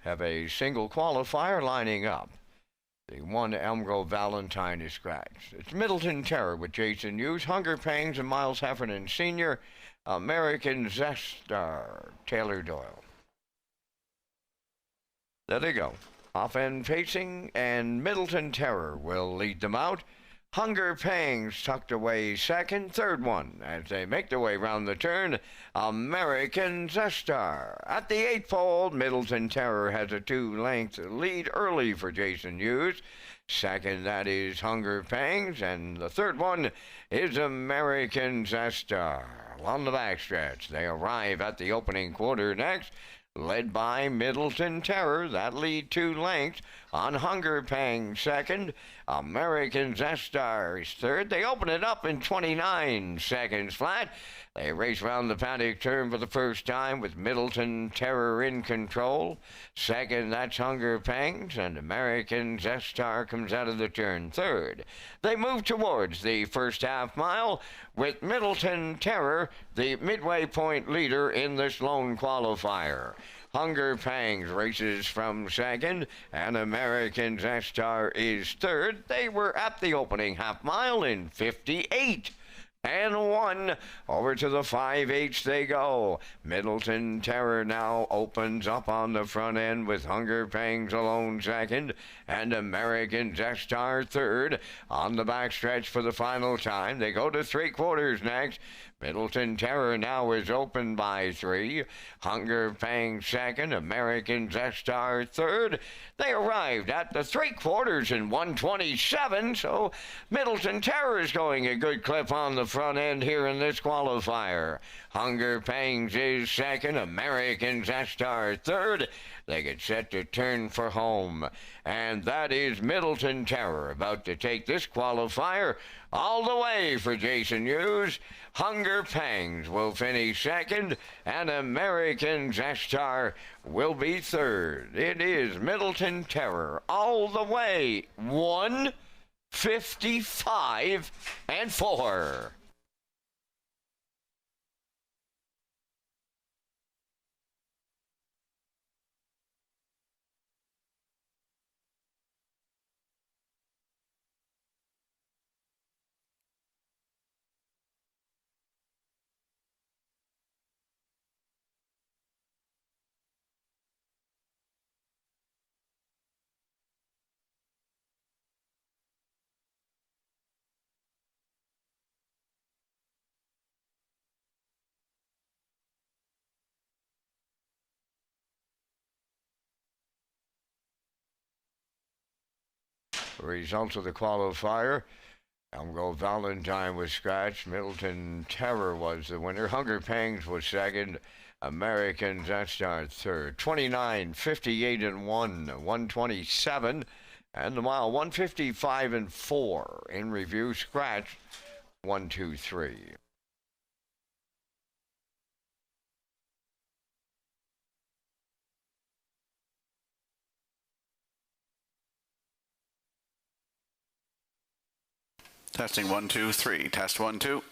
have a single qualifier lining up. The one Elm Grove Valentine is scratched. It's Middleton Terror with Jason Hughes, Hunger Pangs, and Miles Heffernan Sr., American Zestar, Taylor Doyle. There they go. Off end pacing, and Middleton Terror will lead them out. Hunger Pangs tucked away second, third one as they make their way round the turn. American Zestar. At the eighth pole, Middleton Terror has a 2-length lead early for Jason Hughes. Second, that is Hunger Pangs, and the third one is American Zestar. On the backstretch, they arrive at the opening quarter next, led by Middleton Terror. That lead 2 lengths on Hunger Pangs second. American Zestar is third. They open it up in 29 seconds flat. They race round the paddock turn for the first time with Middleton Terror in control. Second, that's Hunger Pangs, and American Zestar comes out of the turn third. They move towards the first half mile with Middleton Terror, the midway point leader in this lone qualifier. Hunger Pangs races from second, and American Zestar is third. They were at the opening half mile in 58 and 1. Over to the 5/8 they go. Middleton Terror now opens up on the front end with Hunger Pangs alone second and American Zestar third. On the backstretch for the final time, they go to 3/4 next. Middleton Terror now is open by 3. Hunger Pangs second, American Zestar third. They arrived at the 3/4 in 1:27, so Middleton Terror is going a good clip on the front end here in this qualifier. Hunger Pangs is second, American Zestar third. They get set to turn for home. And that is Middleton Terror about to take this qualifier all the way for Jason Hughes. Hunger Pangs will finish second, and American Zestar will be third. It is Middleton Terror all the way. 1:55 and 4. Results of the qualifier. Elm Grove Valentine was scratched. Middleton Terror was the winner. Hunger Pangs was second. American Zestar third. 29, 58 and 1, 127. And the mile 155 and 4. In review, scratched 1, 2, 3. Testing 1, 2, 3. Test 1, 2.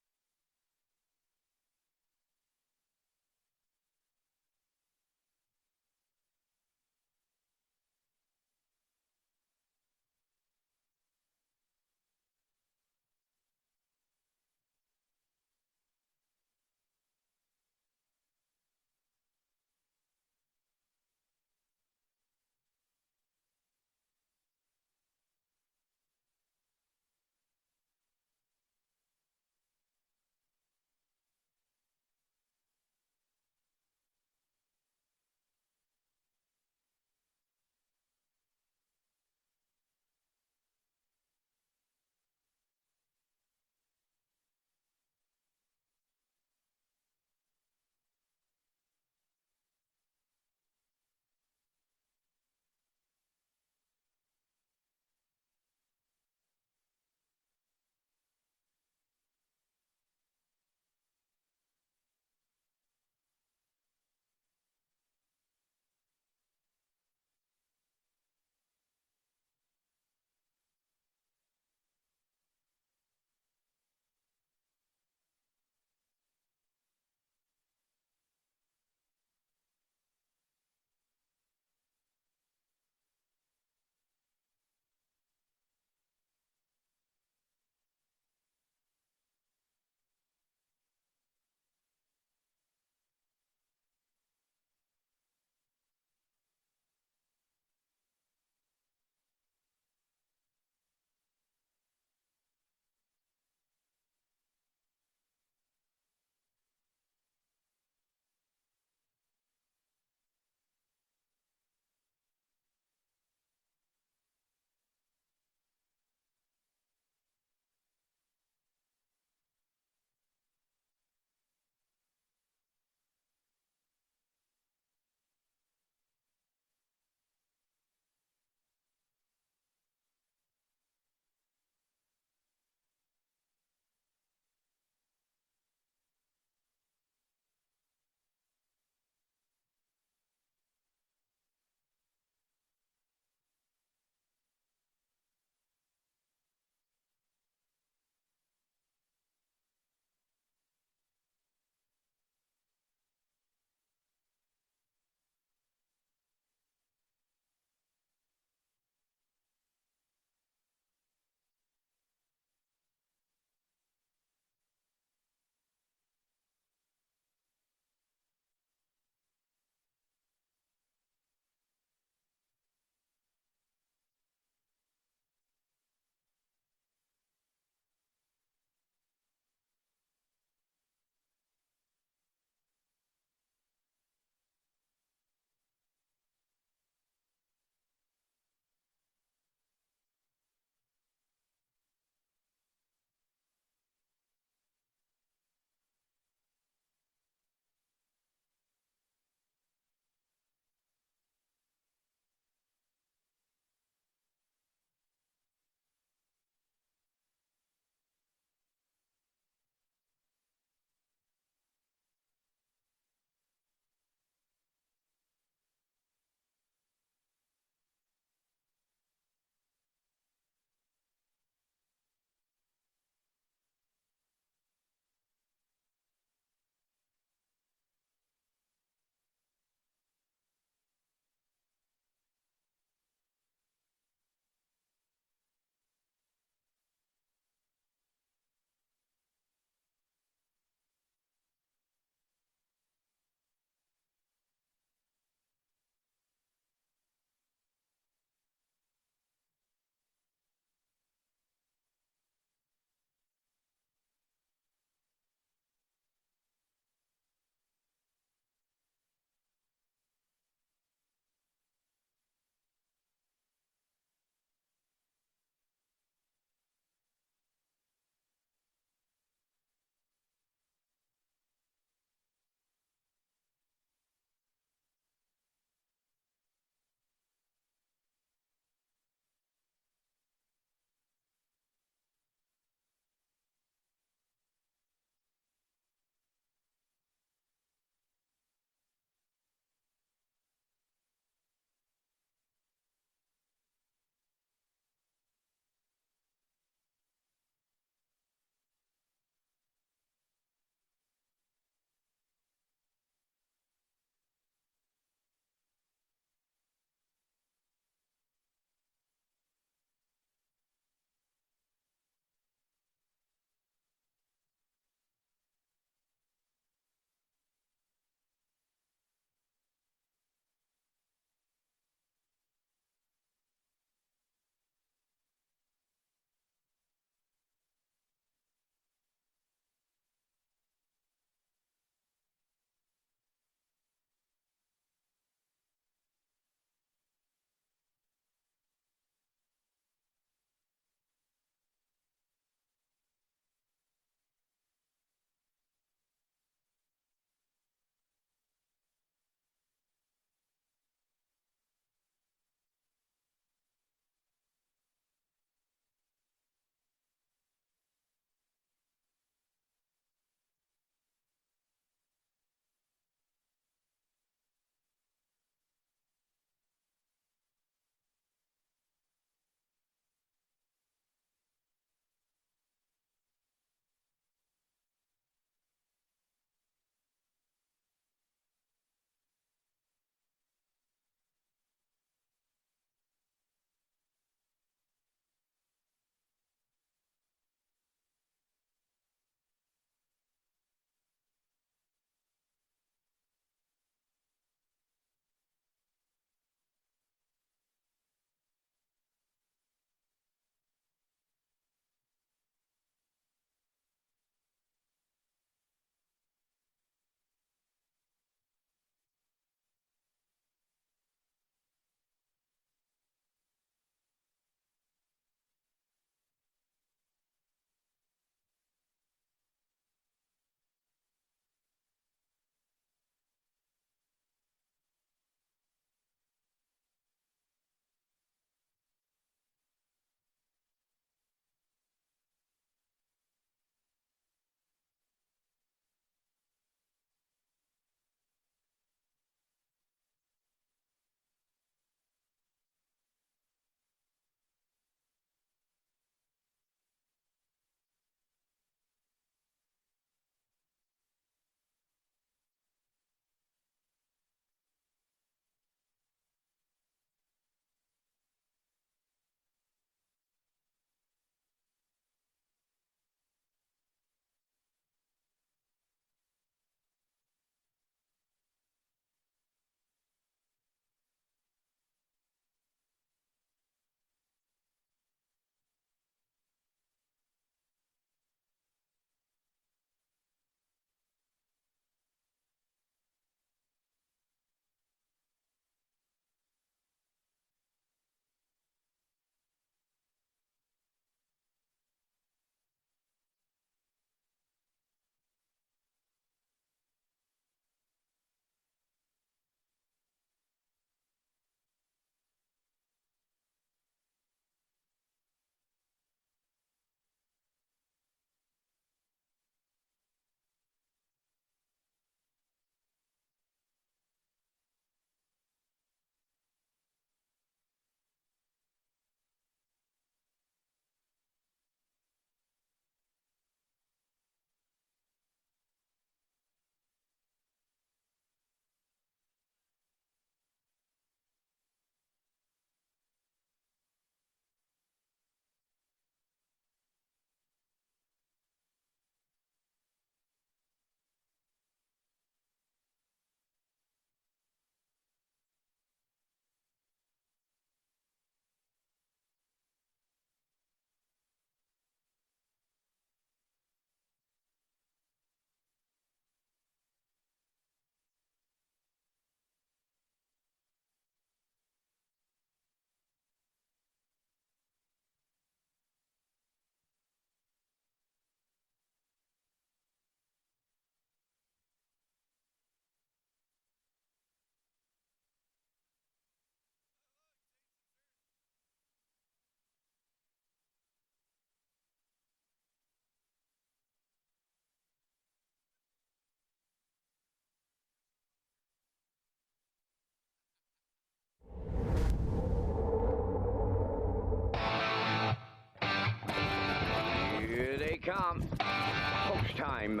Here they come. Post time.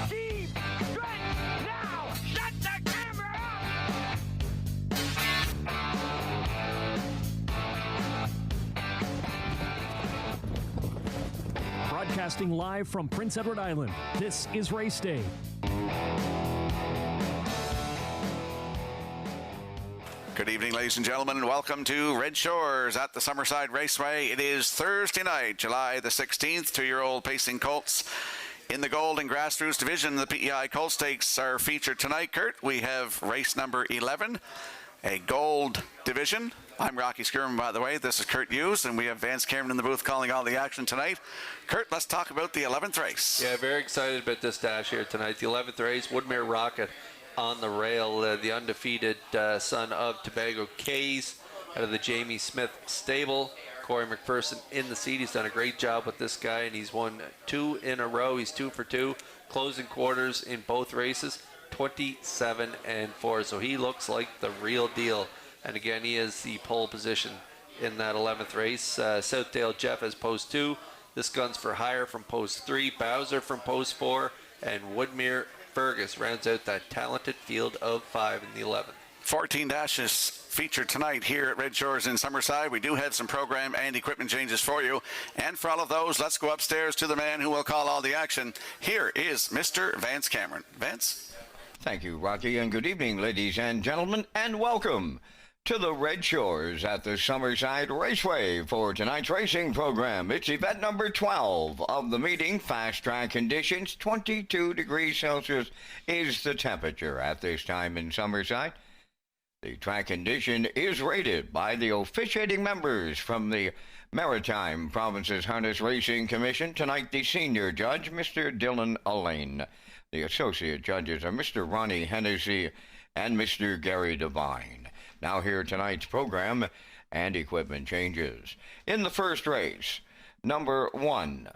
Deep stretch now. Shut the camera off. Broadcasting live from Prince Edward Island, this is Race Day. Good evening, ladies and gentlemen, and welcome to Red Shores at the Summerside Raceway. It is Thursday night, July the 16th. Two-year-old pacing colts in the Gold and Grassroots division. The PEI Colt Stakes are featured tonight, Kurt. We have race number 11, a Gold division. I'm Rocky Skirman, by the way. This is Kurt Hughes, and we have Vance Cameron in the booth calling all the action tonight. Kurt, let's talk about the 11th race. Yeah, very excited about this dash here tonight. The 11th race, Woodmere Rocket on the rail, the undefeated son of Tobago Cays out of the Jamie Smith stable. Corey McPherson in the seat. He's done a great job with this guy, and he's won 2 in a row. He's 2 for 2, closing quarters in both races, 27-4. So he looks like the real deal. And again, he is the pole position in that 11th race. Southdale Jeff as post 2. This gun's for hire from post 3. Bowser from post 4. And Woodmere Fergus rounds out that talented field of 5 in the 11th. 14 dashes featured tonight here at Red Shores in Summerside. We do have some program and equipment changes for you. And for all of those, let's go upstairs to the man who will call all the action. Here is Mr. Vance Cameron. Vance? Thank you, Rocky, and good evening, ladies and gentlemen, and welcome to the Red Shores at the Summerside Raceway for tonight's racing program. It's event number 12 of the meeting. Fast track conditions, 22 degrees Celsius is the temperature at this time in Summerside. The track condition is rated by the officiating members from the Maritime Provinces Harness Racing Commission. Tonight, the senior judge, Mr. Dylan Allain. The associate judges are Mr. Ronnie Hennessy and Mr. Gary Devine. Now here tonight's program and equipment changes. In the first race, number 1,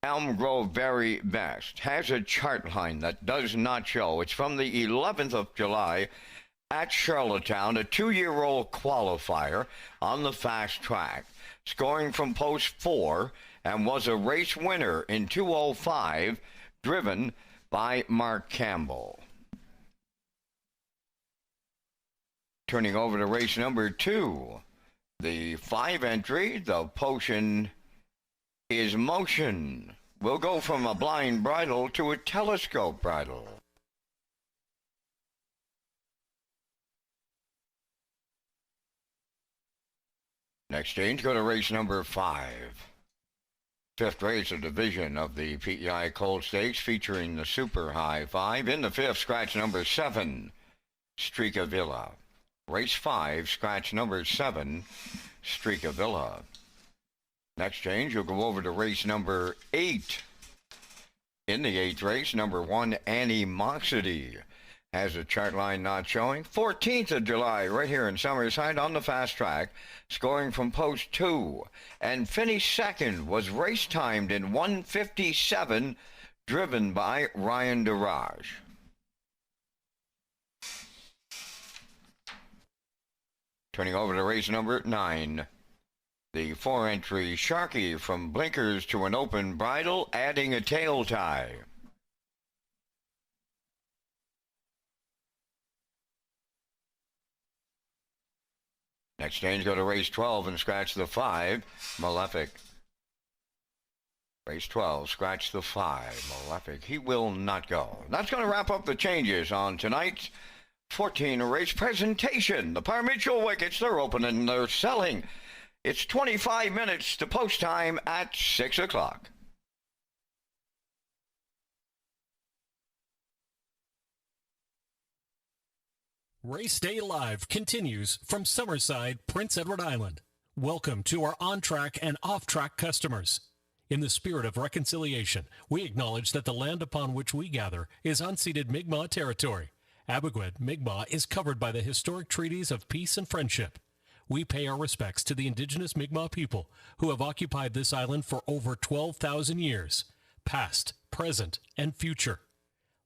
Elm Grove Very Best, has a chart line that does not show. It's from the 11th of July at Charlottetown, a 2-year-old qualifier on the fast track, scoring from post 4 and was a race winner in 2:05, driven by Mark Campbell. Turning over to race number 2, the 5 entry, the Potion is Motion. We'll go from a blind bridle to a telescope bridle. Next change, go to race number 5. 5th race, a division of the PEI Colt Stakes featuring the Super High 5. In the 5th, scratch number 7, Streaka Villa. Race 5, scratch number 7, Streaka Villa. Next change, you'll go over to race number 8. In the 8th race, number 1, Animosity, has a chart line not showing. 14th of July, right here in Summerside on the fast track, scoring from post 2. And finished second, was race timed in 1:57, driven by Ryan Darage. Turning over to race number 9. The 4-entry Sharky from blinkers to an open bridle, adding a tail tie. Next change, go to race 12 and scratch the 5, Malefic. Race 12, scratch the 5, Malefic. He will not go. That's going to wrap up the changes on tonight's 14 race presentation. The Parmutual wickets, they're open and they're selling. It's 25 minutes to post time at 6 o'clock. Race Day Live continues from Summerside, Prince Edward Island. Welcome to our on-track and off-track customers. In the spirit of reconciliation, we acknowledge that the land upon which we gather is unceded Mi'kmaq territory. Abogwed, Mi'kmaq is covered by the historic treaties of peace and friendship. We pay our respects to the indigenous Mi'kmaq people who have occupied this island for over 12,000 years, past, present, and future.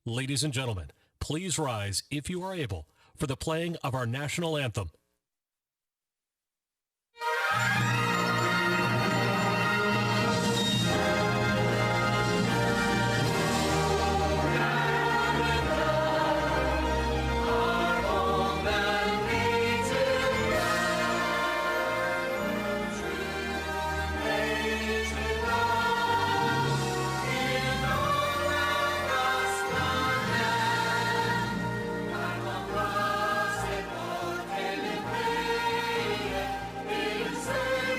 Ladies and gentlemen, please rise if you are able for the playing of our national anthem. Say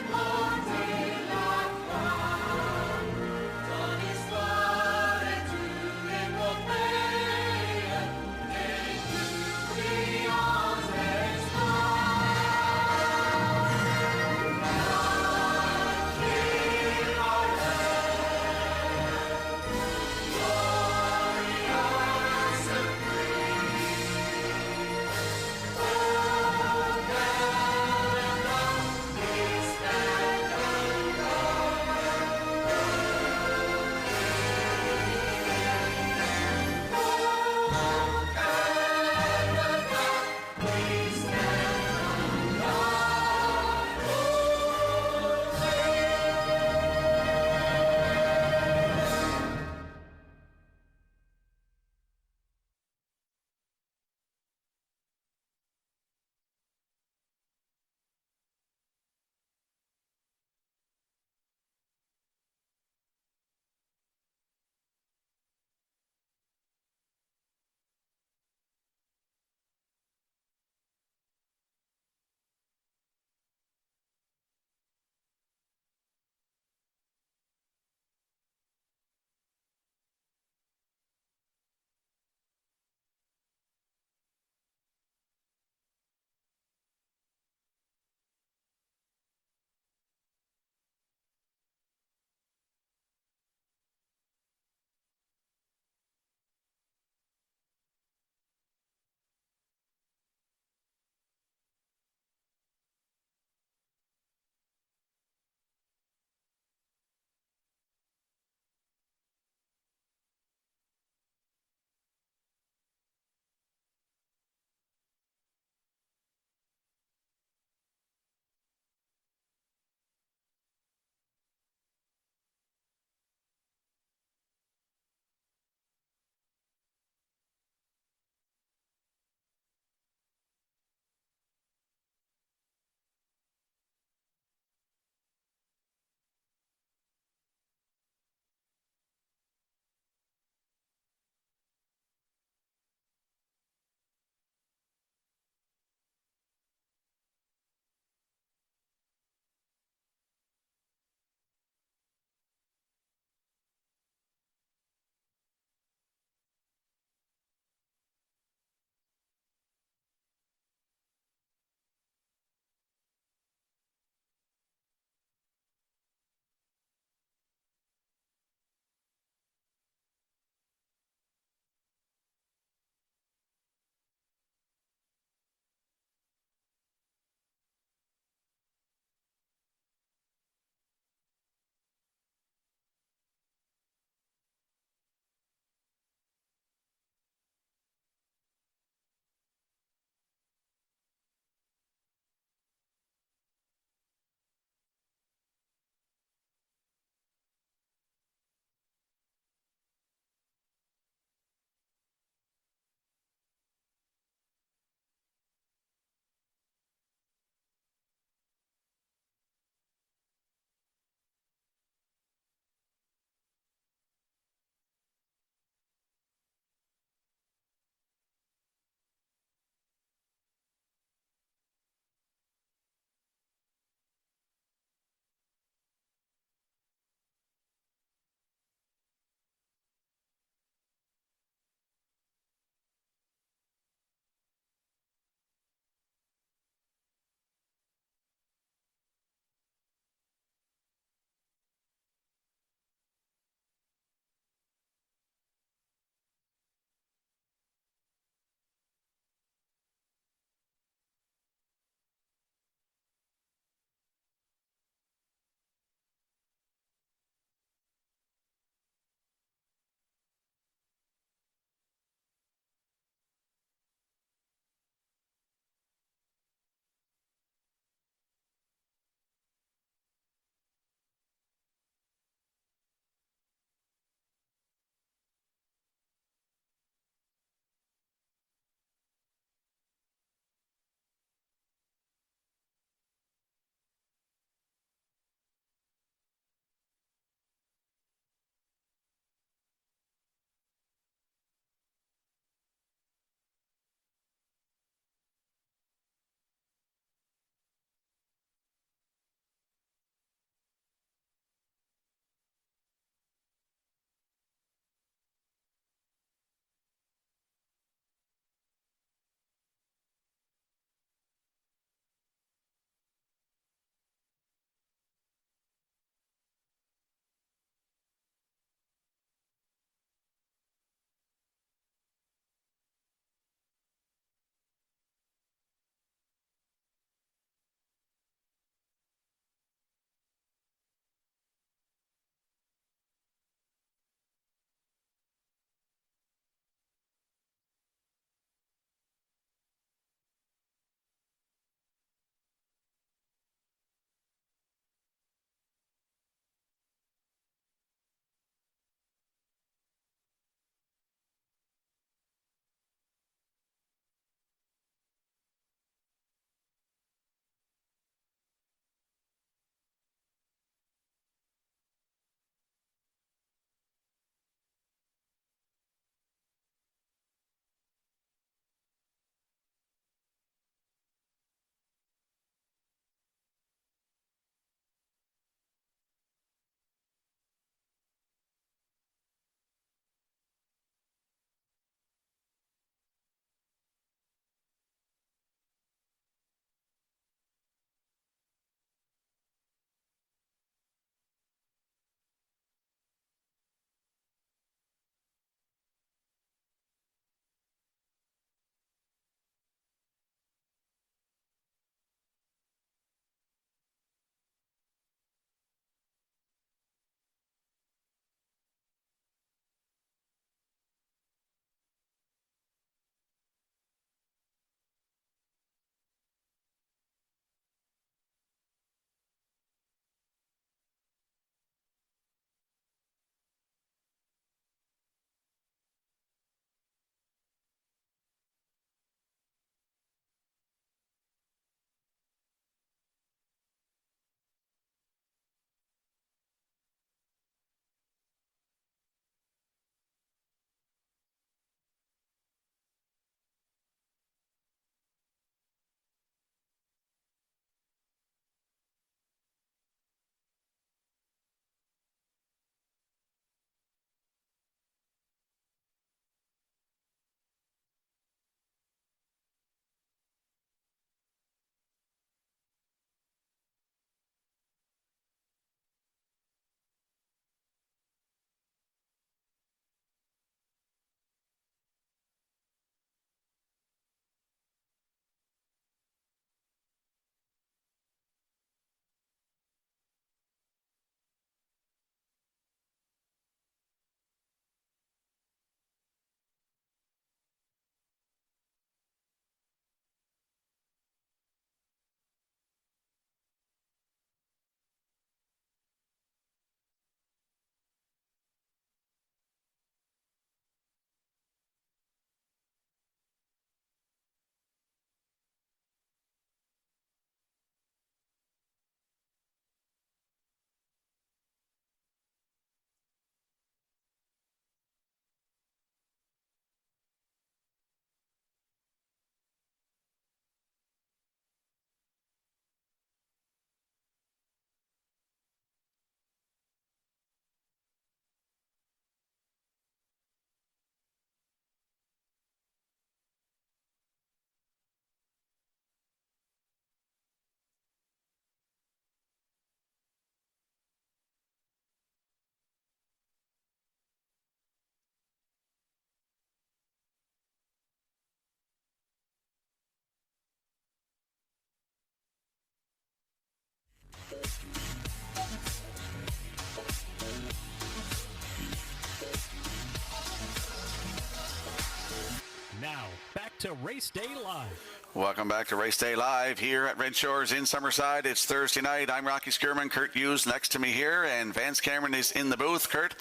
to Race Day Live. Welcome back to Race Day Live here at Red Shores in Summerside. It's Thursday night. I'm Rocky Skierman. Kurt Hughes next to me here, and Vance Cameron is in the booth. Kurt,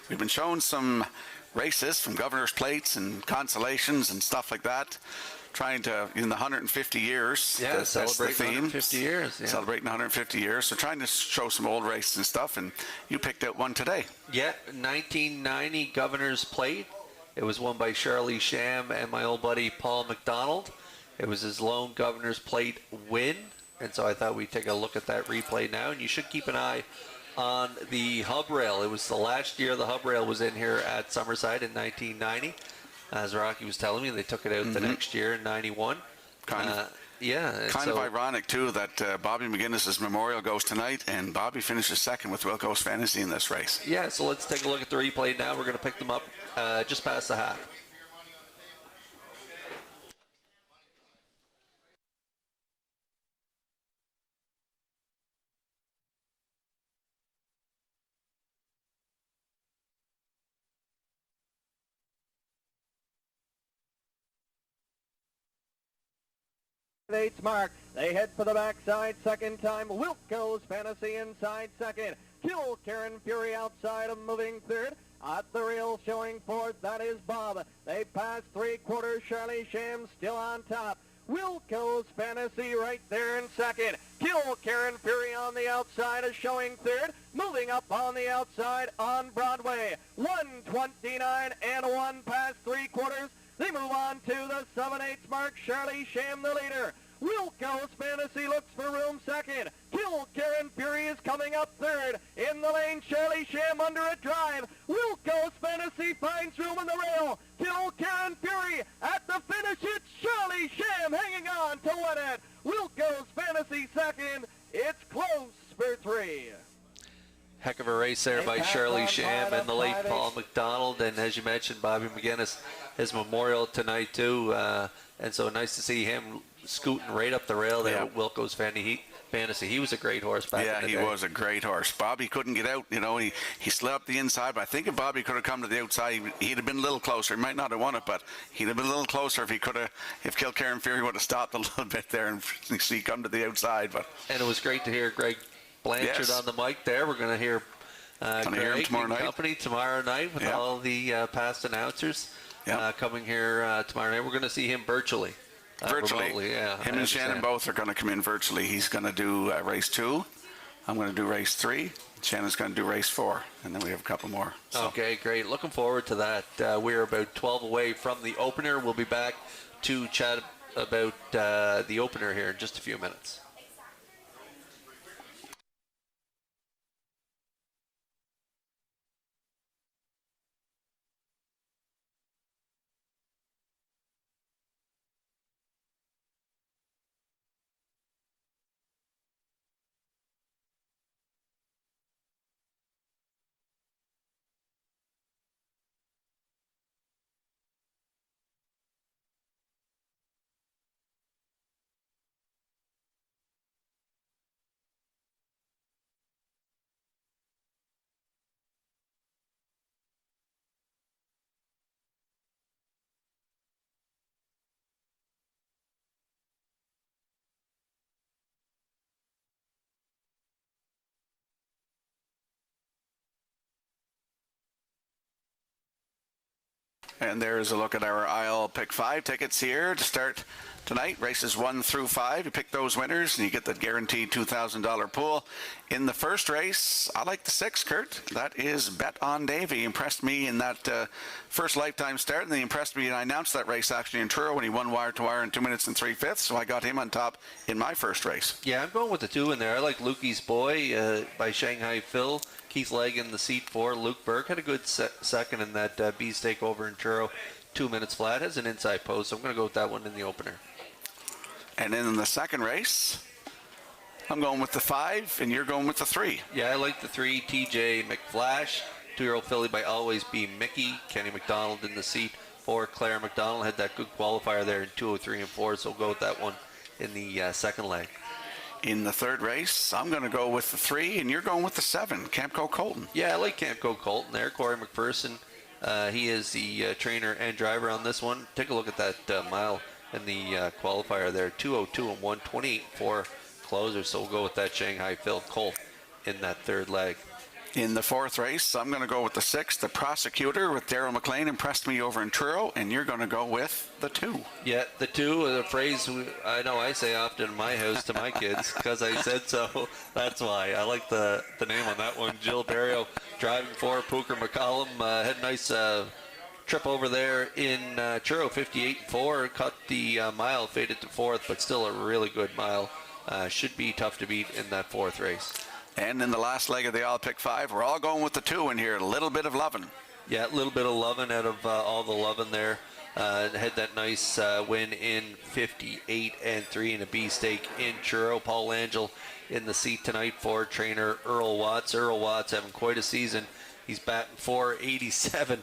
we've been shown some races from Governor's Plates and consolations and stuff like that, trying to, in the 150 years. Yeah, that's the celebrating theme. 150 years. Yeah. Celebrating 150 years. So trying to show some old races and stuff, and you picked out one today. Yeah, 1990 Governor's Plate. It was won by Charlie Sham and my old buddy Paul McDonald. It was his lone Governor's Plate win, and so I thought we'd take a look at that replay now. And you should keep an eye on the hub rail. It was the last year the hub rail was in here at Summerside in 1990. As Rocky was telling me, they took it out the next year in 91. Kind of ironic, too, that Bobby McGinnis's memorial goes tonight, and Bobby finishes second with Wilco's Fantasy in this race. Yeah, so let's take a look at the replay now. We're going to pick them up just past the half. Eight's mark. They head for the backside second time. Wilco's Fantasy inside second. Kill Karen Fury outside of moving third. At the rail showing fourth, that is Bob. They pass three-quarters. Charlie Sham still on top. Wilco's Fantasy right there in second. Kill Karen Fury on the outside is showing third. Moving up on the outside on Broadway. 1:29 and 1 past three-quarters. They move on to the 7/8 mark. Charlie Sham the leader. Wilco's Fantasy looks for room second. Kill Karen Fury is coming up third. In the lane, Charlie Sham under a drive. Wilco's Fantasy finds room on the rail. Kill Karen Fury at the finish. It's Charlie Sham hanging on to win it. Wilco's Fantasy second. It's close for three. Heck of a race there by Charlie Sham and the late Paul McDonald. And as you mentioned, Bobby McGinnis, his memorial tonight too. And so nice to see him scooting right up the rail there with Wilco's Fantasy. He was a great horse back in the day. Yeah, he was a great horse. Bobby couldn't get out. You know, he slid up the inside, but I think if Bobby could have come to the outside, he'd have been a little closer. He might not have won it, but he'd have been a little closer if Kill Karen Fury would have stopped a little bit there and see come to the outside. But and it was great to hear Greg Blanchard on the mic there. We're going to hear Greg and company tomorrow night with all the past announcers coming here tomorrow night. We're going to see him virtually. Remotely, yeah. Him and Shannon both are going to come in virtually. He's going to do race 2. I'm going to do race 3. Shannon's going to do race 4. And then we have a couple more. So. Okay, great. Looking forward to that. We're about 12 away from the opener. We'll be back to chat about the opener here in just a few minutes. And there's a look at our aisle pick 5 tickets here to start tonight. Races 1 through 5. You pick those winners and you get the guaranteed $2,000 pool. In the first race, I like the 6, Kurt. That is Bet on Davey. He impressed me in that first lifetime start, and he impressed me, and I announced that race actually in Truro when he won wire to wire in 2 minutes and 3/5. So I got him on top in my first race. Yeah, I'm going with the 2 in there. I like Lukey's Boy by Shanghai Phil. Keith Legg in the seat 4. Luke Burke had a good second in that B stake over in Truro. 2 minutes flat. Has an inside post, so I'm going to go with that one in the opener. And then in the second race, I'm going with the 5, and you're going with the 3. Yeah, I like the 3, TJ McFlash. 2-year-old filly by Always Be Mickey. Kenny McDonald in the seat 4. Claire McDonald had that good qualifier there in 203 and 4, so we'll go with that one in the second leg. In the third race, I'm going to go with the 3, and you're going with the 7, Campco Colton. Yeah, I like Campco Colton there. Corey McPherson, he is the trainer and driver on this one. Take a look at that mile in the qualifier there. 2:02 and 1:28.4 closer. So we'll go with that Shanghai Phil Colt in that third leg. In the fourth race, I'm going to go with the 6, the Prosecutor with Daryl McLean, impressed me over in Truro, and you're going to go with the 2. Yeah, the 2 is a phrase I know I say often in my house to my kids because I said so. That's why. I like the name on that one. Jill Barrio driving for Pooker McCollum. Had a nice trip over there in Truro, 58.4. Cut the mile, faded to 4th, but still a really good mile. Should be tough to beat in that 4th race. And in the last leg of the All Pick 5, we're all going with the 2 in here. A little bit of lovin'. Yeah, a little bit of lovin' out of all the lovin' there. Had that nice win in 58 and 3 in a B stake in Truro. Paul Angel in the seat tonight for trainer Earl Watts. Earl Watts having quite a season. He's batting .487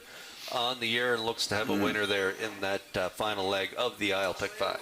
on the year and looks to have a winner there in that final leg of the Isle Pick 5.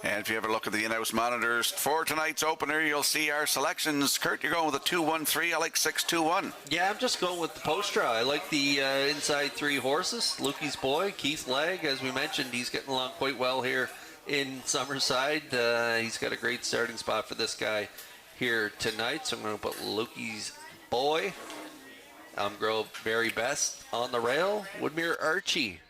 And if you ever look at the in-house monitors for tonight's opener, you'll see our selections. Kurt, you're going with a 2-1-3. I like 6-2-1. Yeah, I'm just going with the post draw. I like the inside 3 horses. Lukey's boy, Keith Legg, as we mentioned, he's getting along quite well here in Summerside. He's got a great starting spot for this guy here tonight. So I'm going to put Lukey's boy, Grove Very Best on the rail. Woodmere Archie,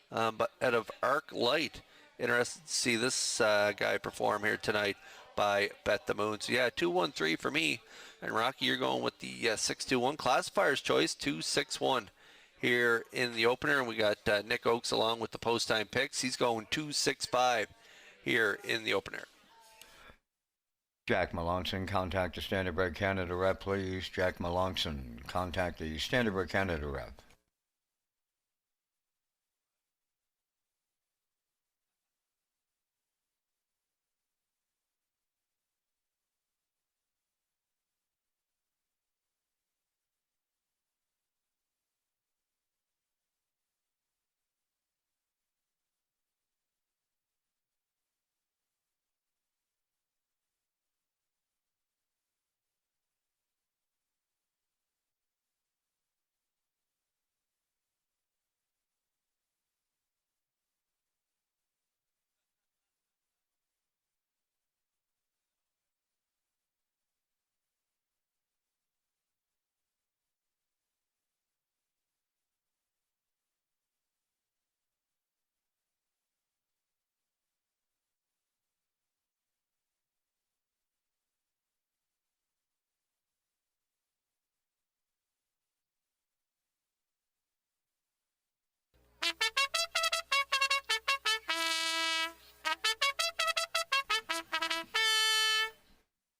but out of Arc Light. Interested to see this guy perform here tonight by Bet the Moon. So yeah, 2-1-3 for me. And Rocky, you're going with the 6-2-1 classifier's choice, 2-6-1 here in the opener. And we got Nick Oakes along with the post time picks. He's going 2-6-5 here in the opener. Jack Melanson, contact the Standardbred Canada rep, please. Jack Melanson, contact the Standardbred Canada rep.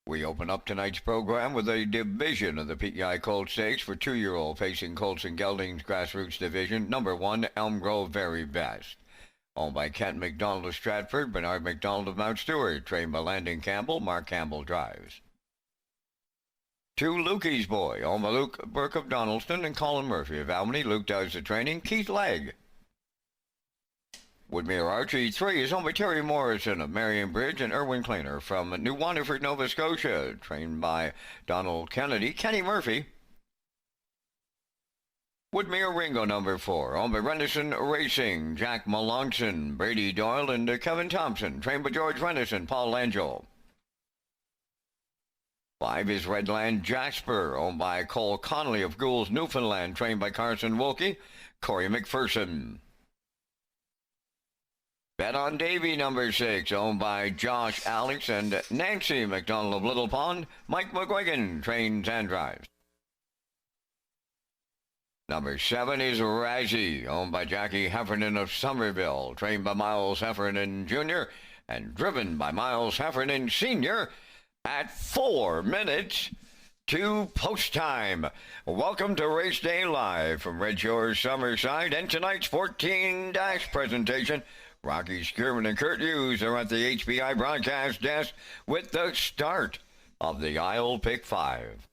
We open up tonight's program with a division of the PEI Colt Stakes for 2-year-old facing Colts and Gelding's Grassroots Division. Number 1, Elm Grove Very Best. Owned by Kent McDonald of Stratford, Bernard McDonald of Mount Stewart. Trained by Landon Campbell, Mark Campbell drives. 2, Lukey's Boy. Owned by Luke Burke of Donaldston and Colin Murphy of Albany. Luke does the training. Keith Legg. Woodmere Archie 3 is owned by Terry Morrison of Marion Bridge and Erwin Kleiner from New Waterford, Nova Scotia. Trained by Donald Kennedy, Kenny Murphy. Woodmere Ringo number 4, owned by Renison Racing, Jack Melanson, Brady Doyle, and Kevin Thompson. Trained by George Renison, Paul Angel. 5 is Redland Jasper, owned by Cole Connolly of Goulds, Newfoundland, trained by Carson Wilkie, Corey McPherson. Bet on Davy, number 6, owned by Josh Alex and Nancy McDonald of Little Pond, Mike McGuigan, trains and drives. Number 7 is Razzie, owned by Jackie Heffernan of Somerville, trained by Miles Heffernan Jr. and driven by Miles Heffernan Sr. at 4 minutes to post time. Welcome to Race Day Live from Red Shores, Summerside, and tonight's 14-dash presentation. Rocky Skierman and Kurt Hughes are at the HBI broadcast desk with the start of the Isle Pick 5.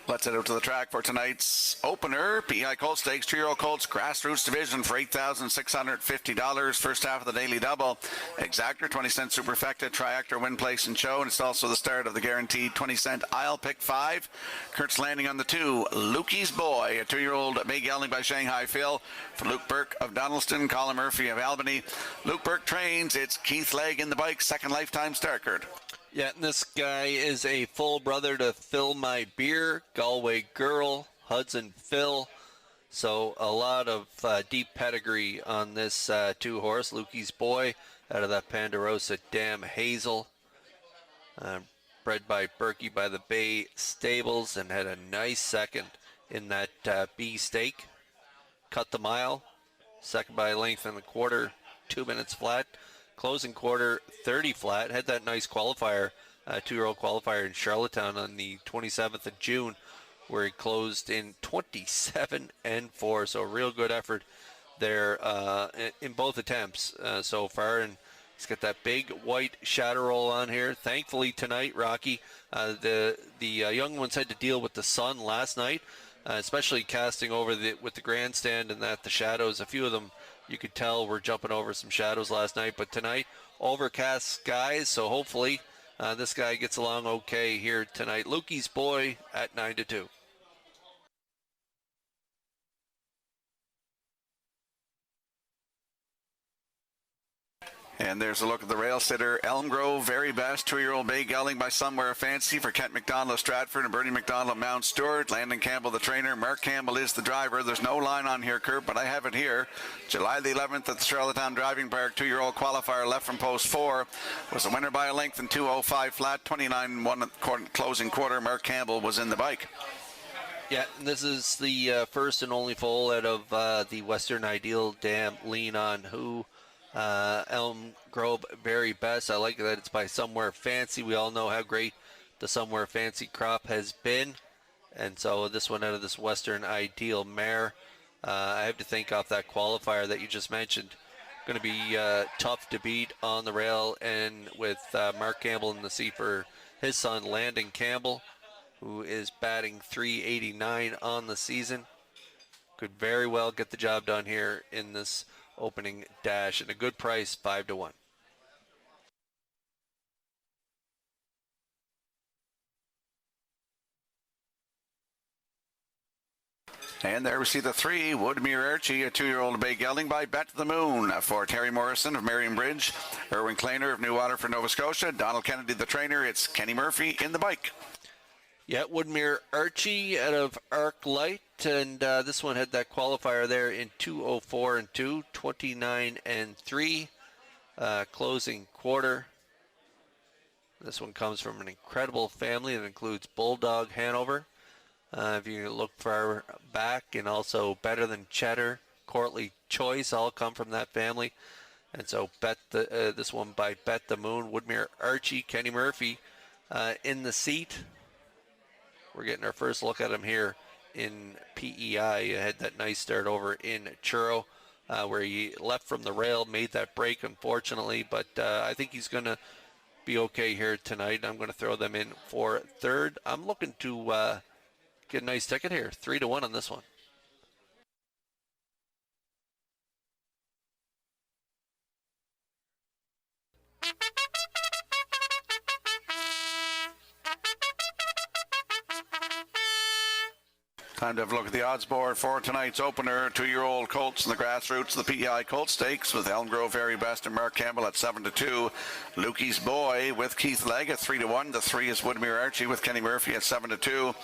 Let's head out to the track for tonight's opener. PEI Colt Stakes, 2-year-old Colts Grassroots Division for $8,650. First half of the daily double. Exactor, 20-cent Superfecta, Triactor, Win, Place, and Show. And it's also the start of the guaranteed 20-cent Isle Pick 5. Kurt's landing on the 2. Lukey's Boy, a 2-year-old Bay Gelding by Shanghai Phil. For Luke Burke of Donaldston, Colin Murphy of Albany. Luke Burke trains. It's Keith Legg in the bike. Second lifetime start, Kurt. Yeah, and this guy is a full brother to Fill My Beer, Galway Girl, Hudson Phil. So a lot of deep pedigree on this 2-horse. Lukey's Boy out of that Ponderosa Dam Hazel. Bred by Berkey by the Bay Stables and had a nice second in that B stake. Cut the mile, second by a length and a quarter, 2 minutes flat. Closing quarter 30 flat. Had that nice qualifier, 2-year-old qualifier in Charlottetown on the 27th of June, where he closed in 27 and 4. So a real good effort there in both attempts so far. And he's got that big white shadow roll on here. Thankfully tonight, Rocky, the young ones had to deal with the sun last night, especially casting over with the grandstand and the shadows. A few of them, you could tell, we're jumping over some shadows last night, but tonight, overcast skies, so hopefully this guy gets along okay here tonight. Lukey's Boy at 9-2. And there's a look at the rail sitter. Elm Grove, Very Best, 2-year-old Bay Gelding by Somewhere Fancy for Kent McDonald of Stratford and Bernie McDonald of Mount Stewart. Landon Campbell, the trainer. Mark Campbell is the driver. There's no line on here, Kurt, but I have it here. July the 11th at the Charlottetown Driving Park, 2-year-old qualifier left from post 4. Was a winner by a length in 2:05 flat, 29-1 closing quarter. Mark Campbell was in the bike. Yeah, and this is the first and only foal out of the Western Ideal Dam Lean On Who. Elm Grove Very Best. I like that it's by Somewhere Fancy. We all know how great the Somewhere Fancy crop has been. And so this one out of this Western Ideal mare, I have to think off that qualifier that you just mentioned. Going to be tough to beat on the rail, and with Mark Campbell in the seat for his son Landon Campbell, who is batting .389 on the season. Could very well get the job done here in this opening dash, and a good price, 5-1. And there we see the 3, Woodmere Archie, a 2-year-old Bay Gelding by Bet the Moon for Terry Morrison of Marion Bridge, Erwin Kleiner of New Waterford, Nova Scotia, Donald Kennedy, the trainer. It's Kenny Murphy in the bike. Yeah, Woodmere Archie out of Arc Light, and this one had that qualifier there in 2:04 and 2, 29 and 3, closing quarter. This one comes from an incredible family that includes Bulldog Hanover. If you look far back, and also Better Than Cheddar, Courtly Choice, all come from that family. And so this one by Bet the Moon, Woodmere Archie, Kenny Murphy in the seat. We're getting our first look at him here in PEI. He had that nice start over in Churro, where he left from the rail, made that break, unfortunately. But I think he's going to be okay here tonight. I'm going to throw them in for third. I'm looking to get a nice ticket here. 3-1 on this one. Time to have a look at the odds board for tonight's opener. 2-year-old Colts in the grassroots, the PEI Colt Stakes with Elm Grove Very Best and Mark Campbell at 7-2. Lukey's Boy with Keith Legg at 3-1. The 3 is Woodmere Archie with Kenny Murphy at 7-2.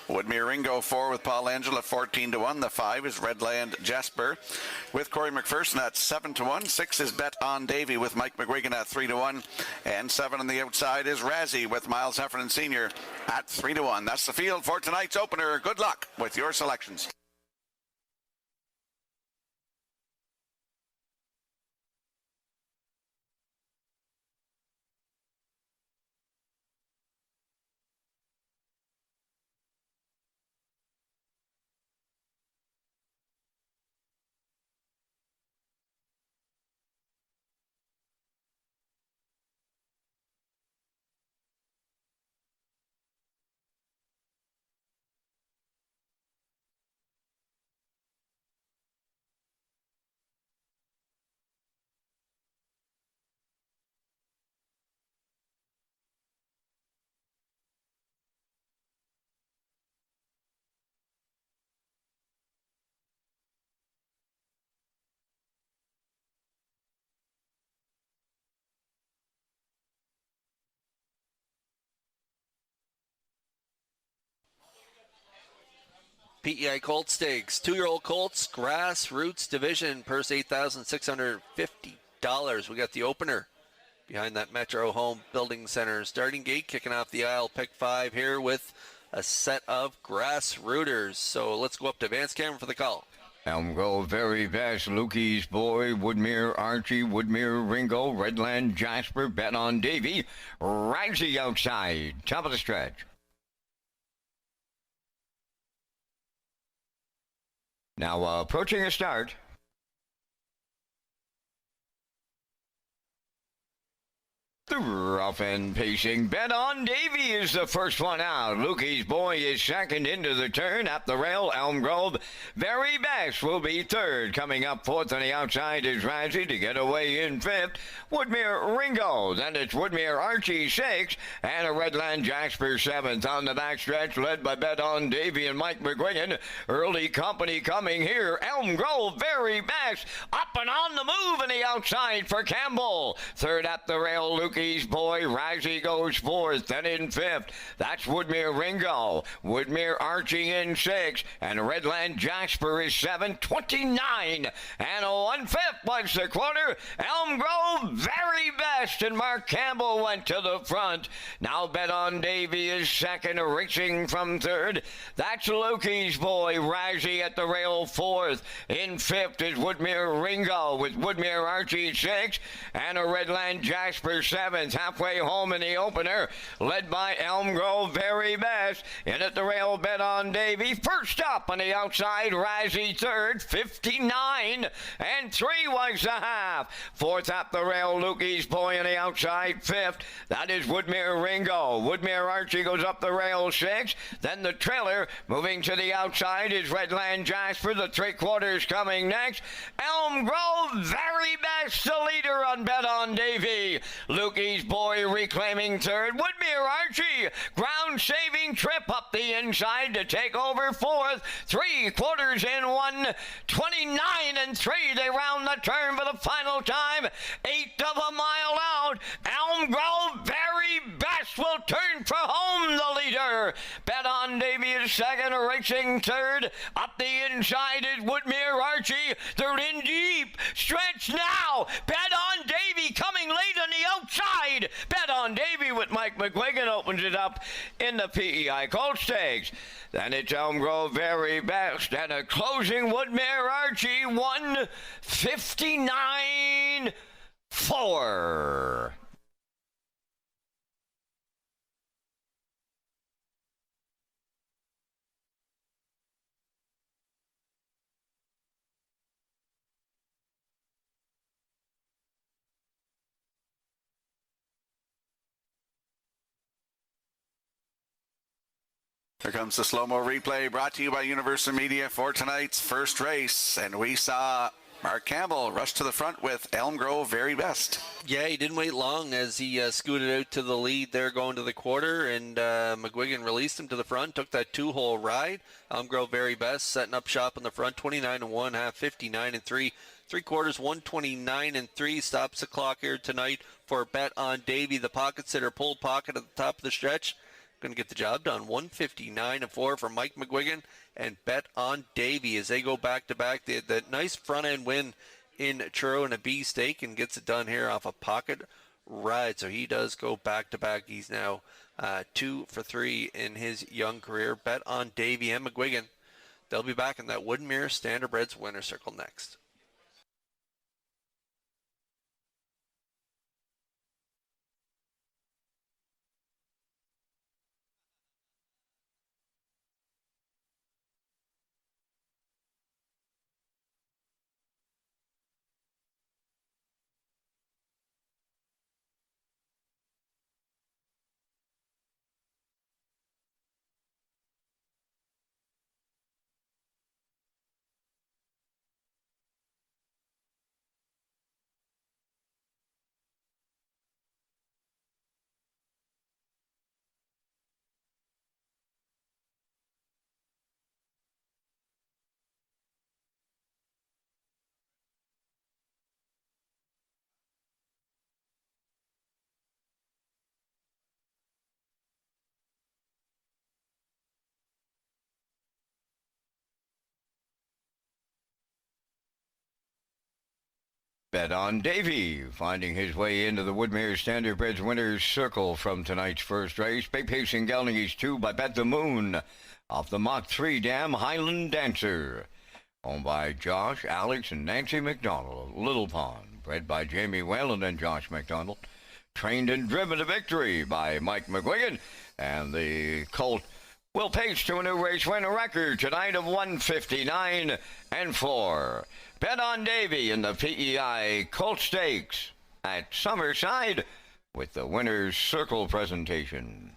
Woodmere Ringo 4 with Paul Angel at 14-1. The 5 is Redland Jasper with Corey McPherson at 7-1. 6 is Bet on Davy with Mike McGuigan at 3-1. And 7 on the outside is Razzie with Miles Heffernan Sr. at 3-1. That's the field for tonight's opener. Good luck with your selections. PEI Colt Stakes, 2-year-old Colts, grassroots division, purse $8,650. We got the opener behind that Metro Home Building Center. Starting gate, kicking off the aisle, pick 5 here with a set of grassrooters. So let's go up to Vance Cameron for the call. Elm Grove Very Best, Lukey's Boy, Woodmere Archie, Woodmere Ringo, Redland Jasper, Bet on Davy, Razzie outside, top of the stretch. Now approaching a start. The rough and pacing Bet on Davy is the first one out. Lukey's Boy is second into the turn. Up the rail, Elm Grove Very Best will be third. Coming up fourth on the outside is Razzie to get away in fifth. Woodmere Ringo. Then it's Woodmere Archie 6 and a Redland Jasper 7th on the backstretch, led by Bet on Davy and Mike McGuigan. Early company coming here. Elm Grove Very Best up and on the move on the outside for Campbell. Third at the rail, Lukey's Boy. Razzie goes fourth. Then in fifth, that's Woodmere Ringo. Woodmere Archie in 6 and Redland Jasper is 7:29 and 1/5 was the quarter. Elm Grove Very Best and Mark Campbell went to the front. Now Bet on Davy is second, racing from third. That's Lukey's Boy. Razzie at the rail fourth. In fifth is Woodmere Ringo with Woodmere Archie 6 and a Redland Jasper 7th. Halfway home in the opener, led by Elm Grove Very Best. In at the rail, Bet on Davy. First up on the outside, Razzie third, 59 and 3 was the half. Fourth up the rail, Lukey's Boy on the outside, fifth. That is Woodmere Ringo. Woodmere Archie goes up the rail 6. Then the trailer moving to the outside is Redland Jasper. The 3/4 coming next. Elm Grove Very Best, the leader on Bet on Davy. Lukey's Boy reclaiming third. Woodmere Archie, ground-saving trip up the inside to take over fourth. 3/4 in 1:29 and 3. They round the turn for the final time. 1/8 of a mile out. Elm Grove Very Best will turn for home, the leader. Bet on Davy is second, racing third. Up the inside is Woodmere Archie. They're in deep. Stretch now. Bet on Davy coming late on the outside. Bet on Davy with Mike McGuigan opens it up in the PEI Colt Stakes. Then it's Elm Grove Very Best and a closing Woodmere Archie 1:59.4. Here comes the slow-mo replay brought to you by Universal Media for tonight's first race. And we saw Mark Campbell rush to the front with Elm Grove Very Best. Yeah, he didn't wait long as he scooted out to the lead there going to the quarter, and McGuigan released him to the front, took that two-hole ride. Elm Grove Very Best setting up shop in the front, 29-1, half 59-3. 3/4, 129-3. Stops the clock here tonight for Bet on Davy. The pocket sitter, pulled pocket at the top of the stretch. Going to get the job done. 159-4 for Mike McGuigan and Bet on Davy as they go back-to-back. The nice front-end win in Churro and a B stake, and gets it done here off a pocket ride. So he does go back-to-back. He's now 2 for 3 in his young career. Bet on Davy and McGuigan. They'll be back in that Woodmere Standardbreds winner circle next. Bet on Davy, finding his way into the Woodmere Standardbreds winner's circle from tonight's first race. Bay Pacing Galneys 2 by Bet the Moon off the Mach 3 Dam Highland Dancer. Owned by Josh, Alex, and Nancy McDonald of Little Pond. Bred by Jamie Whalen and Josh McDonald. Trained and driven to victory by Mike McGuigan. And the colt will pace to a new race winner record tonight of 159-4. Bet on Davy in the PEI Colt Stakes at Summerside with the winner's circle presentation.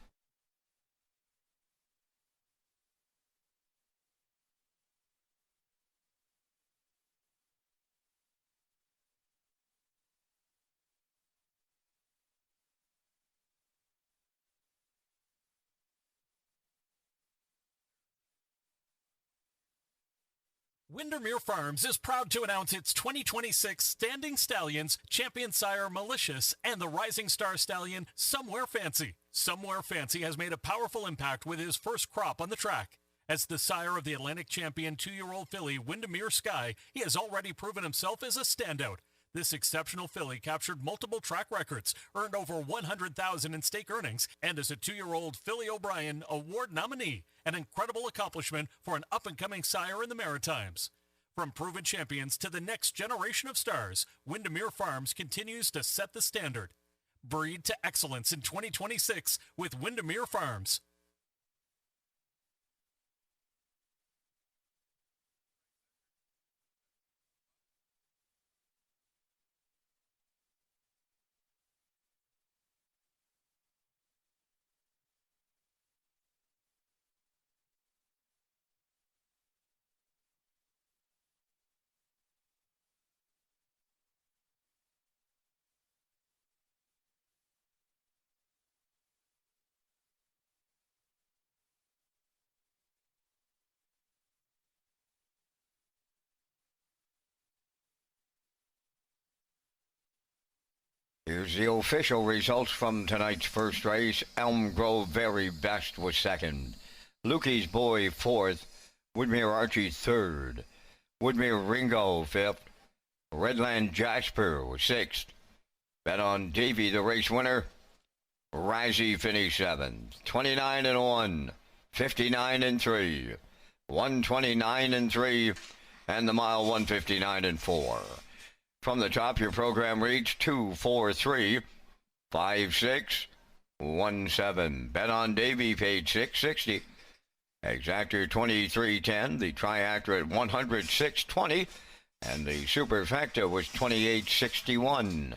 Windermere Farms is proud to announce its 2026 Standing Stallions, Champion Sire Malicious, and the Rising Star Stallion Somewhere Fancy. Somewhere Fancy has made a powerful impact with his first crop on the track. As the sire of the Atlantic Champion 2-year-old filly Windermere Sky, he has already proven himself as a standout. This exceptional filly captured multiple track records, earned over $100,000 in stake earnings, and is a 2-year-old Philly O'Brien Award nominee, an incredible accomplishment for an up-and-coming sire in the Maritimes. From proven champions to the next generation of stars, Windermere Farms continues to set the standard. Breed to excellence in 2026 with Windermere Farms. Here's the official results from tonight's first race. Elm Grove Very Best was second. Lukey's Boy fourth. Woodmere Archie third. Woodmere Ringo fifth. Redland Jasper was sixth. Bet on Davy, the race winner. Razzie finished seventh. 29-1, 59-3, 129-3, and the mile 159-4. From the top, your program reads 243-5617. Bet on Davy paid $660. Exactor 2310. The triactor at 106.20, and the superfecta was 28.61.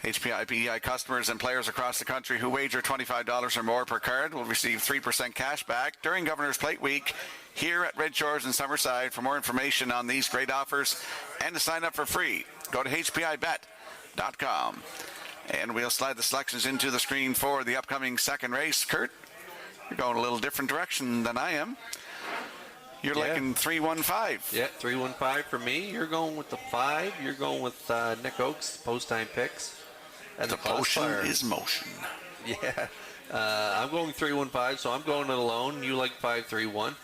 HPI PEI customers and players across the country who wager $25 or more per card will receive 3% cash back during Governor's Plate Week here at Red Shores in Summerside. For more information on these great offers and to sign up for free, go to hpibet.com. And we'll slide the selections into the screen for the upcoming second race. Kurt, you're going a little different direction than I am. You're liking 315. Yeah, 315 for me. You're going with the 5. You're going with Nick Oakes, post time picks. And the potion is motion. Yeah. I'm going 315, so I'm going it alone. You like 531.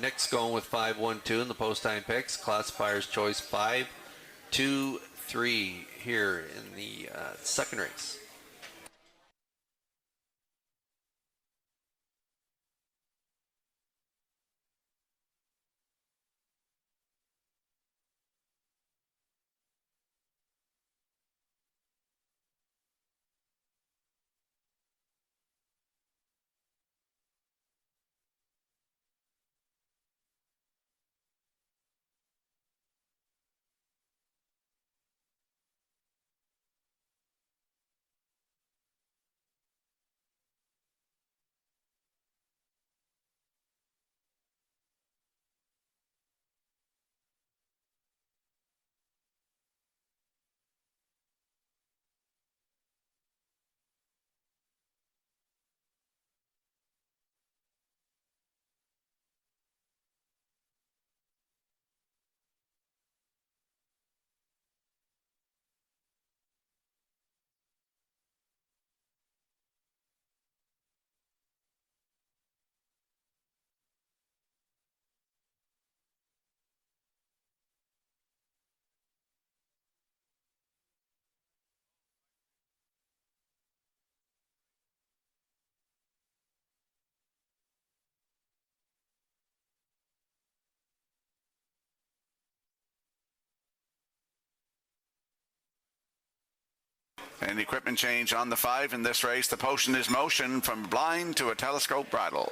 Nick's going with 512 in the post time picks. Classifier's choice 5, 2, 3 here in the second race. An equipment change on the 5 in this race. The potion is motion from blind to a telescope bridle.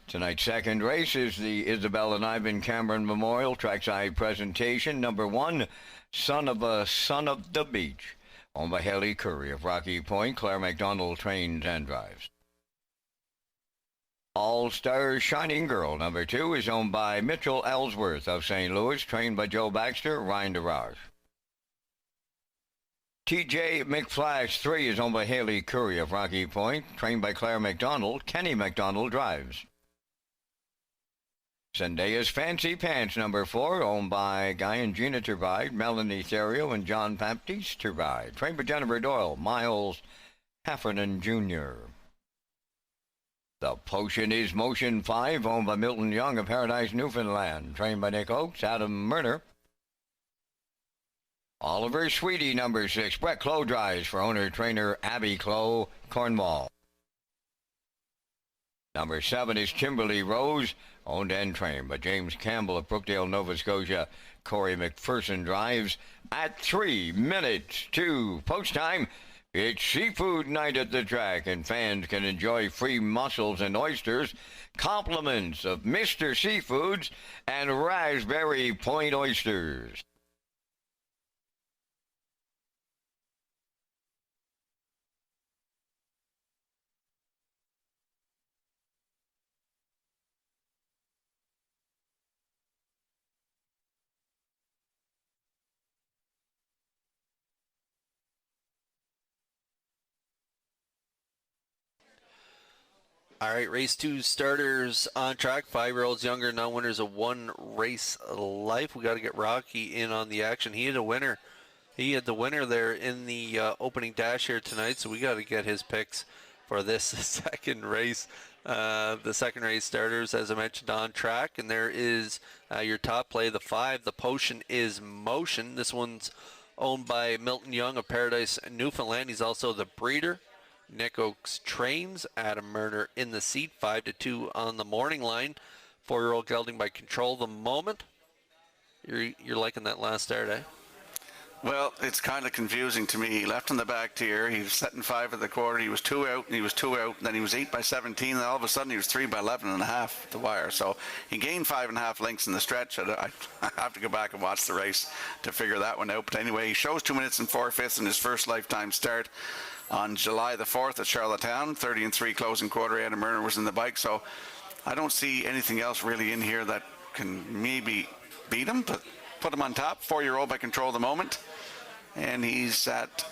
Tonight's second race is the Isabel and Ivan Cameron Memorial Trackside Presentation. Number 1, Son of the Beach, owned by Haley Curry of Rocky Point. Claire McDonald trains and drives. All-Star Shining Girl, number 2, is owned by Mitchell Ellsworth of St. Louis, trained by Joe Baxter, Ryan DeRage. TJ McFlash 3 is owned by Haley Curry of Rocky Point, trained by Claire McDonald. Kenny McDonald drives. Zendaya's Fancy Pants, number 4, owned by Guy and Gina Turbide, Melanie Therio, and John Baptiste Turbide. Trained by Jennifer Doyle, Miles Heffernan Jr. The Potion is Motion 5, owned by Milton Young of Paradise, Newfoundland. Trained by Nick Oakes, Adam Murner. Oliver Sweetie, number 6, Brett Clough drives for owner-trainer Abby Clough, Cornwall. Number 7 is Kimberly Rose, owned and trained by James Campbell of Brookdale, Nova Scotia. Corey McPherson drives. At 3 minutes to post time, it's seafood night at the track, and fans can enjoy free mussels and oysters, compliments of Mr. Seafoods, and Raspberry Point oysters. All right, race 2 starters on track. 5-year-olds younger, now winners of one race life. We got to get Rocky in on the action. He had a winner. He had the winner there in the opening dash here tonight, so we got to get his picks for this second race. The second race starters, as I mentioned, on track, and there is your top play, the 5. The Potion is Motion. This one's owned by Milton Young of Paradise, Newfoundland. He's also the breeder. Nick Oakes trains. Adam Murner in the seat. 5-2 on the morning line. 4-year-old gelding by Control the Moment. You're liking that last start, eh? Well, it's kind of confusing to me. He left on the back tier. He was setting 5 at the quarter. He was 2 out, and he was 2 out. And then he was 8 by 17, and all of a sudden he was 3 by 11 and a half at the wire. So he gained 5.5 lengths in the stretch. I have to go back and watch the race to figure that one out. But anyway, he shows 2 minutes and 4/5 in his first lifetime start on July the 4th at Charlottetown. 30-3 closing quarter. Adam Murner was in the bike. So I don't see anything else really in here that can maybe beat him, but put him on top. 4-year-old by Control the Moment. And he's at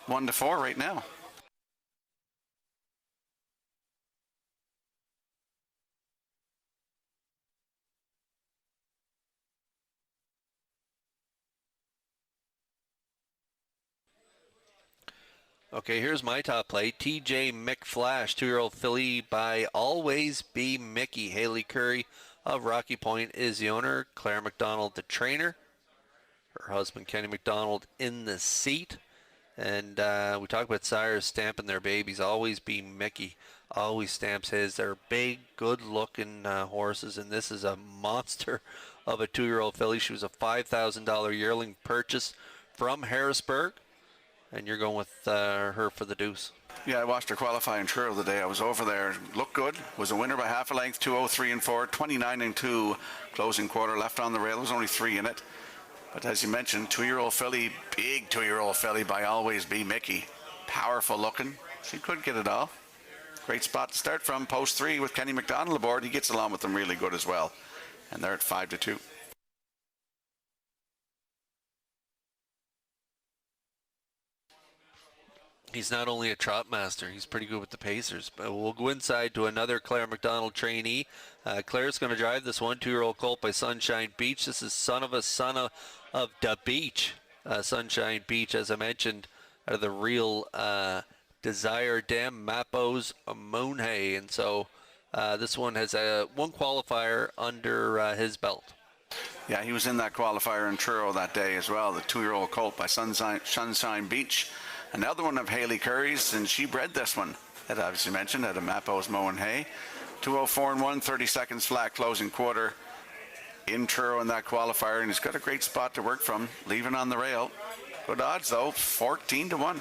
1-4 right now. Okay, here's my top play. TJ McFlash, 2-year-old filly by Always Be Mickey. Haley Curry of Rocky Point is the owner. Claire McDonald, the trainer. Her husband, Kenny McDonald, in the seat. And we talk about sires stamping their babies. Always Be Mickey always stamps his. They're big, good-looking horses, and this is a monster of a 2-year-old filly. She was a $5,000 yearling purchase from Harrisburg. And you're going with her for the deuce. Yeah, I watched her qualify in Truro the day I was over there. Looked good. Was a winner by half a length, 2:03 and 4, 29-2 closing quarter. Left on the rail. There was only 3 in it. But as you mentioned, 2-year-old filly, big 2-year-old filly by Always Be Mickey. Powerful looking. She could get it all. Great spot to start from. Post 3 with Kenny McDonald aboard. He gets along with them really good as well. And they're at 5-2. He's not only a trot master, he's pretty good with the pacers. But we'll go inside to another Claire McDonald trainee. Claire's going to drive this 1-2-year-old colt by Sunshine Beach. This is son of the beach. Sunshine Beach, as I mentioned, out of the real Desire Dam Mapos Moonhay. And so this one has one qualifier under his belt. Yeah, he was in that qualifier in Truro that day as well. The 2-year-old colt by Sunshine Beach. Another one of Haley Curry's, and she bred this one, as I obviously mentioned, at a Mapos Mow Hay. 2:04 and 1, 30 seconds flat closing quarter in Truro in that qualifier, and he's got a great spot to work from, leaving on the rail. Good odds, though, 14-1.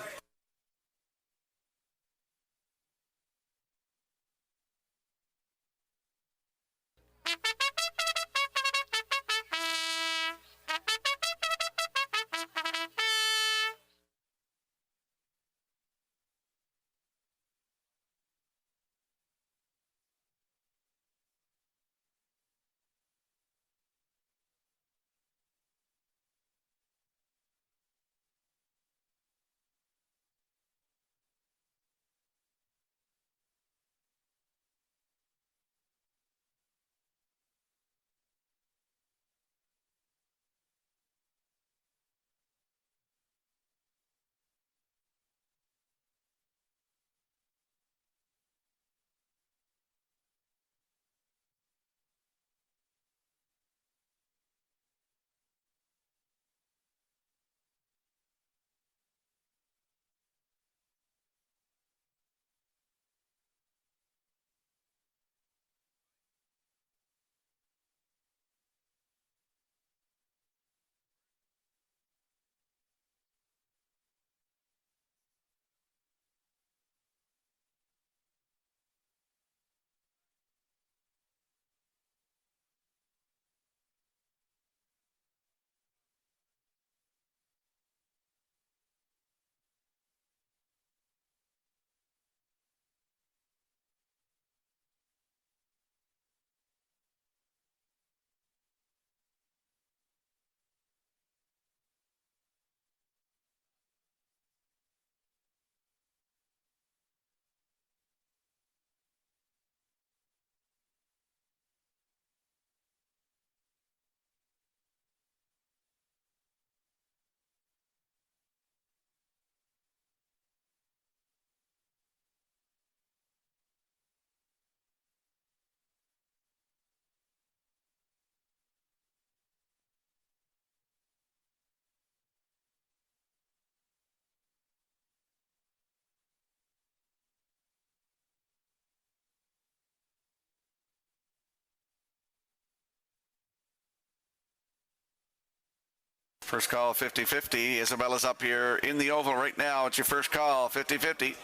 First call, 50-50. Isabella's up here in the oval right now. It's your first call, 50-50.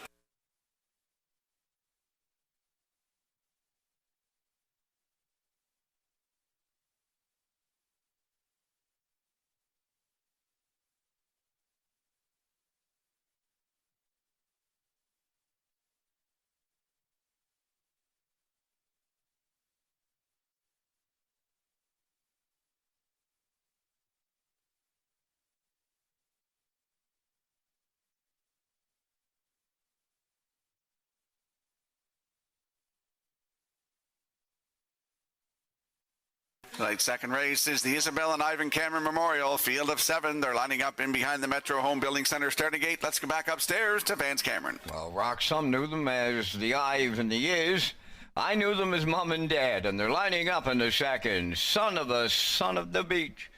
Tonight's second race is the Isabel and Ivan Cameron Memorial. Field of 7. They're lining up in behind the Metro Home Building Center starting gate. Let's go back upstairs to Vance Cameron. Well, Rock, some knew them as the Ive and the Is. I knew them as Mom and Dad, and they're lining up in the second. Son of a son of the beach.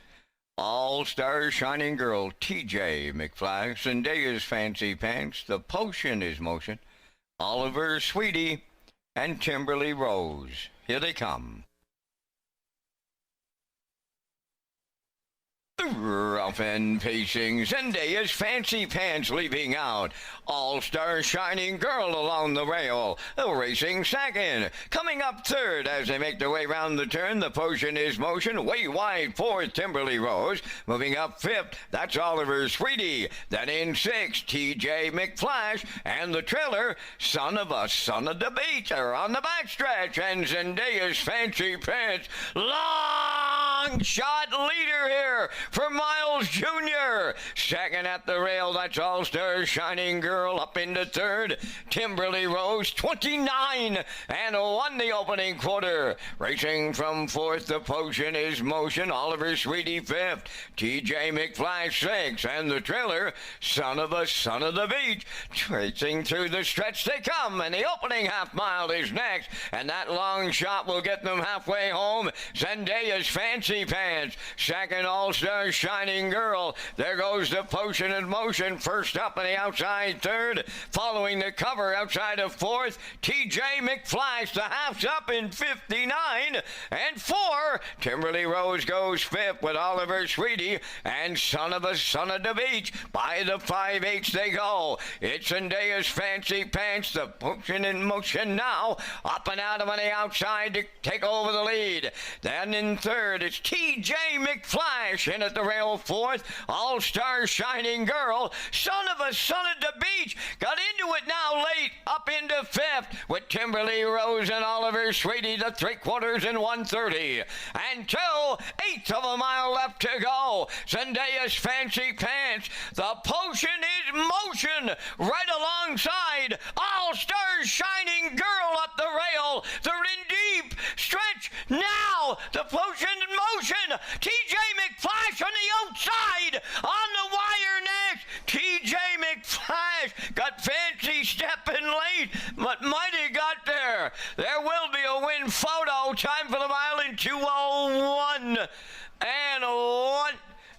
All-star shining girl, TJ McFly. Zendaya's fancy pants. The potion is motion. Oliver Sweetie and Timberly Rose. Here they come. Rough and pacing, Zendaya's fancy pants leaving out. All-star shining girl along the rail, racing second. Coming up third as they make their way round the turn. The potion is motion, way wide fourth, Timberly Rose. Moving up fifth, that's Oliver Sweetie. Then in sixth, TJ McFlash. And the trailer, Son of a Son of the Beach, are on the backstretch. And Zendaya's fancy pants, long shot leader here for Miles Jr. Second at the rail, that's All-Star Shining Girl. Up into third, Timberly Rose, 29, and won the opening quarter. Racing from fourth, the potion is motion. Oliver Sweetie fifth, TJ McFly sixth, and the trailer, Son of a Son of the Beach. Racing through the stretch they come, and the opening half mile is next, and that long shot will get them halfway home. Zendaya's fancy pants, second All-Star Shining Girl. There goes the potion in motion. First up on the outside third. Following the cover outside of fourth, TJ McFlash. The half's up in 59. And 4, Timberly Rose goes fifth with Oliver Sweetie and Son of a Son of the Beach. By the 5/8 they go. It's Zendaya's fancy pants. The potion in motion now. Up and out on the outside to take over the lead. Then in third, it's TJ McFlash. In at the rail fourth, All-Star Shining Girl. Son of a Son of the Beach got into it now late, up into fifth with Timberly Rose and Oliver Sweetie, the 3/4 in 1:30. And 2/8 of a mile left to go. Zendaya's fancy pants. The potion is motion right alongside All-Star Shining Girl up the rail. They're in deep stretch now. The potion in motion. TJ McFlash on the outside, on the wire next. TJ McFlash got fancy stepping late, but mighty got there. There will be a win photo. Time for the mile in 2:01 and 1.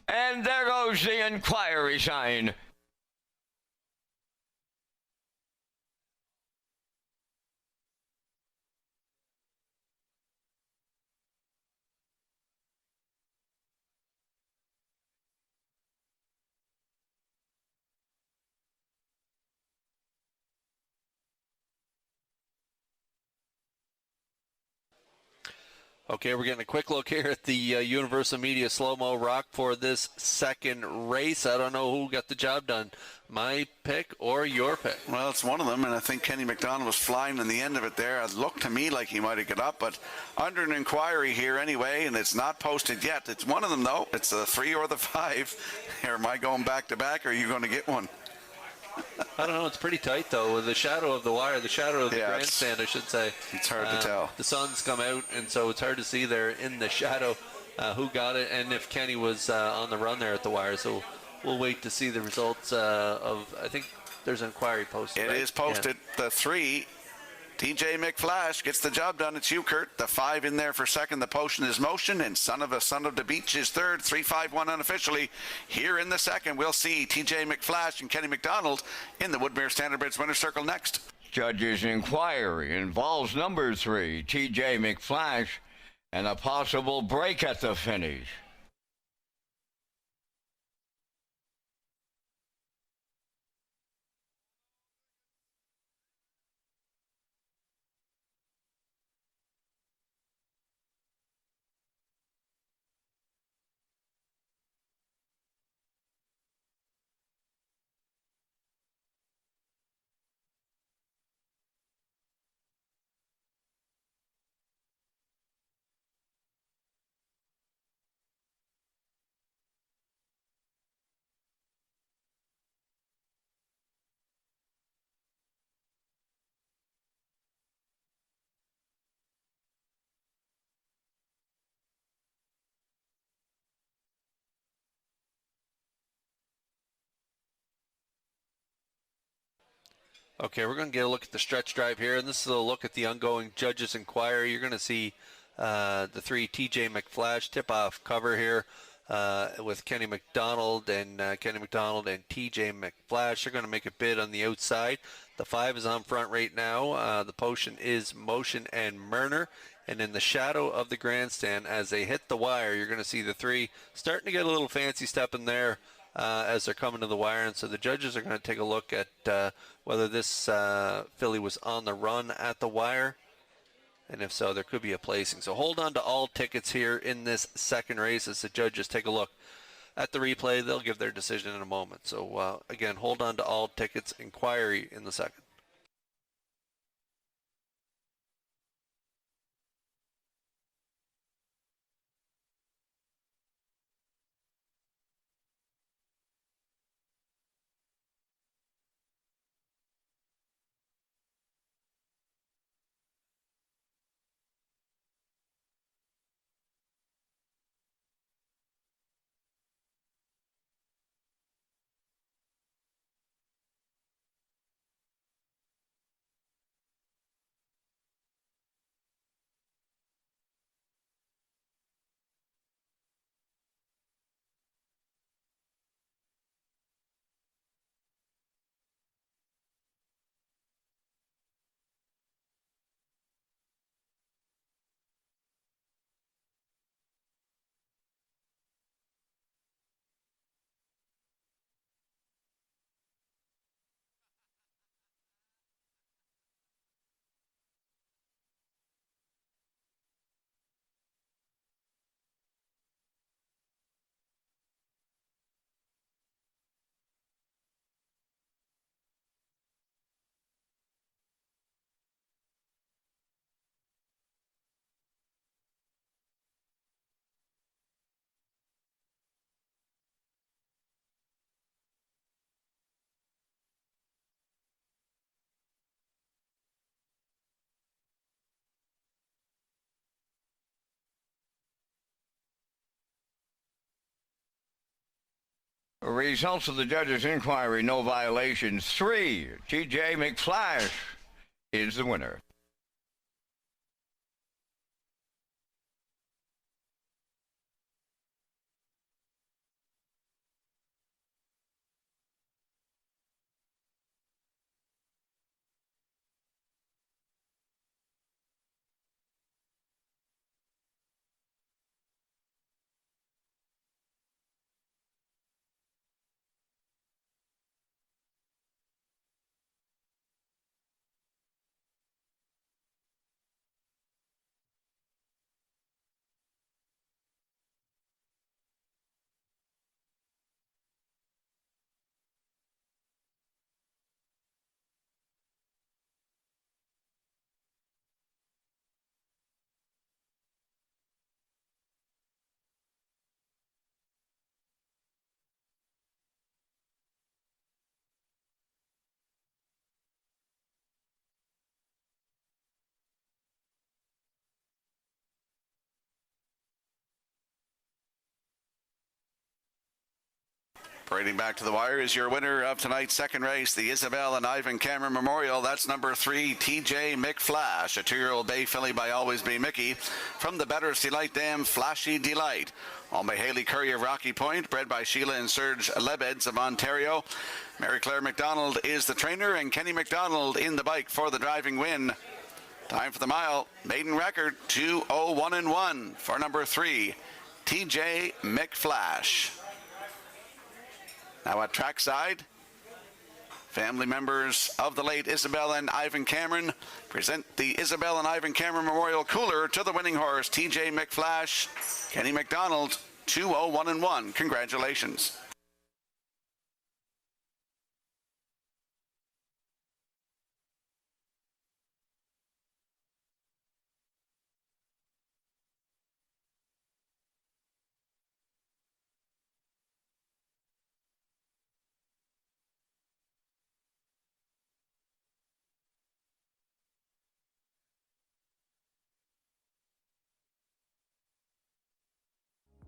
And there goes the inquiry sign. Okay, we're getting a quick look here at the Universal Media slow-mo rock for this second race. I don't know who got the job done, my pick or your pick. Well, it's one of them, and I think Kenny McDonald was flying in the end of it there. It looked to me like he might have got up, but under an inquiry here anyway, and it's not posted yet. It's one of them, though. It's the 3 or the 5. Or am I going back-to-back, or are you going to get one? I don't know. It's pretty tight, though, with the shadow of the wire, the shadow of the grandstand, I should say. It's hard to tell. The sun's come out, and so it's hard to see there in the shadow who got it and if Kenny was on the run there at the wire. So we'll wait to see the results of, I think there's an inquiry posted. It is posted. Yeah. The 3, TJ McFlash gets the job done. It's you, Kurt. The 5 in there for second. The potion is motion, and Son of a Son of the Beach is third. 3-5-1 unofficially. Here in the second, we'll see TJ McFlash and Kenny McDonald in the Woodmere Standard Bridge winner's circle next. Judge's inquiry involves number 3, TJ McFlash, and a possible break at the finish. Okay, we're going to get a look at the stretch drive here, and this is a look at the ongoing judges' inquiry. You're going to see the 3 TJ McFlash tip-off cover here with Kenny McDonald and TJ McFlash. They're going to make a bid on the outside. The 5 is on front right now. The potion is Motion and Murner. And in the shadow of the grandstand, as they hit the wire, you're going to see the 3 starting to get a little fancy step in there as they're coming to the wire. And so the judges are going to take a look at whether this filly was on the run at the wire. And if so, there could be a placing. So hold on to all tickets here in this second race as the judges take a look at the replay. They'll give their decision in a moment. So again, hold on to all tickets. Inquiry in the second. Results of the judges' inquiry, no violations. 3, TJ McFlash is the winner. Parading back to the wire is your winner of tonight's second race, the Isabel and Ivan Cameron Memorial. That's number 3, TJ McFlash, a 2-year-old bay filly by Always Be Mickey from the Better's Delight Dam, Flashy Delight. Owned by Haley Curry of Rocky Point, bred by Sheila and Serge Lebeds of Ontario. Mary Claire McDonald is the trainer, and Kenny McDonald in the bike for the driving win. Time for the mile. Maiden record 2:01:1 for number 3, TJ McFlash. Now at trackside, family members of the late Isabel and Ivan Cameron present the Isabel and Ivan Cameron Memorial Cooler to the winning horse, TJ McFlash. Kenny McDonald, 2:01:1. Congratulations.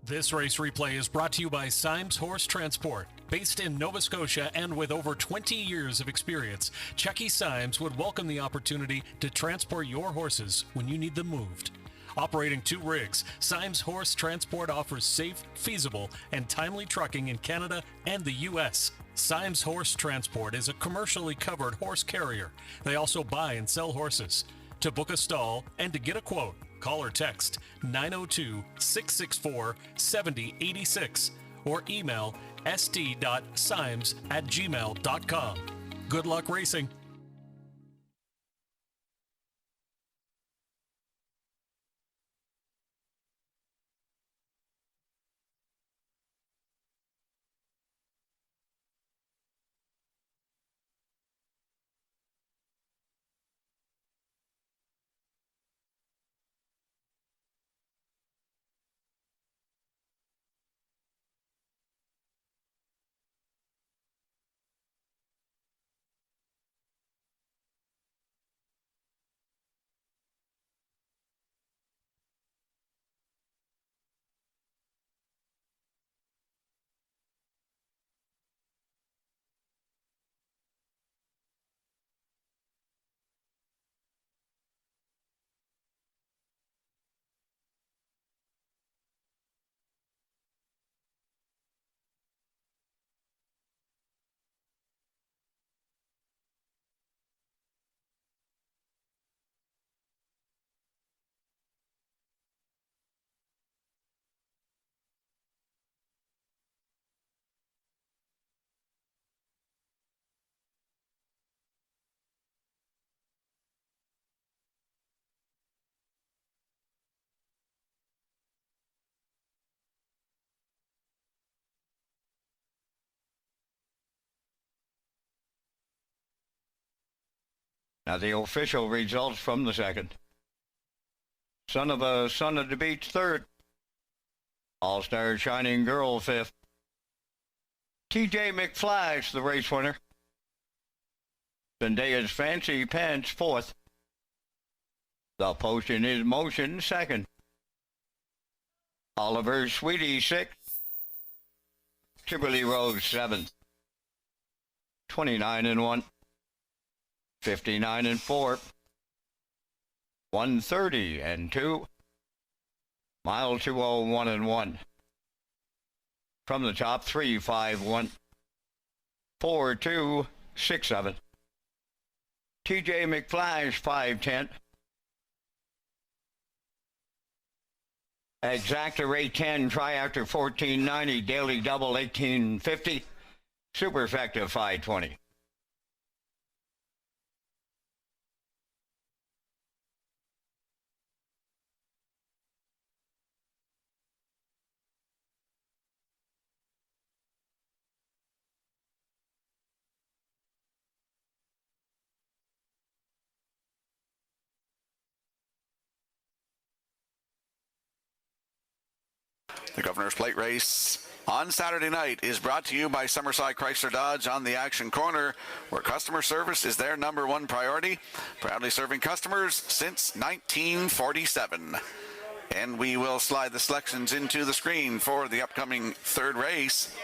This race replay is brought to you by Symes Horse Transport. Based in Nova Scotia and with over 20 years of experience, Chucky Symes would welcome the opportunity to transport your horses when you need them moved. Operating 2 rigs, Symes Horse Transport offers safe, feasible, and timely trucking in Canada and the U.S. Symes Horse Transport is a commercially covered horse carrier. They also buy and sell horses. To book a stall and to get a quote, call or text 902-664-7086 or email st.symes@gmail.com. Good luck racing. Now the official results from the second. Son of the Beach, third. All-Star Shining Girl, fifth. TJ McFlash, the race winner. Zendaya's Fancy Pants, fourth. The Potion is Motion, second. Oliver Sweetie, sixth. Kimberly Rose, seventh. 29-1. 59-4. 130-2. Mile 201-1. From the top, 3-5-1. 4-2-6-7. TJ McFlash, 5-10. Exacta rate 10, Triactor 1490, Daily Double 1850, Superfecta 520. The Governor's Plate race on Saturday night is brought to you by Summerside Chrysler Dodge on the Action Corner, where customer service is their number one priority, proudly serving customers since 1947. And we will slide the selections into the screen for the upcoming third race.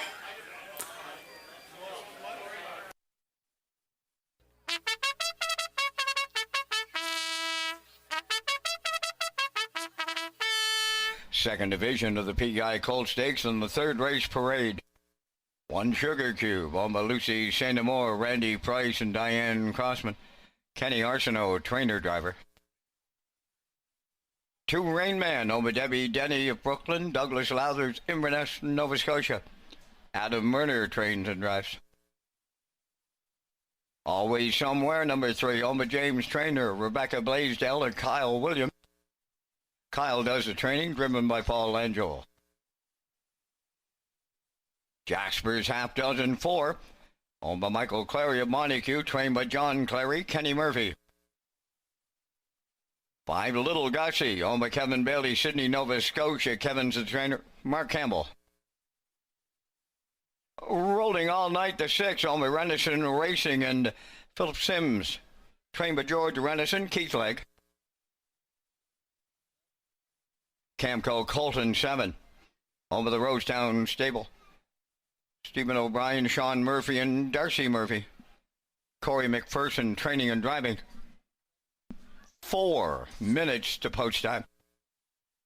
Second division of the PI Colt Stakes in the third race parade. One Sugar Cube, owned by Lucy St. Amour, Randy Price, and Diane Crossman. Kenny Arsenault, trainer driver. Two Rain Man, owned by Debbie Denny of Brooklyn, Douglas Lauthers, Inverness, Nova Scotia. Adam Murner trains and drives. Always Somewhere, number 3, owned by James Trainer, Rebecca Blaisdell, and Kyle Williams. Kyle does the training, driven by Paul Langell. Jasper's Half Dozen 4, owned by Michael Clary of Montague, trained by John Clary, Kenny Murphy. 5 Little Gussie, owned by Kevin Bailey, Sydney, Nova Scotia. Kevin's the trainer, Mark Campbell. Rolling All Night, the 6, owned by Renison Racing and Philip Sims, trained by George Renison, Keith Legg. Camco Colton 7, owned by the Rosetown Stable. Stephen O'Brien, Sean Murphy, and Darcy Murphy. Corey McPherson, training and driving. 4 minutes to post time.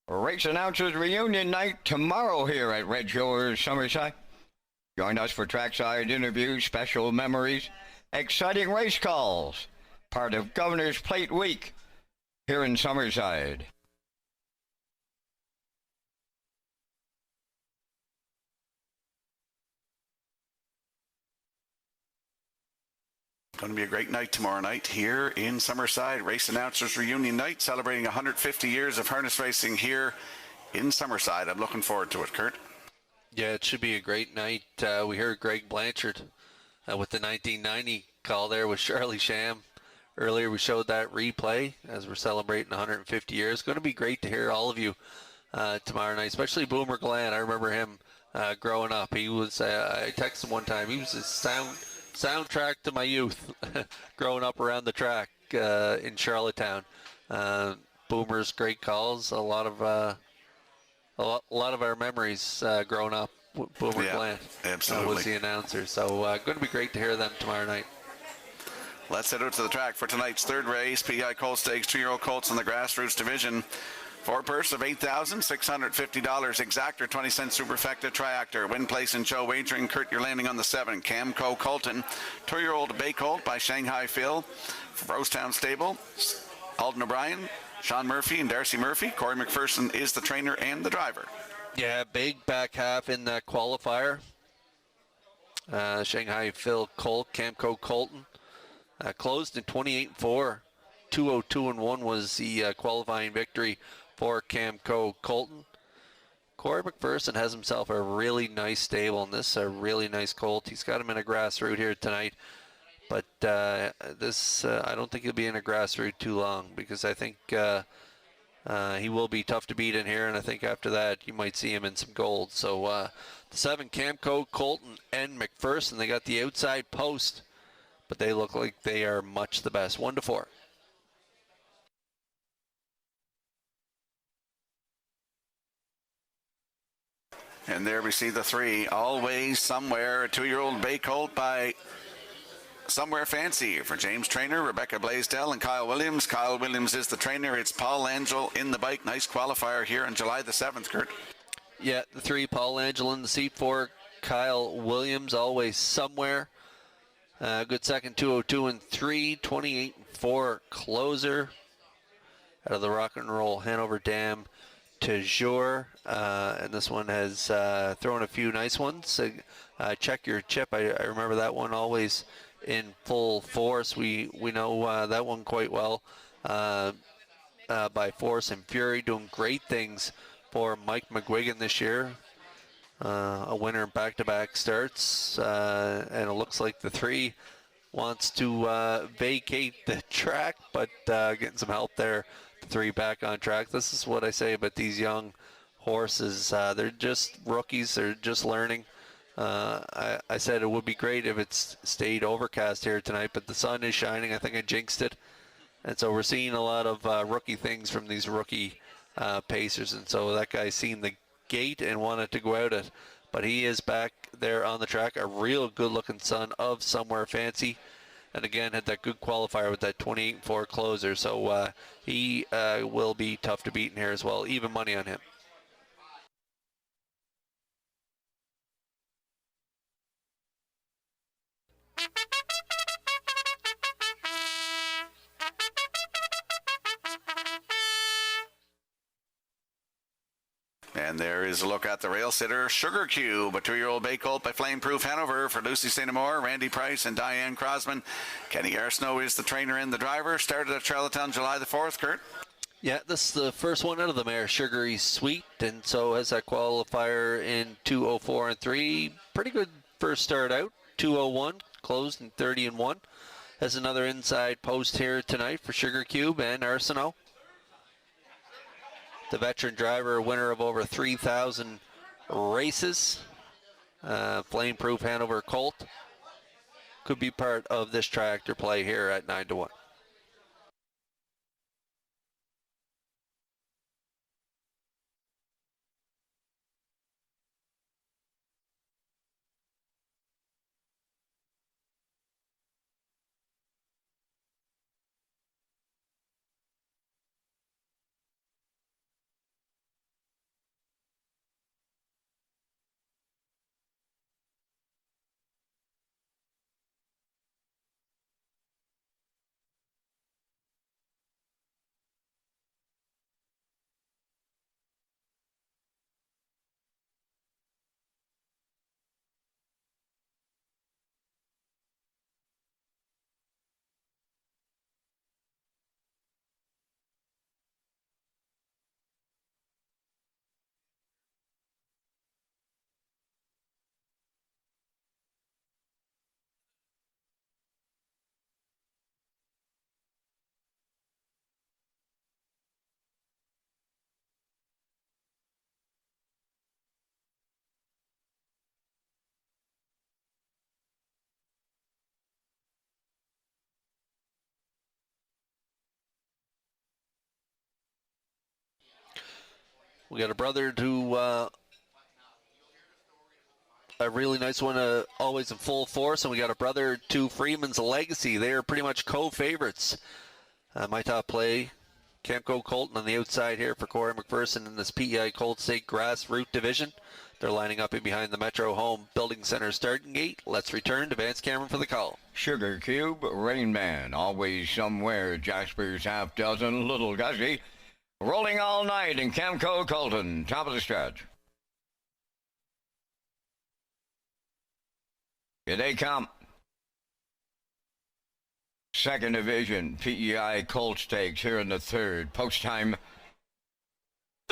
Race announcers reunion night tomorrow here at Redshores, Summerside. Join us for trackside interviews, special memories, exciting race calls. Part of Governor's Plate Week here in Summerside. Going to be a great night tomorrow night here in Summerside. Race announcers reunion night, celebrating 150 years of harness racing here in Summerside. I'm looking forward to it, Kurt. Yeah, it should be a great night. We heard Greg Blanchard with the 1990 call there with Charlie Sham. Earlier we showed that replay as we're celebrating 150 years. It's going to be great to hear all of you tomorrow night, especially Boomer Glenn. I remember him growing up. He was, I texted him one time, he was a soundtrack to my youth growing up around the track in Charlottetown. Boomer's great calls, a lot of our memories growing up. Boomer Glenn absolutely was the announcer, so going to be great to hear them tomorrow night. Let's head out to the track for tonight's third race. PI Colt Stakes, 2-year-old colts in the grassroots division. For a purse of $8,650, exactor 20-cent superfecta triactor. Win, place, and show wagering. Kurt, you're landing on the 7. Camco Colton. 2-year-old Bay Colt by Shanghai Phil. From Rosetown Stable. Alden O'Brien, Sean Murphy, and Darcy Murphy. Corey McPherson is the trainer and the driver. Yeah, big back half in that qualifier. Shanghai Phil Colt, Camco Colton. Closed in 28-4. 202-1 was the qualifying victory for Camco Colton. Corey McPherson has himself a really nice stable, and this is a really nice colt. He's got him in a grass route here tonight, but this I don't think he'll be in a grass route too long, because I think he will be tough to beat in here, and I think after that you might see him in some gold. So the 7, Camco Colton and McPherson, they got the outside post, but they look like they are much the best. 1-4. And there we see the 3, Always Somewhere, a 2-year-old Bay Colt by Somewhere Fancy for James Trainer, Rebecca Blaisdell, and Kyle Williams. Kyle Williams is the trainer. It's Paul Angel in the bike. Nice qualifier here on July the 7th, Kurt. Yeah, the 3, Paul Angel in the seat for Kyle Williams, Always Somewhere. Good second, 202-3, 28-4 closer out of the Rock and Roll Hanover Dam Toujours, and this one has thrown a few nice ones. Check Your Chip, I remember that one always in full force. We know that one quite well by Force and Fury, doing great things for Mike McGuigan this year. A winner in back-to-back starts, and it looks like the 3 wants to vacate the track, but getting some help there. The 3 back on track. This is what I say about these young horses. They're just rookies. They're just learning. I said it would be great if it's stayed overcast here tonight, but the sun is shining. I think I jinxed it. And so we're seeing a lot of rookie things from these rookie pacers. And so that guy's seen the gate and wanted to go out it. But he is back there on the track. A real good-looking son of Somewhere Fancy. And again, had that good qualifier with that 28-4 closer. So he will be tough to beat in here as well. Even money on him. And there is a look at the rail sitter, Sugar Cube, a 2-year-old Bay Colt by Flameproof Hanover for Lucy St. Amour, Randy Price, and Diane Crosman. Kenny Arsenault is the trainer and the driver. Started at Charlottetown July the 4th, Kurt. Yeah, this is the first one out of the mare, Sugary Sweet, and so has that qualifier in 2:04-3. Pretty good first start out, 2:01, closed in 30-1. Has another inside post here tonight for Sugar Cube and Arsenault. The veteran driver, winner of over 3,000 races. Flameproof Hanover Colt could be part of this tractor play here at 9-1. We got a brother to a really nice one, always in full force, and we got a brother to Freeman's Legacy. They are pretty much co-favorites. My top play, Camco Colton on the outside here for Corey McPherson in this PEI Colt Stake Grassroot Division. They're lining up in behind the Metro Home Building Center starting gate. Let's return to Vance Cameron for the call. Sugar Cube, Rain Man, Always Somewhere, Jasper's Half Dozen, Little Gussie, Rolling All Night, and Camco Colton, top of the stretch. Here they come. Second division, PEI Colt Stakes here in the third. Post time.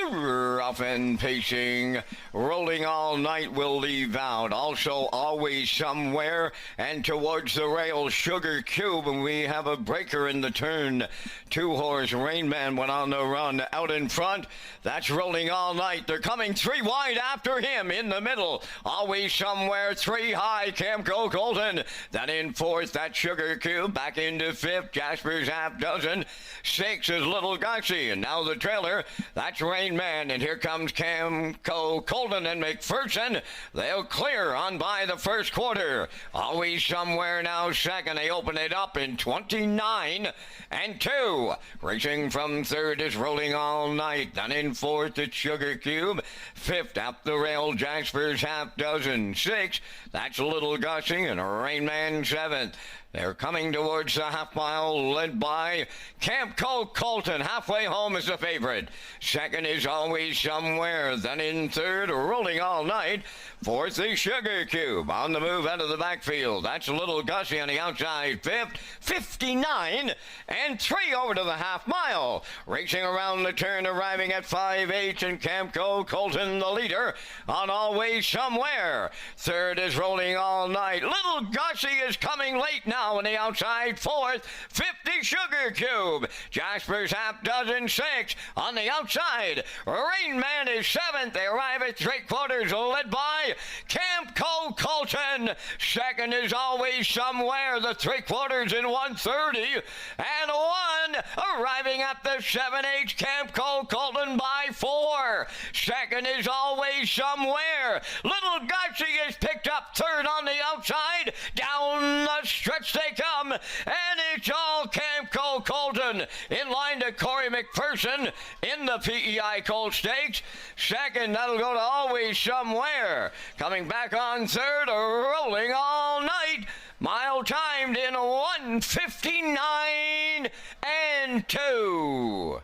Off and pacing, Rolling All Night will leave out. Also, Always Somewhere, and towards the rail, Sugar Cube, and we have a breaker in the turn. 2-horse Rain Man went on the run out in front. That's Rolling All Night. They're coming 3 wide after him in the middle. Always Somewhere, 3 high, Camco Colton. Then in fourth, that's Sugar Cube. Back into fifth, Jasper's Half Dozen. 6 is Little Gussie, and now the trailer, that's Rain Man, and here comes Camco Colton and McPherson. They'll clear on by the first quarter. Always Somewhere now second. They open it up in 29 and 2. Racing from third is Rolling All Night. Then in fourth, it's Sugar Cube. Fifth, up the rail, Jasper's Half Dozen. 6, that's Little Gussie, and Rain Man seventh. They're coming towards the half mile, led by Camco Colton. Halfway home is the favorite. Second is Always Somewhere. Then in third, Rolling All Night. Fourth is Sugar Cube. On the move out of the backfield. That's Little Gussie on the outside. Fifth, 59 and 3 over to the half mile. Racing around the turn, arriving at 5/8, and Camco Colton the leader on Always Somewhere. Third is Rolling All Night. Little Gussie is coming late now on the outside. Fourth, 50 Sugar Cube. Jasper's Half Dozen 6 on the outside. Rain Man is seventh. They arrive at 3/4, led by Camco Colton. Second is Always Somewhere. The 3/4 in 1:30 and 1. Arriving at the 7/8, Camco Colton by 4. Second is Always Somewhere. Little Gussie is picked up third on the outside. Down the stretch they come, and it's all Camco Colton in line to Corey McPherson in the PEI Colt Stakes. Second, that'll go to Always Somewhere. Coming back on third, Rolling All Night. Mile timed in 1:59 and 2.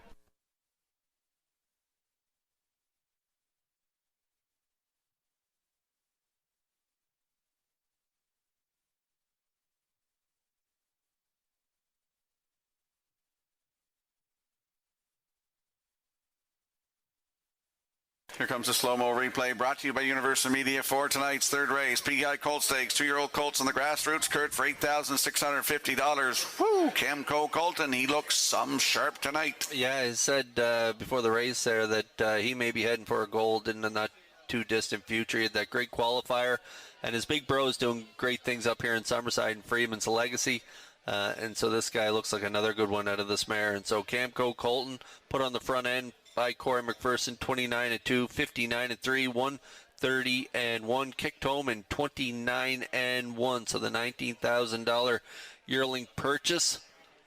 Here comes a slow-mo replay brought to you by Universal Media for tonight's third race. PEI Colt Stakes, 2-year-old colts on the grassroots. Kurt for $8,650. Woo! Camco Colton, he looks some sharp tonight. Yeah, he said before the race there that he may be heading for a gold in the not too distant future. He had that great qualifier, and his big bro's doing great things up here in Summerside and Freeman's Legacy. And so this guy looks like another good one out of this mare. And so Camco Colton put on the front end by Corey McPherson, 29 and 2, 59 and 3, 130 and 1, kicked home in 29 and 1. So the $19,000 yearling purchase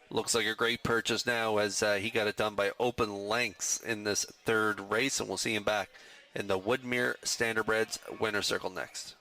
looks like a great purchase now, as he got it done by open lengths in this third race, and we'll see him back in the Woodmere Standardbreds winner circle next.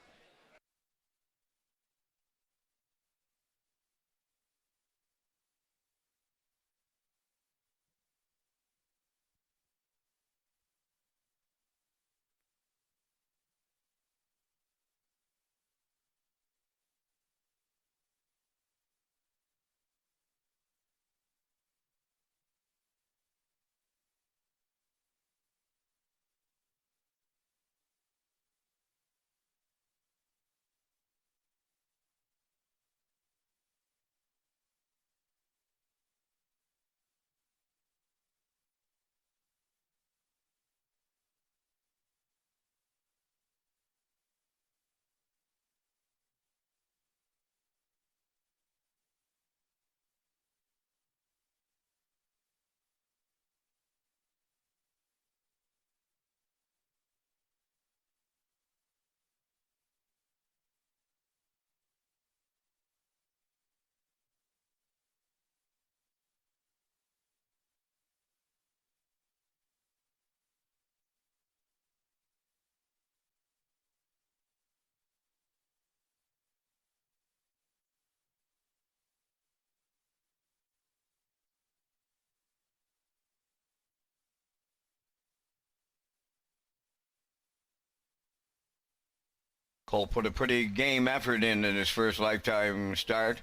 Cole put a pretty game effort in his first lifetime start.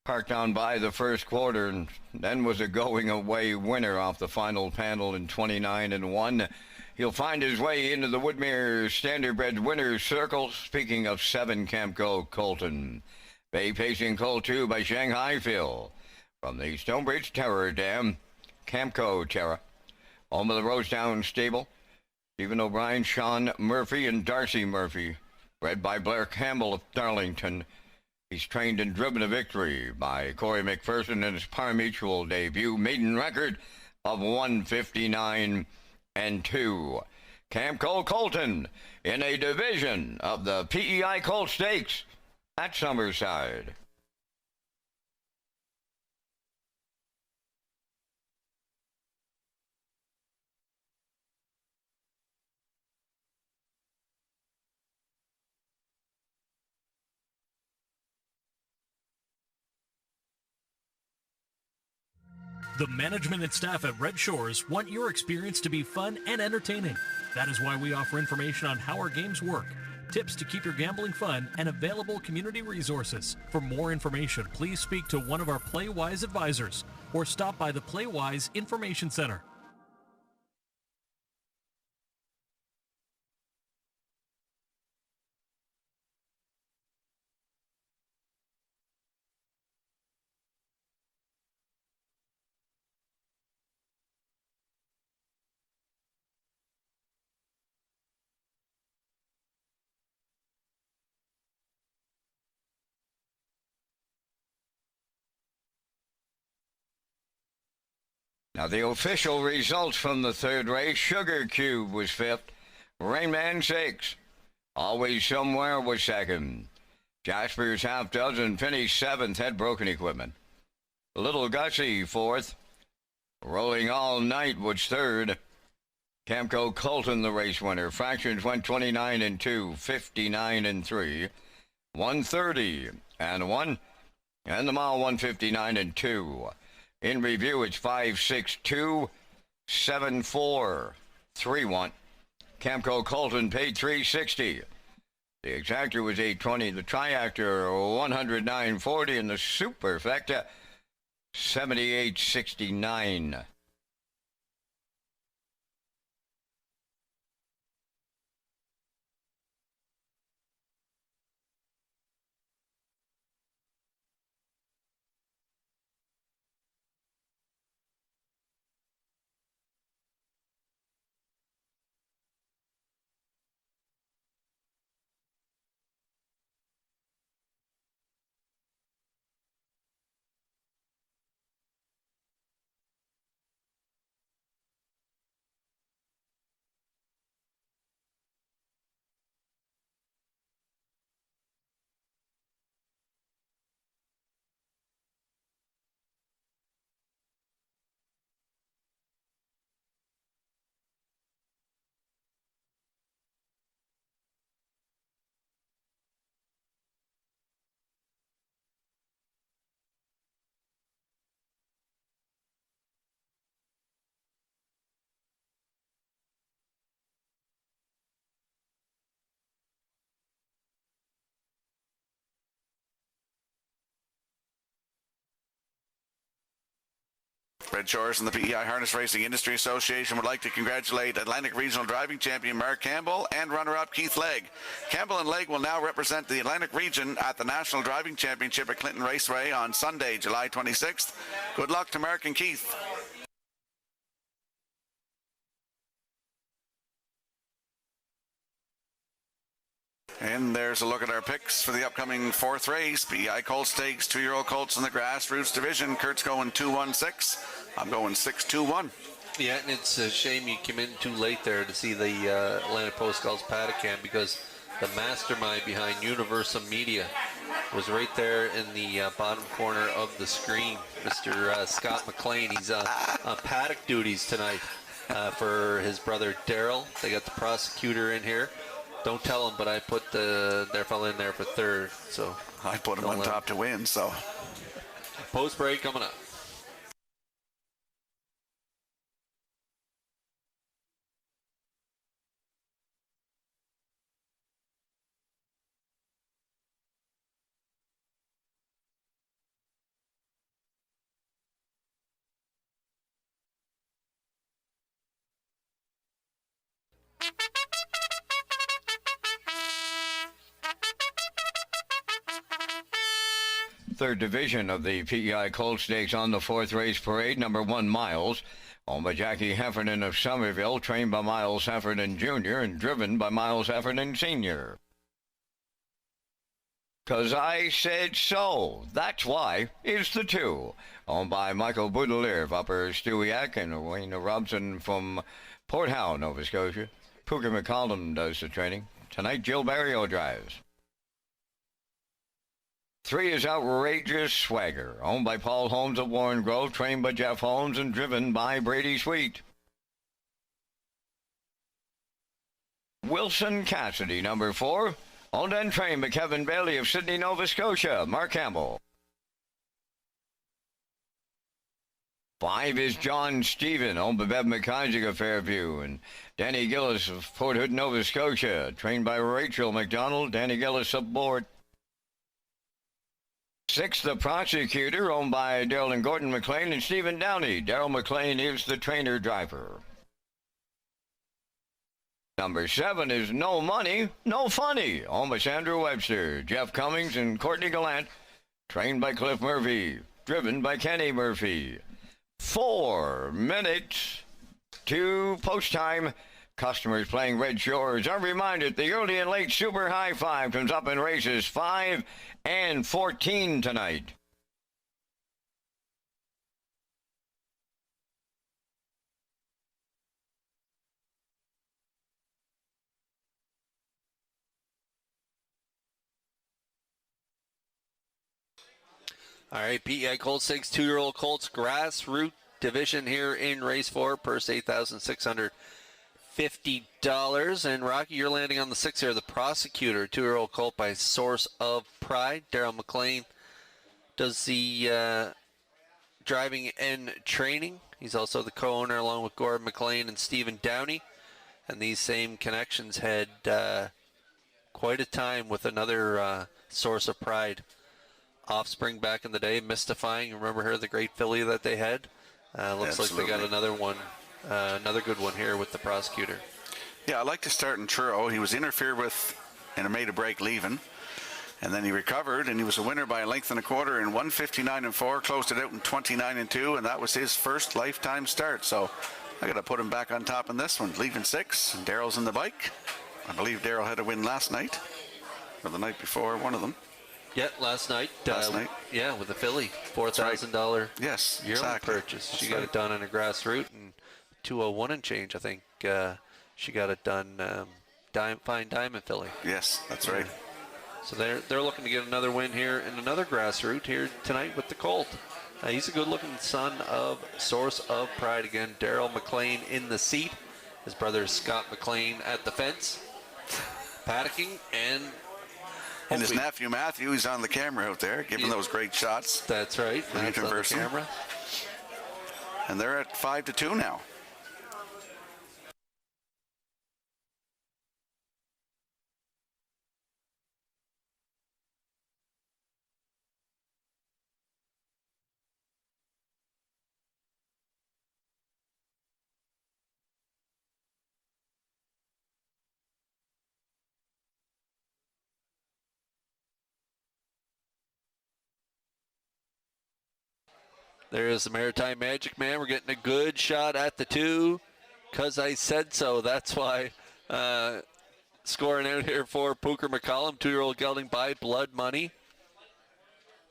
Parked on by the first quarter and then was a going away winner off the final panel in 29-1. He'll find his way into the Woodmere Standardbred Winners Circle. Speaking of 7, Camco Colton. Bay pacing Coal 2 by Shanghai Phil. From the Stonebridge Terror Dam, Camco Terra. Home of the Rosedown Stable, Stephen O'Brien, Sean Murphy, and Darcy Murphy. Bred by Blair Campbell of Darlington. He's trained and driven to victory by Corey McPherson in his Par-Mutual debut. Maiden record of 159-2. Camco Colton in a division of the PEI Colt Stakes at Summerside. The management and staff at Red Shores want your experience to be fun and entertaining. That is why we offer information on how our games work, tips to keep your gambling fun, and available community resources. For more information, please speak to one of our PlayWise advisors or stop by the PlayWise Information Center. Now the official results from the third race. Sugar Cube was 5th. Rainman 6th. Always Somewhere was 2nd. Jasper's Half Dozen finished 7th, had broken equipment. Little Gussie 4th. Rolling All Night was 3rd. Camco Colton the race winner. Fractions went 29-2, 59-3, 130-1, and the mile 159-2. In review, it's 5-6-2, 7-4, 3-1. Camco Colton paid $360. The exactor was $820. The triactor $109.40, and the superfecta $78.69. Red Shores and the PEI Harness Racing Industry Association would like to congratulate Atlantic Regional Driving Champion Mark Campbell and runner-up Keith Legg. Campbell and Legg will now represent the Atlantic region at the National Driving Championship at Clinton Raceway on Sunday, July 26th. Good luck to Mark and Keith. And there's a look at our picks for the upcoming fourth race. PEI Colt Stakes, 2-year-old colts in the grassroots division. Kurt's going 2-1-6. I'm going 6-2-1. Yeah, and it's a shame you came in too late there to see the Atlantic Post Gulls paddock cam, because the mastermind behind Universum Media was right there in the bottom corner of the screen. Mr. Scott McLean, he's on paddock duties tonight for his brother Daryl. They got the prosecutor in here. Don't tell him, but I put their fella in there for third. So I put him on top to win, so. Post break coming up. Third division of the PEI Colt Stakes on the fourth race parade, number 1 Miles, owned by Jackie Heffernan of Somerville, trained by Miles Heffernan Jr. and driven by Miles Heffernan Sr. 'Cause I said so. That's why is the 2. Owned by Michael Boudelier of Upper Stewiacke and Wayne Robson from Port Howe, Nova Scotia. Pooker McCollum does the training. Tonight, Jill Barrio drives. 3 is Outrageous Swagger, owned by Paul Holmes of Warren Grove, trained by Jeff Holmes and driven by Brady Sweet. Wilson Cassidy, number 4, owned and trained by Kevin Bailey of Sydney, Nova Scotia, Mark Campbell. 5 is John Stephen, owned by Bev McIsaac of Fairview, and Danny Gillis of Port Hood, Nova Scotia, trained by Rachel McDonald, Danny Gillis aboard. 6, The Prosecutor, owned by Daryl and Gordon McLean and Stephen Downey. Daryl McLean is the trainer-driver. Number 7 is No Money, No Funny, owned by Sandra Webster, Jeff Cummings, and Courtney Gallant, trained by Cliff Murphy, driven by Kenny Murphy. 4 minutes to post time. Customers playing Red Shores are reminded the early and late Super High Five comes up in races 5 and 14 tonight. All right, PEI Colt Stakes, 2-year-old Colts grassroots division here in race 4. Purse $8,650. And Rocky, you're landing on the 6 here. The Prosecutor, 2-year-old Colt by Source of Pride. Daryl McLean does the driving and training. He's also the co-owner along with Gordon McLean and Stephen Downey. And these same connections had quite a time with another Source of Pride offspring back in the day, Mystifying. Remember her, the great filly that they had? Looks like they got another one, another good one here with the Prosecutor. Yeah, I like to start in Truro. He was interfered with and made a break leaving, and then he recovered, and he was a winner by a length and a quarter in 1:59.4, closed it out in 29.2, and that was his first lifetime start. So I got to put him back on top in this one. Leaving 6, and Daryl's in the bike. I believe Daryl had a win last night, or the night before, one of them. Yeah, last night. Yeah, with the filly, $4,000 yes, yearly exactly. purchase. She got it done in a grassroots, and 201 and change, I think. She got it done fine diamond filly. Yes, that's right. So they're looking to get another win here in another grassroots here tonight with the Colt. He's a good-looking son of Source of Pride again. Daryl McLean in the seat. His brother Scott McLean at the fence, paddocking, and his nephew Matthew, he's on the camera out there, giving those great shots. That's right. That's on the camera. And they're at 5-2 now. There's the Maritime Magic Man. We're getting a good shot at the 2. 'Cause I said so. That's why scoring out here for Pooker McCollum, 2-year-old gelding by Blood Money,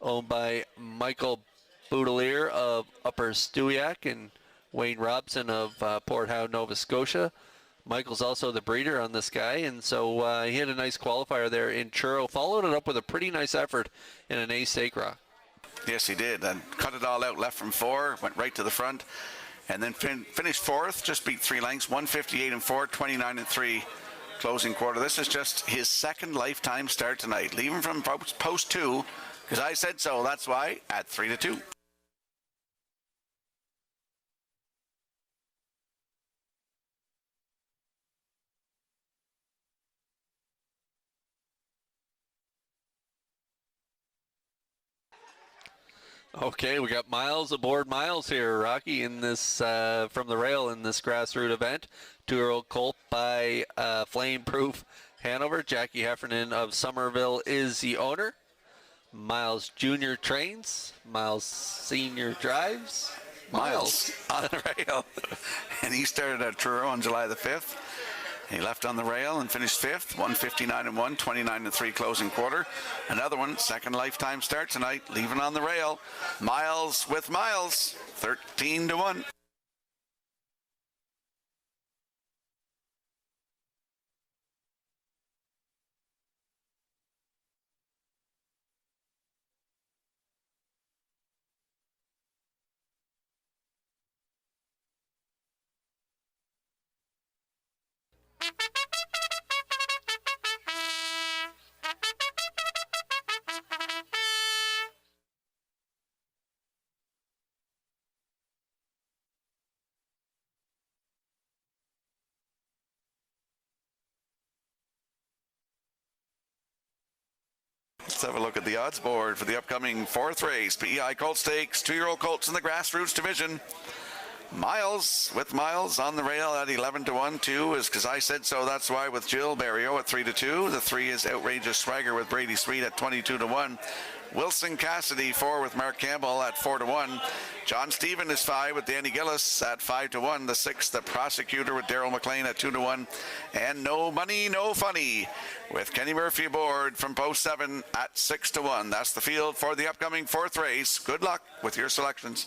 owned by Michael Boudelier of Upper Stewiacke and Wayne Robson of Port Howe, Nova Scotia. Michael's also the breeder on this guy, and so he had a nice qualifier there in Truro. Followed it up with a pretty nice effort in an A Stake Rock. Yes, he did, and cut it all out left from 4, went right to the front, and then finished 4th, just beat 3 lengths, 1:58.4, 29.3 closing quarter. This is just his second lifetime start tonight, leaving from post 2, because I said so, that's why, at 3-2. Okay, we got Miles aboard Miles here, Rocky, in this from the rail in this grassroots event. 2-year-old Colt by Flame Proof Hanover. Jackie Heffernan of Somerville is the owner. Miles Jr. trains. Miles Sr. drives. Miles on the rail. And he started at Truro on July the 5th. He left on the rail and finished 5th, 1:59.1, 29.3 closing quarter. Another one, second lifetime start tonight, leaving on the rail. Miles with Miles, 13-1. Let's have a look at the odds board for the upcoming fourth race. PEI Colt Stakes, 2-year-old colts in the grassroots division. Miles with Miles on the rail at 11-1. 2 is Because I Said So, That's Why with Jill Barrio at 3-2. The 3 is Outrageous Swagger with Brady Sweet at 22-1. Wilson Cassidy 4 with Mark Campbell at 4-1. John Stephen is 5 with Danny Gillis at 5-1. The 6, The Prosecutor with Daryl McLean at 2-1. And No Money, No Funny with Kenny Murphy aboard from post 7 at 6-1. That's the field for the upcoming fourth race. Good luck with your selections.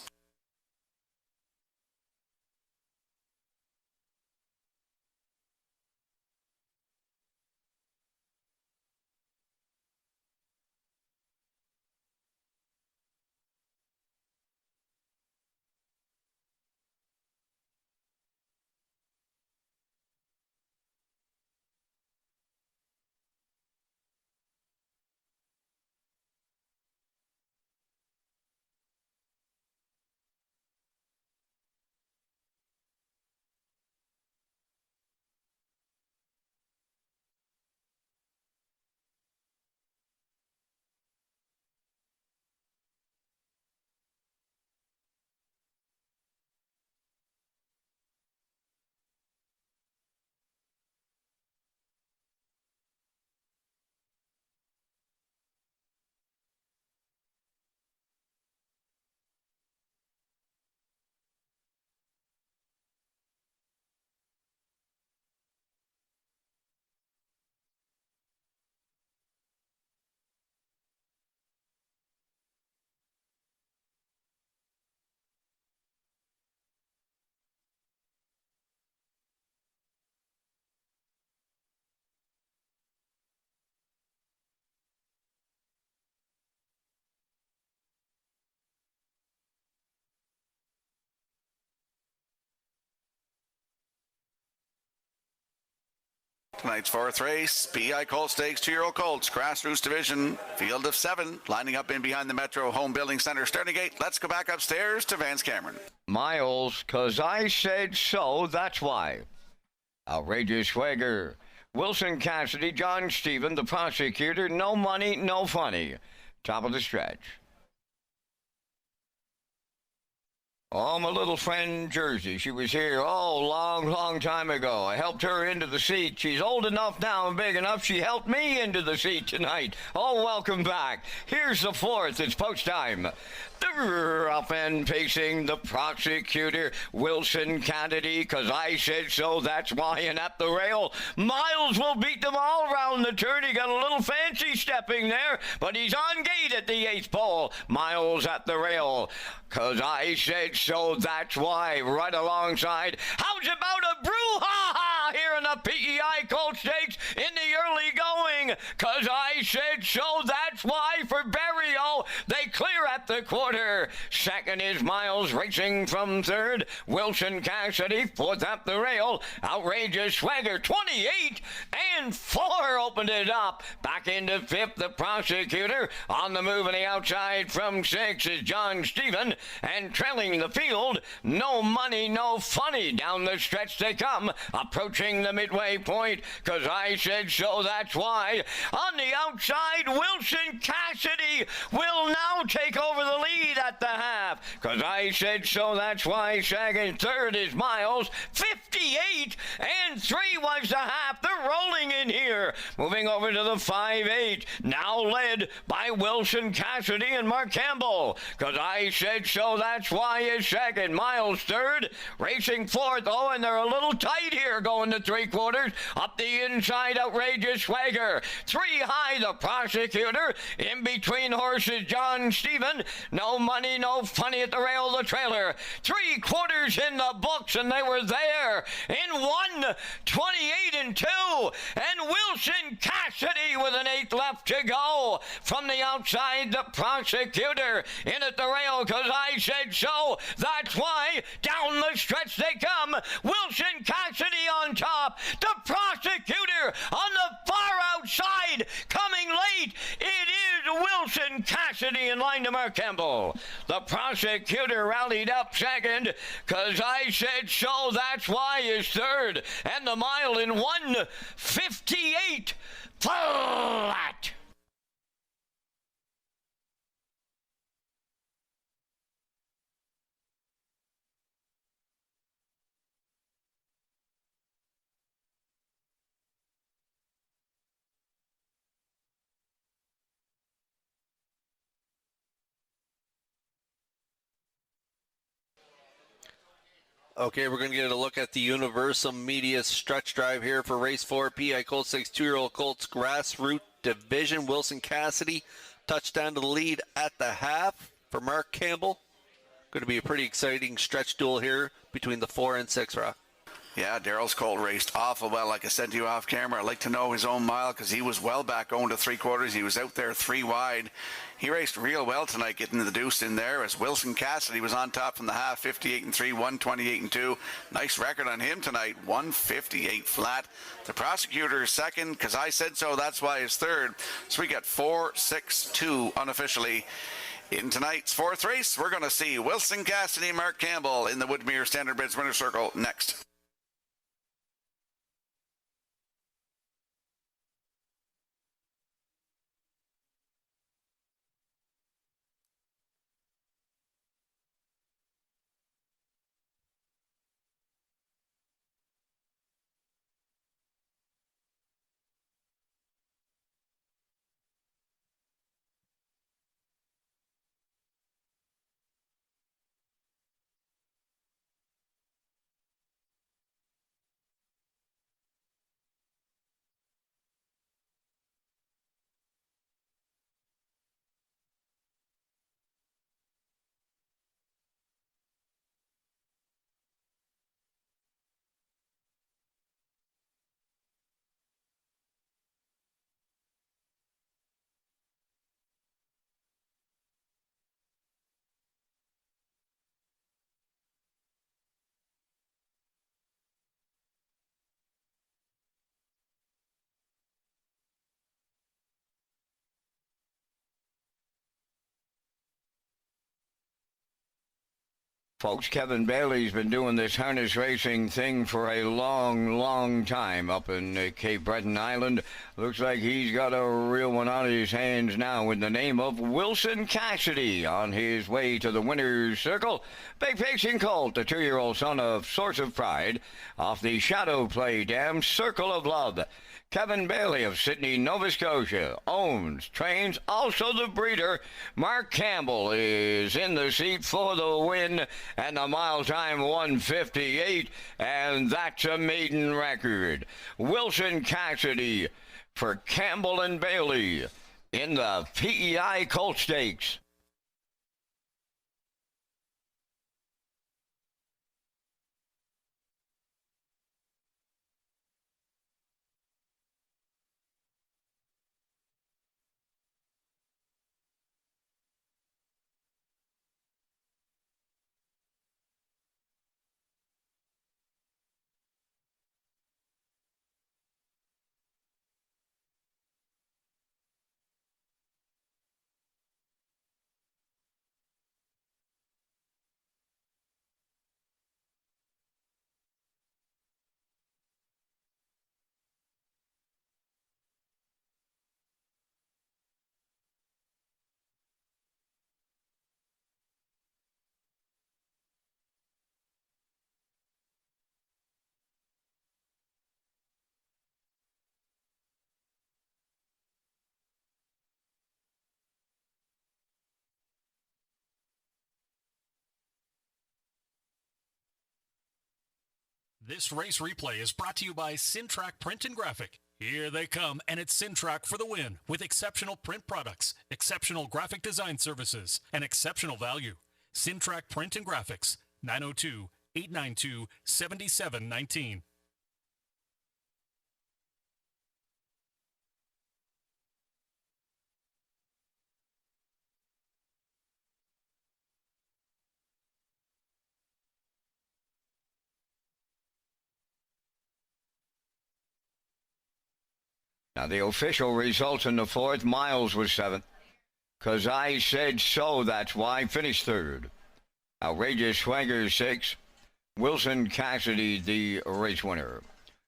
Tonight's fourth race, PEI Colt Stakes, 2-year-old colts, grassroots division, field of 7, lining up in behind the Metro Home Building Center starting gate. Let's go back upstairs to Vance Cameron. Miles, 'cause I said so, that's why. Outrageous Swagger. Wilson Cassidy, John Stephen, the Prosecutor, No Money, No Funny. Top of the stretch. Oh, my little friend Jersey. She was here, long time ago. I helped her into the seat. She's old enough now and big enough. She helped me into the seat tonight. Oh, welcome back. Here's the fourth. It's post time. Up and pacing the Prosecutor, Wilson Cassidy, 'cause I said so, that's why, and at the rail, Miles will beat them all round the turn. He got a little fancy stepping there, but he's on gate at the 8th pole. Miles at the rail, 'cause I said so, that's why, right alongside. How's about a brouhaha here in the PEI Colt Stakes in the early going? 'Cause I said so, that's why, for Barrio, they clear at the quarter. Second is Miles racing from third. Wilson Cassidy fourth at the rail. Outrageous Swagger 28-4 opened it up. Back into fifth, the Prosecutor. On the move on the outside from 6 is John Stephen. And trailing the field, No Money, No Funny. Down the stretch they come, approaching the midway point. 'Cause I said so, that's why. On the outside, Wilson Cassidy will now take over the lead at the half. 'Cause I said so, that's why. Second, third is Miles. 15 58 and 3 was the half. They're rolling in here. Moving over to the 5-8. Now led by Wilson Cassidy and Mark Campbell. Because I said so, that's why is second. Miles third. Racing fourth. Oh, and they're a little tight here going to three quarters. Up the inside, Outrageous Swagger. Three high, the Prosecutor. In between horses, John Stephen. No money, no funny at the rail, the trailer. Three quarters in the books, and they were there in 1:28 and 2. And Wilson Cassidy with an 8 left to go. From the outside, the Prosecutor. In at the rail, because I said so. That's why down the stretch they come. Wilson Cassidy on top. The Prosecutor on the far outside. Coming late, it is Wilson Cassidy in line to Mark Campbell. The Prosecutor rallied up second, because I said so, that's why is third. And the mile in 1:58 flat. Okay, we're going to get a look at the Universal Media stretch drive here for race 4, PI Colts 6 2-year-old Colts Grassroots Division. Wilson Cassidy touchdown to the lead at the half for Mark Campbell. Going to be a pretty exciting stretch duel here between the 4 and 6 rock. Yeah, Daryl's colt raced awful well. Like I said to you off camera, I'd like to know his own mile because he was well back going to three quarters. He was out there 3 wide. He raced real well tonight, getting the deuce in there as Wilson Cassidy was on top from the half, 58 and 3, 128 and 2. Nice record on him tonight, 158 flat. The Prosecutor is second, because I said so, that's why he's third. So we got 4-6-2 unofficially. In tonight's fourth race, we're going to see Wilson Cassidy and Mark Campbell in the Woodmere Standard Bids Winner's Circle next. Folks, Kevin Bailey's been doing this harness racing thing for a long, long time up in Cape Breton Island. Looks like he's got a real one on his hands now with the name of Wilson Cassidy on his way to the winner's circle. Big Pacing Colt, the 2-year-old son of Source of Pride, off the Shadow Play Dam Circle of Love. Kevin Bailey of Sydney, Nova Scotia, owns, trains, also the breeder. Mark Campbell is in the seat for the win, and the mile time 1:58, and that's a maiden record. Wilson Cassidy for Campbell and Bailey in the PEI Colt Stakes. This race replay is brought to you by Sintrack Print and Graphic. Here they come, and it's Sintrack for the win with exceptional print products, exceptional graphic design services, and exceptional value. Sintrack Print and Graphics, 902-892-7719. Now, the official results in the fourth, Miles was seventh. 'Cause I said so, that's why. Finished third. Outrageous Swagger sixth. Wilson Cassidy, the race winner.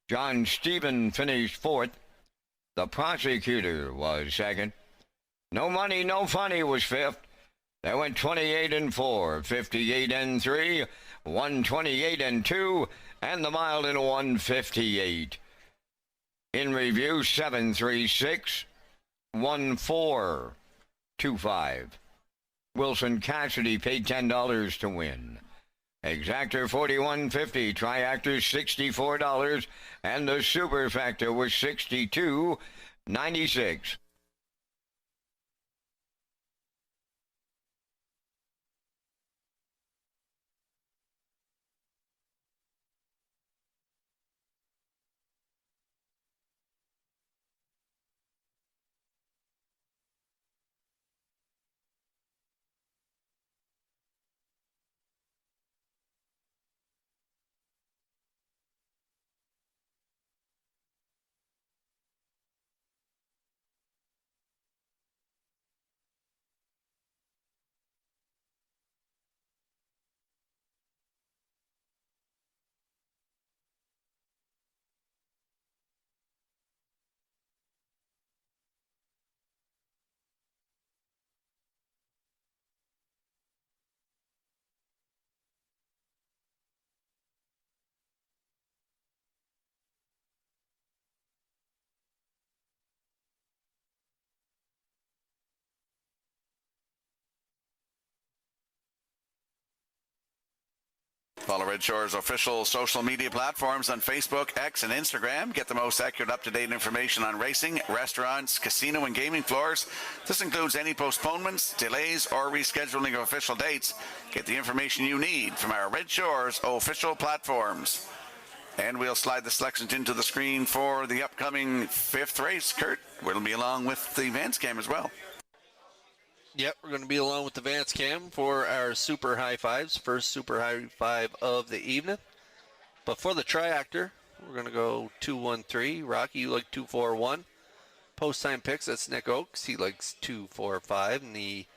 John Stephen finished fourth. The Prosecutor was second. No Money, No Funny was fifth. They went 28 and 4, 58 and 3, 128 and 2, and the mile in 158. In review, 736, 1425. Wilson Cassidy paid $10 to win. Exactor $41.50, Triactor $64, and the Super Factor was $62.96. Follow Red Shores' official social media platforms on Facebook, X, and Instagram. Get the most accurate, up-to-date information on racing, restaurants, casino, and gaming floors. This includes any postponements, delays, or rescheduling of official dates. Get the information you need from our Red Shores official platforms. And we'll slide the selections into the screen for the upcoming fifth race. Kurt will be along with the Vance Cam as well. Yep, we're going to be along with the Vance Cam for our Super High Fives, first Super High Five of the evening. But for the Triactor, we're going to go 2-1-3. Rocky, you like 2-4-1. Post time picks, that's Nick Oakes. He likes 2-4-5. And the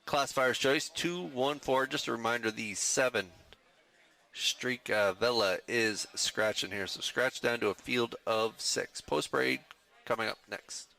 classifier's choice, 2-1-4. Just a reminder, the 7 streak Vela is scratching here. So scratch down to a field of 6. Post parade coming up next.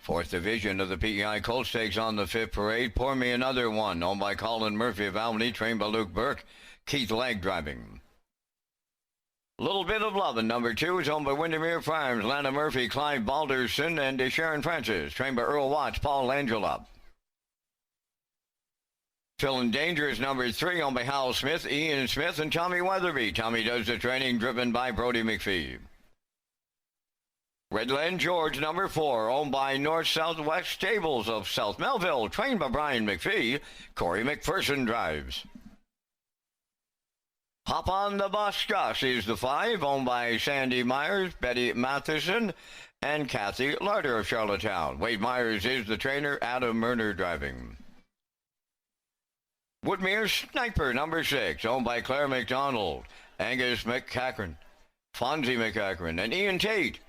Fourth division of the PEI Colt Stakes on the fifth parade. Pour Me Another One, owned by Colin Murphy of Albany, trained by Luke Burke. Keith Legg driving. Little Bit of Lovin', number 2, is owned by Windermere Farms, Lana Murphy, Clive Balderson, and Sharon Francis, trained by Earl Watts, Paul Angela. Feeling Dangerous, number 3, owned by Hal Smith, Ian Smith, and Tommy Weatherby. Tommy does the training, driven by Brody McPhee. Redland George, number 4, owned by North Southwest Stables of South Melville, trained by Brian McPhee. Corey McPherson drives. Hop on the Bus Gus is the 5, owned by Sandy Myers, Betty Matheson, and Kathy Larder of Charlottetown. Wade Myers is the trainer, Adam Murner driving. Woodmere Sniper, number 6, owned by Claire McDonald, Angus McCachran, Fonzie McCachran, and Ian Tate.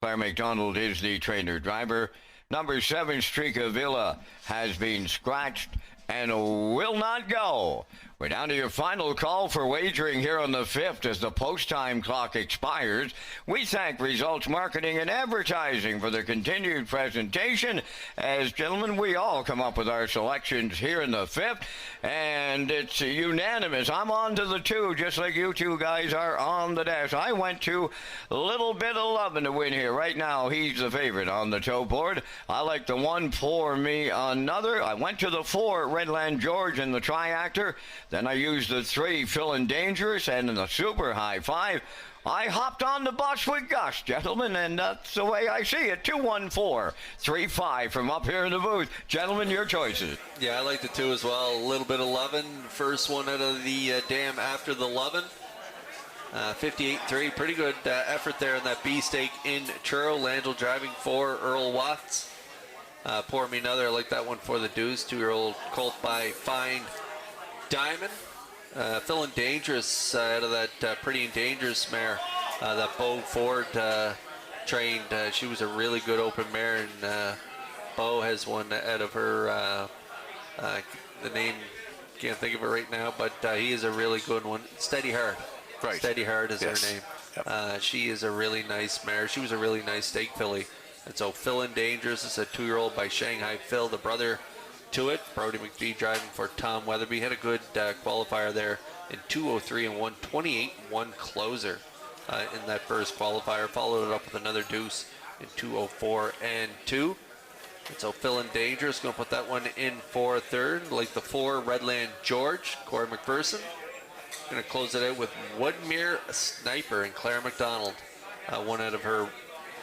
Claire McDonald is the trainer driver. Number 7, Streaka Villa, has been scratched and will not go. We're down to your final call for wagering here on the 5th as the post-time clock expires. We thank Results Marketing and Advertising for their continued presentation. As gentlemen, we all come up with our selections here in the 5th, and it's unanimous. I'm on to the 2, just like you two guys are on the dash. I went to Little Bit of Lovin' to win here. Right now, he's the favorite on the toe board. I like the 1, Pour Me Another. I went to the 4, Redland George in the triactor. Then I used the 3, Feeling Dangerous, and in the super high 5, I hopped on the bus with Gus, gentlemen, and that's the way I see it. 214-35 from up here in the booth. Gentlemen, your choices. Yeah, I like the 2 as well. A little bit of lovin'. First one out of the dam after the lovin'. 58-3. Pretty good effort there in that B stake in Churro. Langell driving for Earl Watts. Pour Me Another. I like that one for the deuce. 2-year-old colt by Fine Diamond. Feeling Dangerous out of that Pretty and Dangerous mare that Bo Ford trained. She was a really good open mare, and Bo has one out of her, the name, can't think of it right now, but he is a really good one. Steady Heart. Right. Steady Heart is her name. Yep. She is a really nice mare. She was a really nice stake filly. And so Feeling Dangerous is a 2-year-old by Shanghai Phil, the brother to it. Brody McPhee driving for Tom Weatherby. Had a good qualifier there in 2:03 and 1:28-1 closer in that first qualifier. Followed it up with another deuce in 2:04 and 2. And so Feeling Dangerous, going to put that one in for 3rd. Like the 4, Redland George, Corey McPherson. Going to close it out with Woodmere Sniper and Claire McDonald. One out of her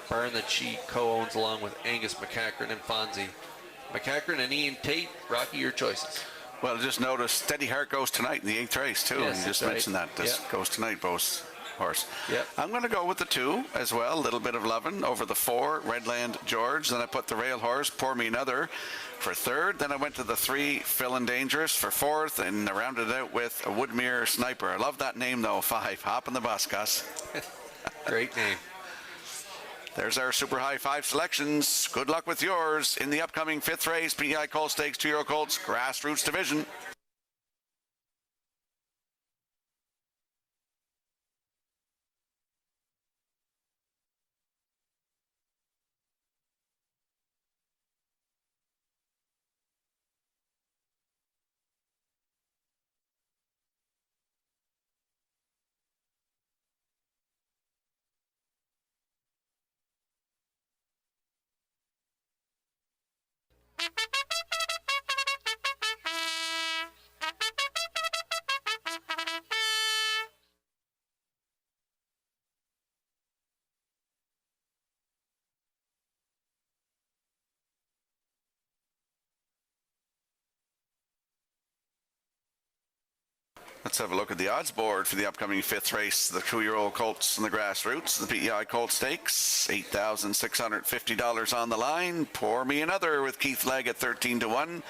barn that she co-owns along with Angus McCachran and Fonzie McCachran and Ian Tate. Rocky, your choices. Well, just notice Steady Heart goes tonight in the 8th race, too. Yes, and just right. mentioned that. This goes tonight, Bo's horse. Yep. I'm going to go with the 2 as well. A Little Bit of Lovin' over the 4, Redland George. Then I put the rail horse, Pour Me Another, for 3rd. Then I went to the 3, Feeling Dangerous, for 4th. And I rounded it out with a Woodmere Sniper. I love that name, though. 5. Hop on the bus, Gus. Great name. There's our super high 5 selections. Good luck with yours in the upcoming 5th race, PEI Colt Stakes 2-year-old Colts Grassroots Division. Let's have a look at the odds board for the upcoming 5th race, the 2-year-old Colts and the Grassroots, the PEI Colt Stakes. $8,650 on the line. Pour Me Another with Keith Legg at 13-1.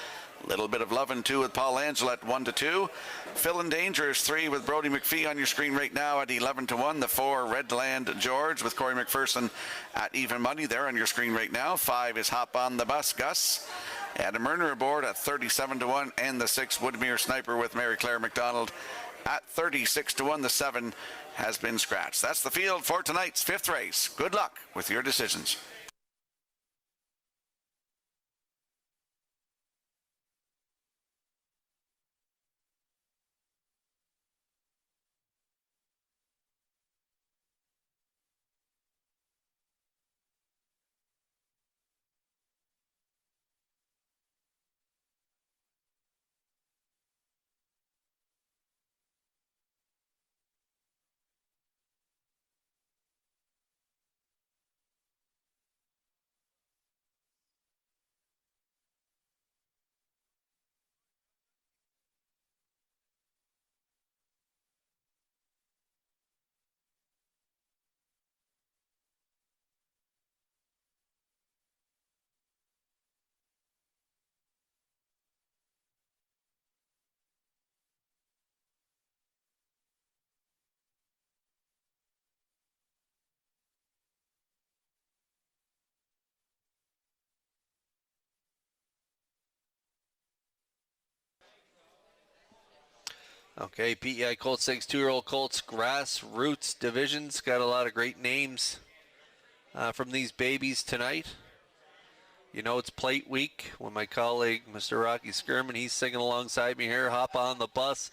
Little Bit of Lovin' 2 with Paul Angela at 1-2. Feeling Dangerous 3 with Brody McPhee on your screen right now at 11-1. The 4, Redland George with Corey McPherson at even money there on your screen right now. 5 is Hop on the Bus, Gus. Adam Murner aboard at 37-1, and the 6, Woodmere Sniper with Mary Claire McDonald at 36-1. The 7 has been scratched. That's the field for tonight's 5th race. Good luck with your decisions. Okay, PEI Colts 6 2-year-old Colts grassroots divisions. Got a lot of great names from these babies tonight. You know, it's plate week when my colleague, Mr. Rocky Skirman, he's singing alongside me here. Hop on the bus.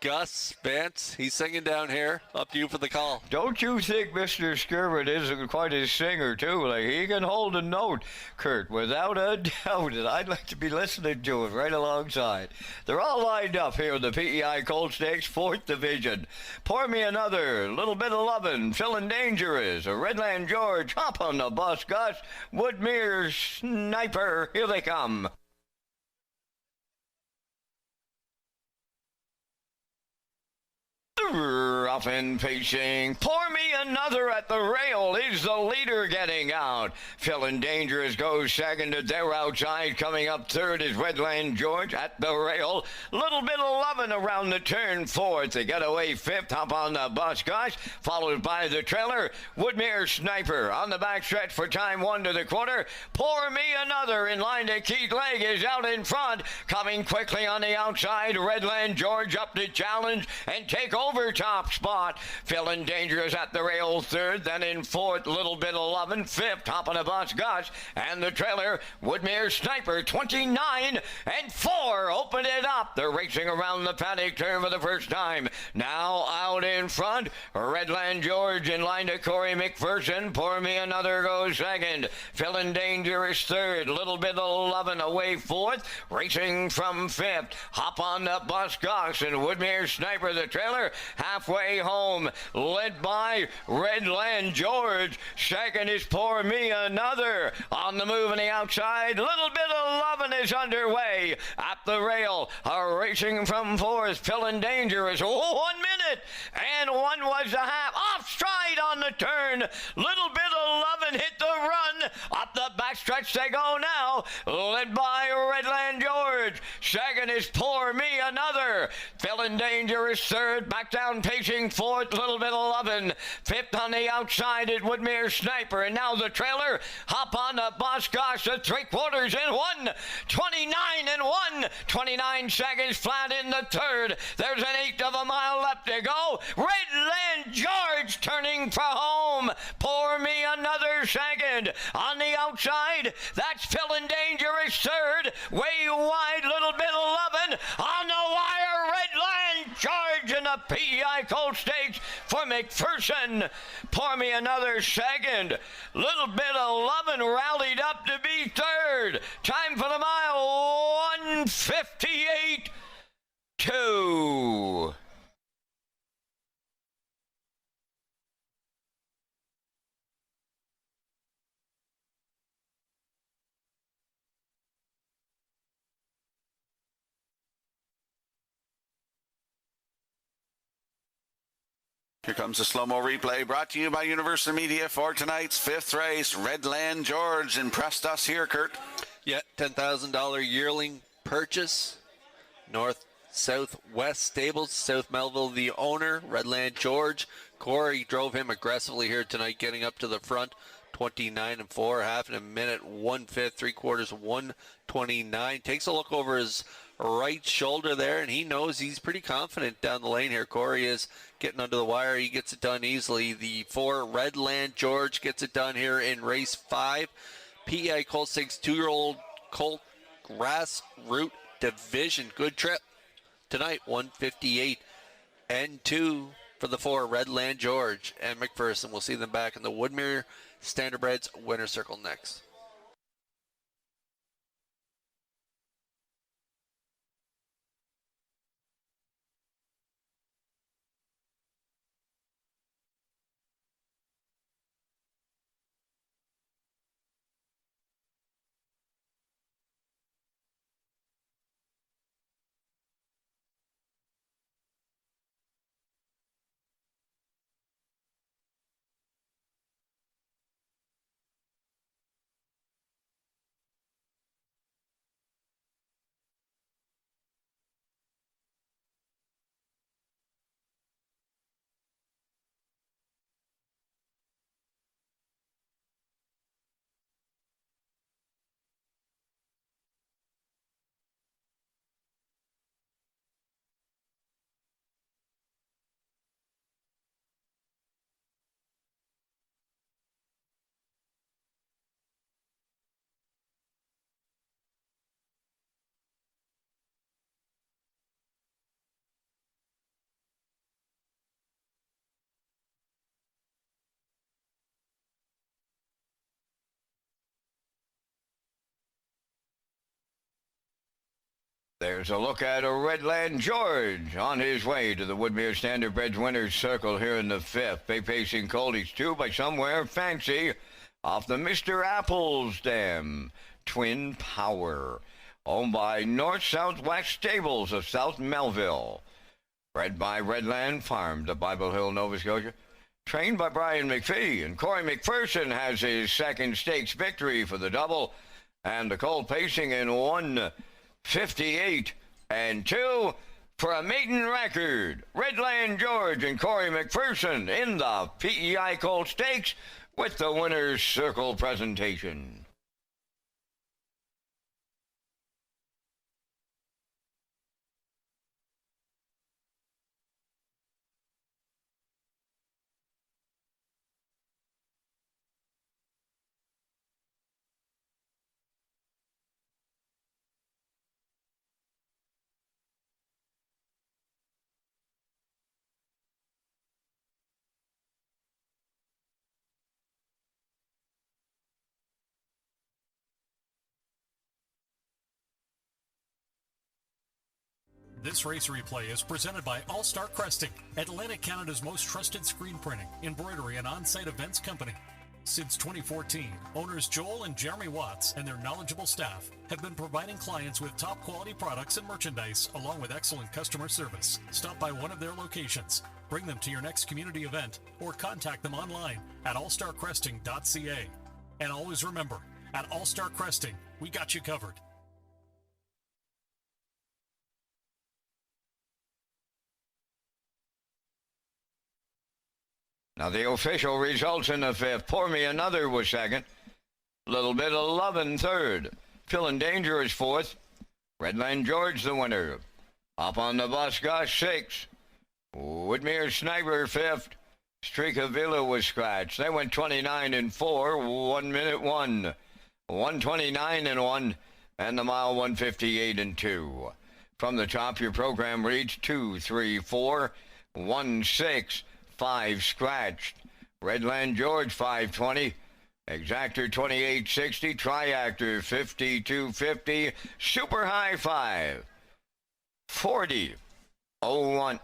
Gus Vance, he's singing down here. Up to you for the call. Don't you think Mr. Skirvin isn't quite a singer, too? Like, he can hold a note, Kurt, without a doubt, and I'd like to be listening to it right alongside. They're all lined up here in the PEI Colt Stakes 4th Division. Pour me another, little bit of lovin', feeling dangerous. A Redland George, hop on the bus, Gus. Woodmere Sniper, here they come. Rough and pacing. Pour me another at the rail. Is the leader getting out? Feeling dangerous goes second to their outside. Coming up third is Redland George at the rail. Little bit of lovin' around the turn fourth. They get away fifth. Hop on the bus, guys. Followed by the trailer. Woodmere Sniper on the back stretch for time 1 to the quarter. Pour me another in line to Keith Legg is out in front. Coming quickly on the outside. Redland George up to challenge and take over top spot. Feeling dangerous at the rail third, then in fourth, little bit of lovin', fifth, top on the bus, Gus, and the trailer, Woodmere Sniper, 29 and 4, open it up. They're racing around the paddock turn for the first time. Now out in front, Redland George in line to Corey McPherson. Pour me another goes second. Feeling dangerous third, little bit of lovin' away fourth, racing from fifth. Hop on the bus, Gus, and Woodmere Sniper, the trailer, halfway home, led by Redland George. Second is Pour Me Another. On the move on the outside, little bit of lovin' is underway. At the rail, racing from fourth, feeling dangerous. 1 minute, and 1 was a half. Off stride on the turn. Little bit of lovin' hit the run. Up the backstretch they go now, led by Redland George. Second is Pour Me Another. Feeling dangerous third, back down pacing fourth, little bit of lovin'. Fifth on the outside is Woodmere Sniper, and now the trailer. Hop on the bus, gosh, the 3/4 in 1. 29 and 1. 29 seconds flat in the third. There's an 1/8 of a mile left to go. Redland George turning for home. Pour me another second. On the outside, that's Feeling Dangerous third. Way wide, little bit of lovin'. On the wire, Redland George in the PEI Colt Stakes for McPherson. Pour me another second. Little bit of lovin' rallied up to be third. Time for the mile, 1:58.2. Here comes a slow-mo replay brought to you by Universal Media for tonight's 5th race. Redland George impressed us here, Kurt. Yeah, $10,000 yearling purchase. North Southwest Stables, South Melville, the owner, Redland George. Corey drove him aggressively here tonight, getting up to the front. 29 and 4, half in a minute, 1/5, 3/4, 1:29. Takes a look over his right shoulder there, and he knows he's pretty confident down the lane here. Corey is getting under the wire. He gets it done easily. The 4 Redland George gets it done here in race 5. PEI Colt Stakes 2-year-old Colt grassroots division. Good trip tonight, 1:58 and 2 for the 4 Redland George and McPherson. We'll see them back in the Woodmere Standardbreds winner circle next. There's a look at a Redland George on his way to the Woodmere Standardbreds Winners Circle here in the fifth. Bay Pacing Colt, he's two by Somewhere Fancy off the Mr. Apples Dam. Twin Power, owned by North Southwest Stables of South Melville. Bred by Redland Farm to Bible Hill, Nova Scotia. Trained by Brian McPhee, and Corey McPherson has his second stakes victory for the double. And the colt pacing in 1:58 and 2 for a maiden record. Redland George and Corey McPherson in the PEI Colt Stakes with the Winner's Circle presentation. This race replay is presented by All Star Cresting, Atlantic Canada's most trusted screen printing, embroidery, and on-site events company. Since 2014, owners Joel and Jeremy Watts and their knowledgeable staff have been providing clients with top quality products and merchandise along with excellent customer service. Stop by one of their locations, bring them to your next community event, or contact them online at allstarcresting.ca. And always remember, at All Star Cresting, we got you covered. Now the official results in the fifth. Pour Me Another was second. Little Bit of Lovin' third. Feeling Dangerous fourth. Redland George the winner. Up on the bus, Gosh sixth. Woodmere Sniper fifth. Streak of Villa was scratched. They went 29 and 4. 1 minute 1. 129 and 1. And the mile 158 and 2. From the top, your program reads 2, 3, 4, 1, 6. 5 scratched. Redland George 520. Exactor 2860. Triactor 5250. Super High 5 40:01.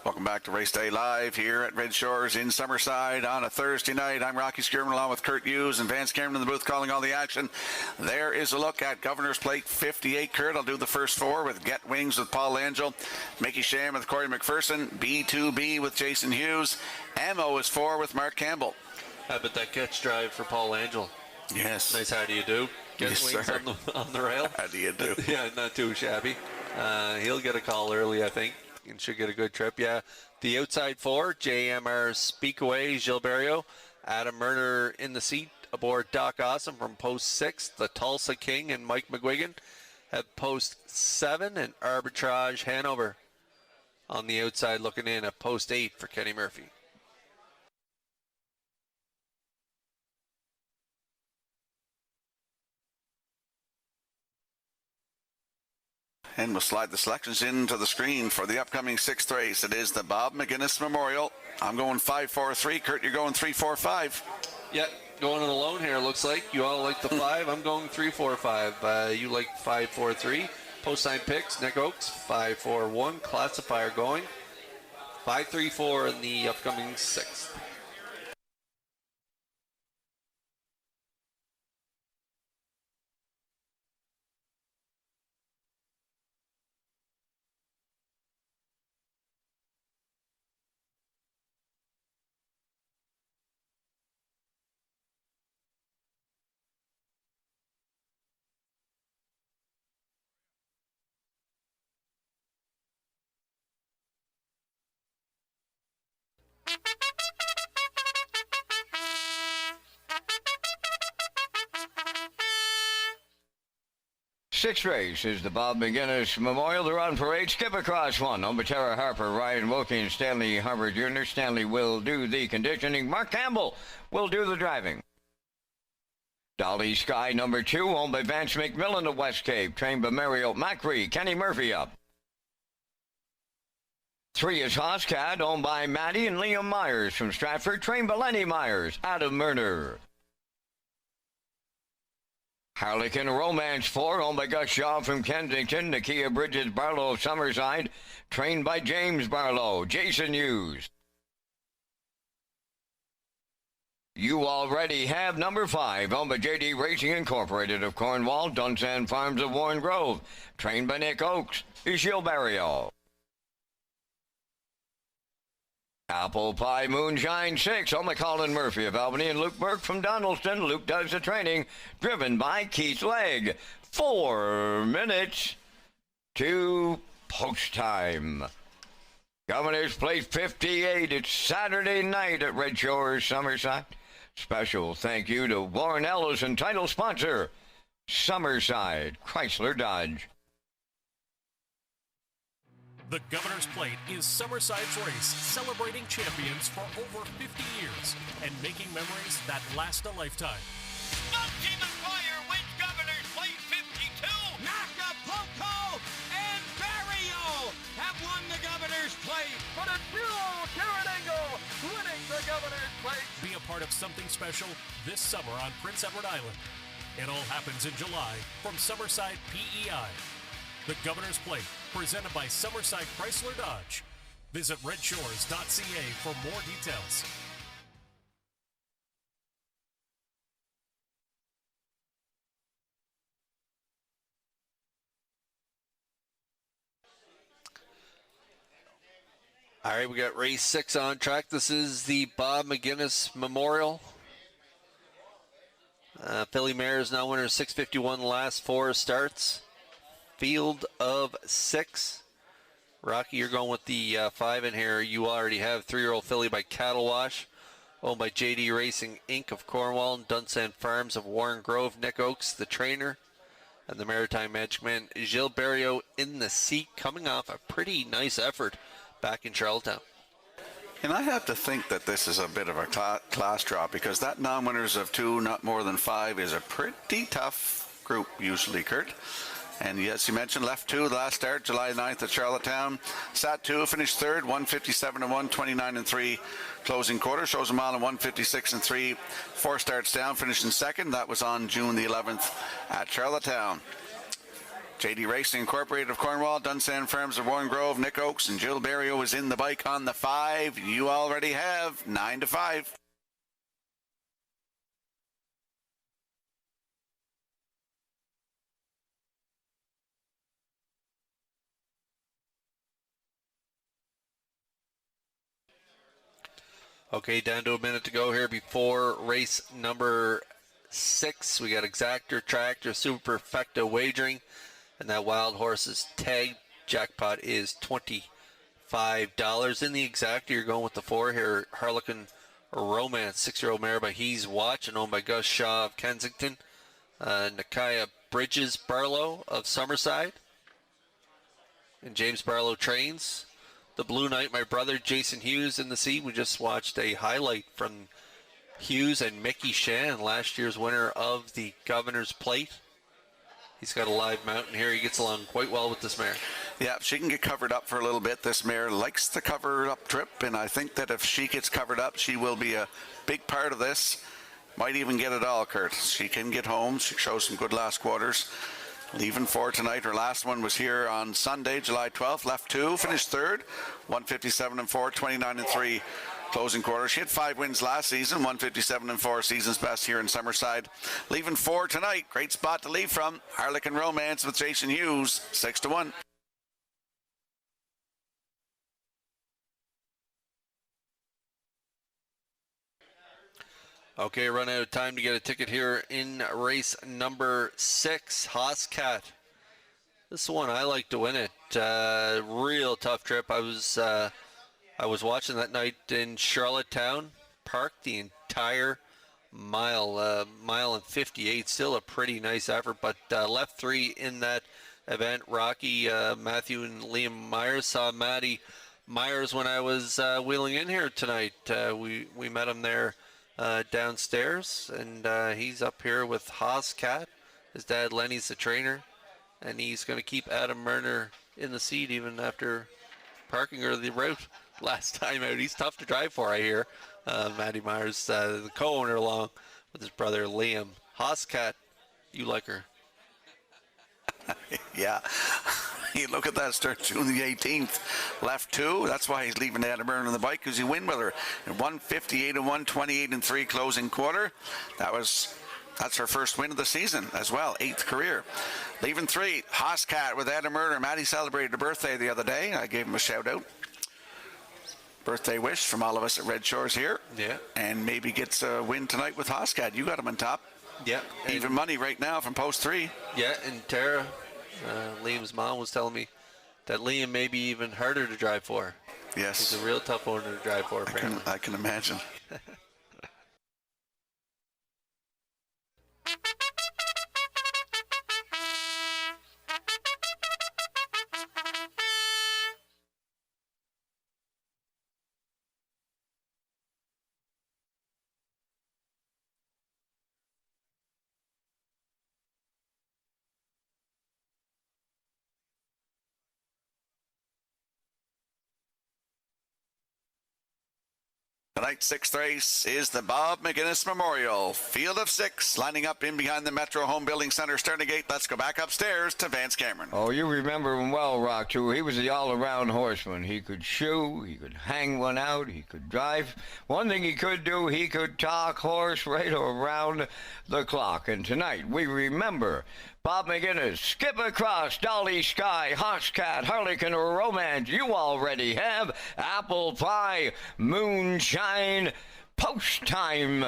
Welcome back to Race Day Live here at Red Shores in Summerside on a Thursday night. I'm Rocky Skierman along with Kurt Hughes and Vance Cameron in the booth calling all the action. There is a look at Governor's Plate 58. Kurt, I'll do the first four with Get Wings with Paul Angel, Mickey Sham with Corey McPherson, B2B with Jason Hughes, Ammo is 4 with Mark Campbell. How about that catch drive for Paul Angel? Yes. Nice, how do you do? Get Yes, wings sir. on the rail. How do you do? Yeah, not too shabby. He'll get a call early, I think, and should get a good trip. Yeah, the outside four, JMR Speakaway, Gilberto, Adam Murner in the seat aboard Doc Awesome from post 6. The Tulsa King and Mike McGuigan at post 7, and Arbitrage Hanover on the outside looking in at post 8 for Kenny Murphy. And we'll slide the selections into the screen for the upcoming 6th race. It is the Bob McGuinness Memorial. I'm going 5-4-3. Kurt, you're going 3-4-5. Yep, going it alone here, looks like. You all like the 5. I'm going 3-4-5. You like 5-4-3. Post sign picks, Nick Oakes, 5-4-1. Classifier going 5-3-4 in the upcoming 6th. Sixth race is the Bob McGuinness Memorial. They're on parade. Skip across one. Tara Harper, Ryan Wilkins, Stanley Harper Jr. Stanley will do the conditioning. Mark Campbell will do the driving. Dolly Sky, number 2, owned by Vance McMillan of West Cape. Trained by Mario Macri. Kenny Murphy up. 3 is Hoscat, owned by Maddie and Liam Myers from Stratford. Trained by Lenny Myers. Adam Murner. Harlequin Romance 4, owned by Gus Shaw from Kensington. Nakia Bridges Barlow of Summerside, trained by James Barlow. Jason Hughes. You already have number 5, owned by JD Racing Incorporated of Cornwall. Dunsan Farms of Warren Grove, trained by Nick Oakes. Gilles Barrio. Apple Pie Moonshine 6, owned by Colin Murphy of Albany and Luke Burke from Donaldston. Luke does the training, driven by Keith Legg. 4 minutes to post time. Governor's Place 58. It's Saturday night at Red Shores, Summerside. Special thank you to Warren Ellis and title sponsor, Summerside Chrysler Dodge. The Governor's Plate is Summerside's race, celebrating champions for over 50 years and making memories that last a lifetime. Team Fire wins Governor's Plate 52. Acapulco and Barrio have won the Governor's Plate. But it's Bureau Caranango winning the Governor's Plate. Be a part of something special this summer on Prince Edward Island. It all happens in July from Summerside PEI. The Governor's Plate, presented by Summerside Chrysler Dodge. Visit Redshores.ca for more details. All right, we got race 6 on track. This is the Bob McGuinness Memorial. Philly Mares now winner 651 last 4 starts. Field of 6. Rocky, you're going with the 5 in here. You already have 3-year-old filly by Cattle Wash, owned by JD Racing Inc. of Cornwall and Dunsan Farms of Warren Grove. Nick Oakes, the trainer, and the Maritime Magic Man, Gilles Barrio in the seat, coming off a pretty nice effort back in Charlottetown. And I have to think that this is a bit of a class drop, because that non-winners of 2, not more than 5, is a pretty tough group usually, Kurt. And yes, you mentioned left 2 the last start, July 9th at Charlottetown. Sat 2, finished 3rd, 157-1, 29-3 closing quarter. Shows a mile in 156-3. 4 starts down, finishing 2nd. That was on June the 11th at Charlottetown. JD Racing Incorporated of Cornwall, Dunsan Farms of Warren Grove, Nick Oakes and Gilles Barrio is in the bike on the 5. You already have 9-5. Okay, down to a minute to go here before race number 6. We got Exactor, Tractor, Superfecta Wagering, and that Wild Horses tag. Jackpot is $25. In the Exactor, you're going with the 4 here, Harlequin Romance, 6-year-old mare by He's Watch and owned by Gus Shaw of Kensington. Nakaya Bridges Barlow of Summerside. And James Barlow trains. The Blue Knight, my brother Jason Hughes in the seat. We just watched a highlight from Hughes and Mickey Shan, last year's winner of the Governor's Plate. He's got a live mount, and here he gets along quite well with this mare. Yeah, she can get covered up for a little bit. This mare likes the covered up trip, and I think that if she gets covered up, she will be a big part of this. Might even get it all, Kurt. She can get home. She shows some good last quarters. Leaving 4 tonight. Her last one was here on Sunday, July 12th. Left 2, finished 3rd. 157-4, 29-3 closing quarter. She had 5 wins last season, 157-4, season's best here in Summerside. Leaving 4 tonight. Great spot to leave from. Harlequin Romance with Jason Hughes, 6-1. Okay, run out of time to get a ticket here in race number 6, Hoscat. This is the one I like to win it. Real tough trip. I was watching that night in Charlottetown. Parked the entire mile, mile and 58. Still a pretty nice effort, but left 3 in that event. Rocky, Matthew, and Liam Myers. Saw Matty Myers when I was wheeling in here tonight. We met him there downstairs, and he's up here with Hoscat. His dad Lenny's the trainer, and he's going to keep Adam Murner in the seat even after parking her the route last time out. He's tough to drive for, I hear. Matty Myers, the co-owner, along with his brother Liam. Hoscat, you like her? Yeah. You look at that start June the 18th. Left 2. That's why he's leaving Adam Byrne on the bike, because he win with her. And 158-1, 28-3 closing quarter. That's her first win of the season as well, 8th career. Leaving 3, Hoscat with Adam Murner. Matty celebrated a birthday the other day. I gave him a shout out. Birthday wish from all of us at Red Shores here. Yeah. And maybe gets a win tonight with Hoscat. You got him on top. Yeah. Even money right now from post 3. Yeah, and Tara, Liam's mom, was telling me that Liam may be even harder to drive for. Yes. He's a real tough owner to drive for, apparently. I can imagine. Tonight's 6th race is the Bob McGuinness Memorial. Field of 6 lining up in behind the Metro Home Building Center starting gate. Let's go back upstairs to Vance Cameron. Oh, you remember him well, Rock, too. He was the all-around horseman. He could shoe, he could hang one out, he could drive. One thing he could do, he could talk horse right around the clock. And tonight, we remember Bob McGuinness, Skip Across, Dolly Sky, Hoscat, Harlequin Romance. You already have Apple Pie, Moonshine, Post Time.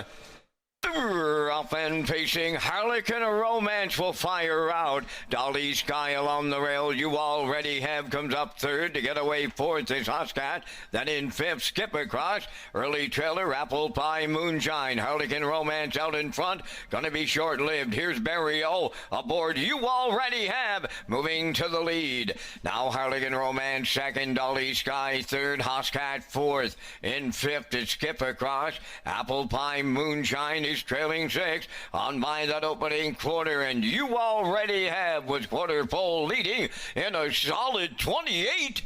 Off and facing Harlequin Romance will fire out. Dolly Sky along the rail. You already have comes up 3rd. To get away 4th is Hoscat. Then in 5th, Skip Across. Early trailer, Apple Pie, Moonshine. Harlequin Romance out in front. Gonna be short-lived. Here's Barrio aboard. You already have moving to the lead. Now Harlequin Romance 2nd. Dolly Sky 3rd. Hoscat 4th. In 5th is Skip Across. Apple Pie, Moonshine is trailing 6 on by that opening quarter, and You Already Have was quarter pole leading in a solid 28-2.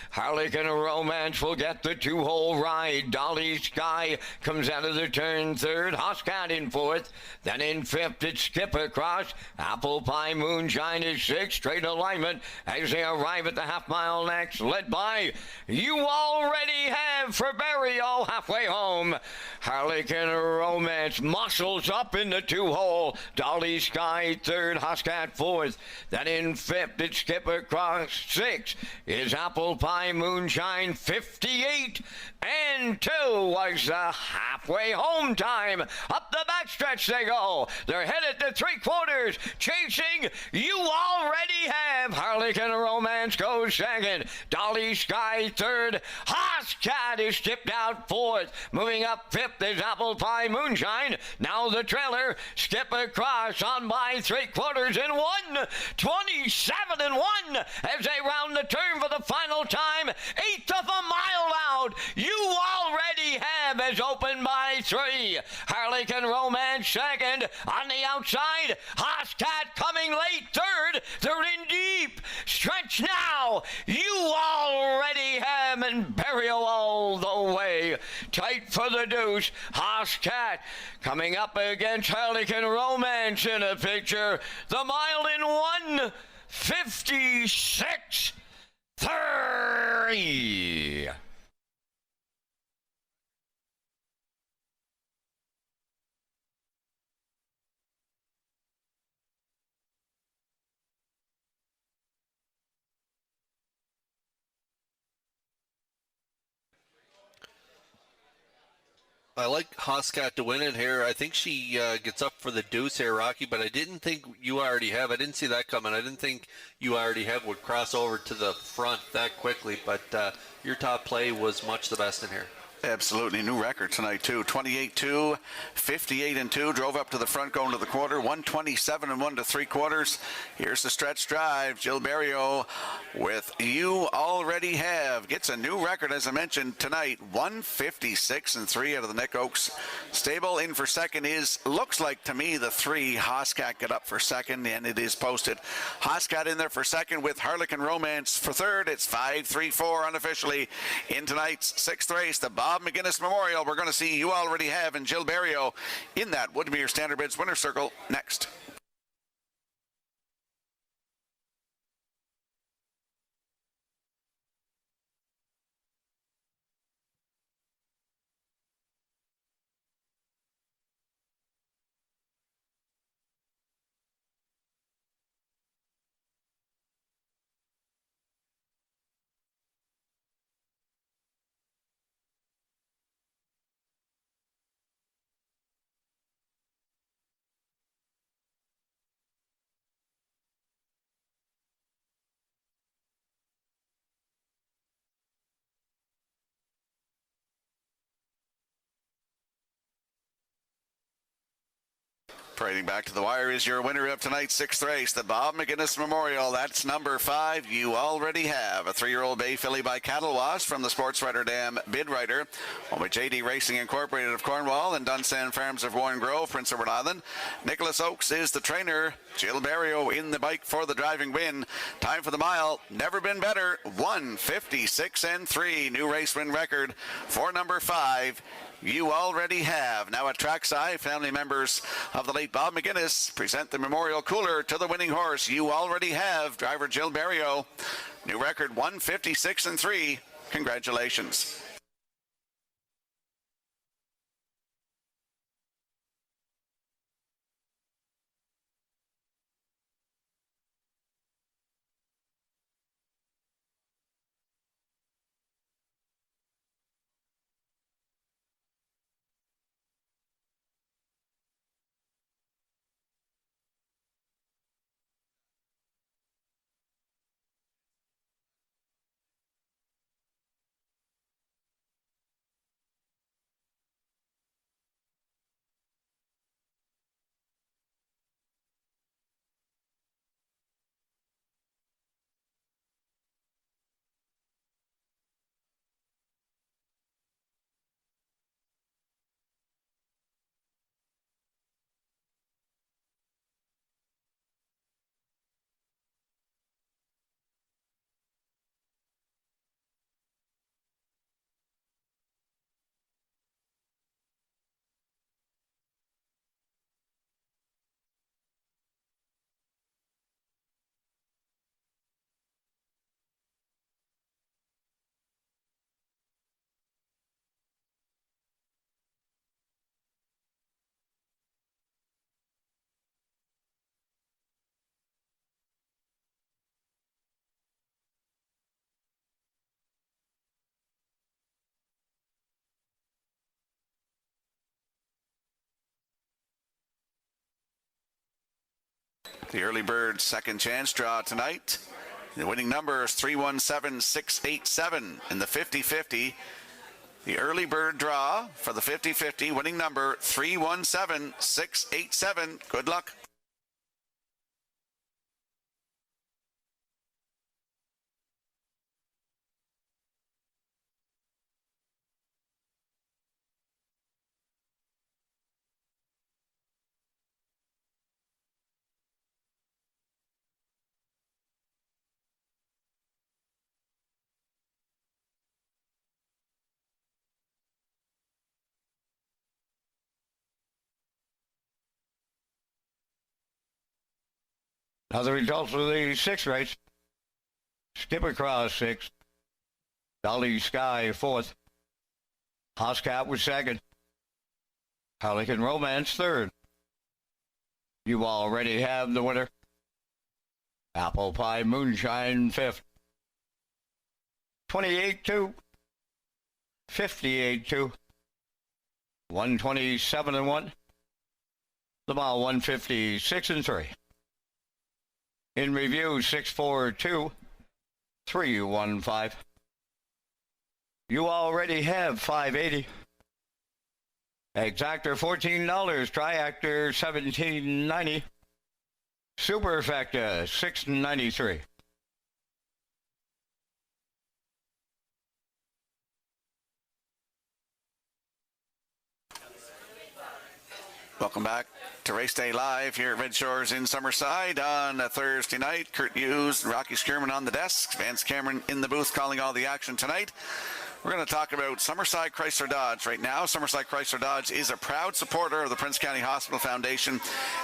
Harlequin Romance will get the 2-hole ride. Dolly Sky comes out of the turn 3rd. Hoscat in 4th. Then in 5th, it's Skip Across. Apple Pie Moonshine is 6th. Straight alignment as they arrive at the half-mile next. Led by You Already Have for Barrio halfway home. Harlequin Romance muscles up in the 2-hole. Dolly Sky 3rd. Hoscat 4th. Then in 5th, it's Skip Across 6th. Is Apple Pie Moonshine. 58-2 was the halfway home time. Up the backstretch they go. They're headed to 3/4, chasing You Already Have. have Harlequin Romance goes second. Dolly Sky third. Hoscat is tipped out fourth. Moving up fifth is Apple Pie Moonshine. Now the trailer. Skip Across on by 3/4 and 1. 27 and 1 as they round the turn for the final time. Eighth of a mile out. You already have as open by 3. Harlequin Romance second. On the outside, Hoscat coming late third. They're in deep. Stretch now. You already have and Burial all the way. Tight for the deuce. Hoscat coming up against Harlequin Romance in a picture. The mile in 1:56:30. I like Hoscat to win it here. I think she gets up for the deuce here, Rocky, but I didn't think You Already Have. I didn't see that coming. I didn't think You Already Have would cross over to the front that quickly, but your top play was much the best in here. Absolutely. New record tonight, too. 28-2, 58-2. Drove up to the front going to the quarter. 127 and 1 3/4. Here's the stretch drive. Jill Barrio with You Already Have. Gets a new record, as I mentioned, tonight. 156 and 3 out of the Nick Oaks stable. In for second looks like to me, the 3. Hoscat get up for second, and it is posted. Hoscat in there for second with Harlequin Romance for third. It's 5-3-4 unofficially in tonight's 6th race. The Bob McGinnis Memorial. We're going to see You Already Have and Jill Barrio in that Woodmere Standard Bids winner circle next. Parading back to the wire is your winner of tonight's 6th race, the Bob McGinnis Memorial. That's number 5. You Already Have. A 3-year-old bay filly by Cattle Wash from the Sports Writer Dam Bid Writer. Home with JD Racing Incorporated of Cornwall and Dunsan Farms of Warren Grove, Prince Edward Island. Nicholas Oakes is the trainer. Jill Barrio in the bike for the driving win. Time for the mile. Never been better. 156 and 3. New race win record for number 5. You Already Have. Now at trackside, family members of the late Bob McGinnis present the memorial cooler to the winning horse. You Already Have. Driver Jill Barrio. New record 156 and 3. Congratulations. The early bird second chance draw tonight. The winning number is 317687 in the 50-50. The early bird draw for the 50-50, winning number 317687. Good luck. Now the results of the sixth race. Skipper Cross sixth. Dolly Sky fourth. Hoscat was second. Pelican Romance third. You already have the winner. Apple Pie Moonshine fifth. 28-2. 58-2. 127-1. The mile 156-3. In review, 642 315. You already have 580. Exactor $14, Triactor $17.90. Superfecta $6.93. Welcome back to Race Day Live here at Red Shores in Summerside on a Thursday night. Kurt Hughes and Rocky Skierman on the desk. Vance Cameron in the booth calling all the action tonight. We're going to talk about Summerside Chrysler Dodge right now. Summerside Chrysler Dodge is a proud supporter of the Prince County Hospital Foundation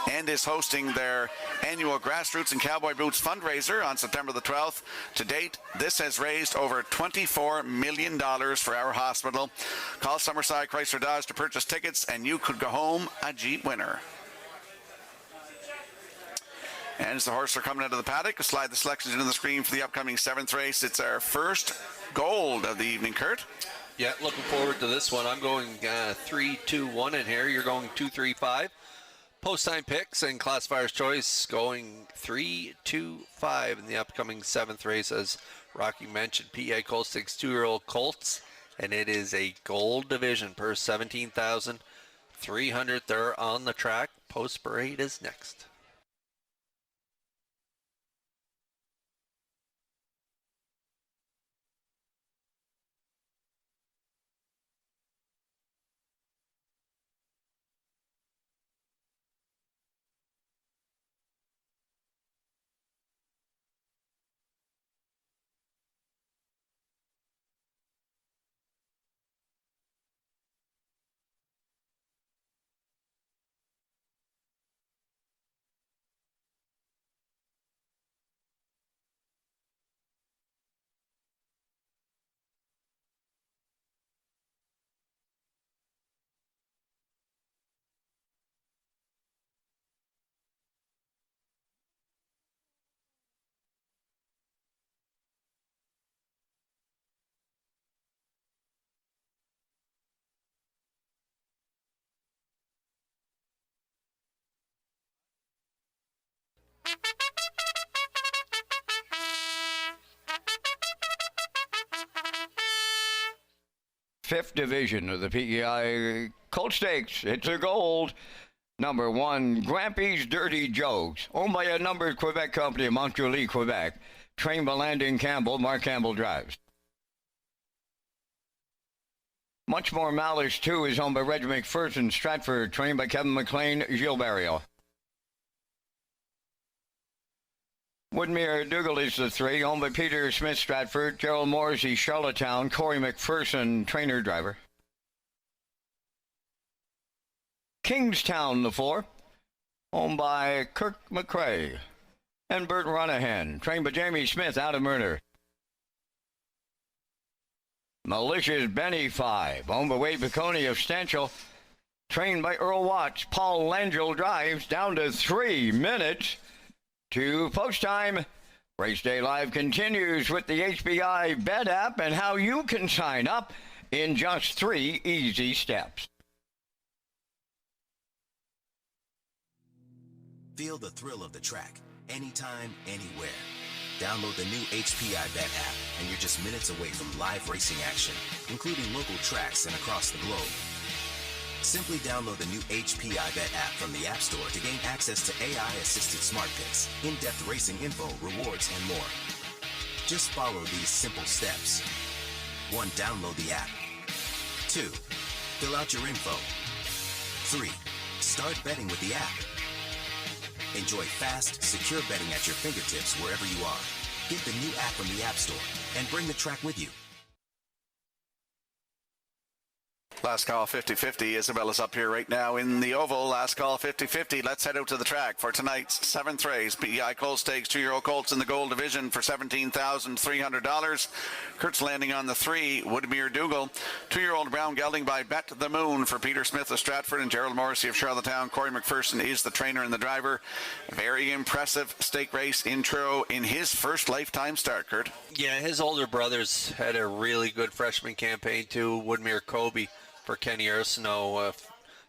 and is hosting their annual Grassroots and Cowboy Boots fundraiser on September the 12th. To date, this has raised over $24 million for our hospital. Call Summerside Chrysler Dodge to purchase tickets and you could go home a Jeep winner. And as the horses are coming out of the paddock, we'll slide the selections into the screen for the upcoming 7th race. It's our first gold of the evening, Kurt. Yeah, looking forward to this one. I'm going 3-2-1 in here. You're going 2-3-5. Post time picks and classifier's choice going 3-2-5 in the upcoming 7th race. As Rocky mentioned, PA Colt Stakes 2-year-old colts, and it is a gold division per 17,300. They're on the track. Post parade is next. Fifth division of the PEI Colt Stakes. It's a gold. Number 1, Grampy's Dirty Jokes, owned by a numbered Quebec company of Montjoli, Quebec. Trained by Landon Campbell. Mark Campbell drives. Much More Malice 2 is owned by Reg McPherson, Stratford. Trained by Kevin McLean, Gilles Barrio. Woodmere Dougal is the 3, owned by Peter Smith, Stratford. Gerald Morrissey, Charlottetown. Corey McPherson, trainer driver. Kingstown, the 4, owned by Kirk McCrae and Bert Runnahan, trained by Jamie Smith out of Murder. Malicious Benny 5, owned by Wade Piccone of Stanchel, trained by Earl Watts. Paul Langell drives. Down to 3 minutes to post time. Race Day Live continues with the HBI Bet app and how you can sign up in just 3 easy steps. Feel the thrill of the track, anytime, anywhere. Download the new HP iBet app, and you're just minutes away from live racing action, including local tracks and across the globe. Simply download the new HP iBet app from the App Store to gain access to AI-assisted smart picks, in-depth racing info, rewards, and more. Just follow these simple steps. 1. Download the app. 2. Fill out your info. 3. Start betting with the app. Enjoy fast, secure betting at your fingertips wherever you are. Get the new app from the App Store and bring the track with you. Last call 50-50. Isabella's up here right now in the oval. Last call 50-50. Let's head out to the track for tonight's 7th race. PEI Colt Stakes, 2-year-old colts in the gold division for $17,300. Kurt's landing on the 3, Woodmere Dougal. 2-year-old brown gelding by Bet the Moon for Peter Smith of Stratford and Gerald Morrissey of Charlottetown. Corey McPherson is the trainer and the driver. Very impressive stake race intro in his first lifetime start, Kurt. Yeah, his older brothers had a really good freshman campaign too. Woodmere Kobe for Kenny Arsenault,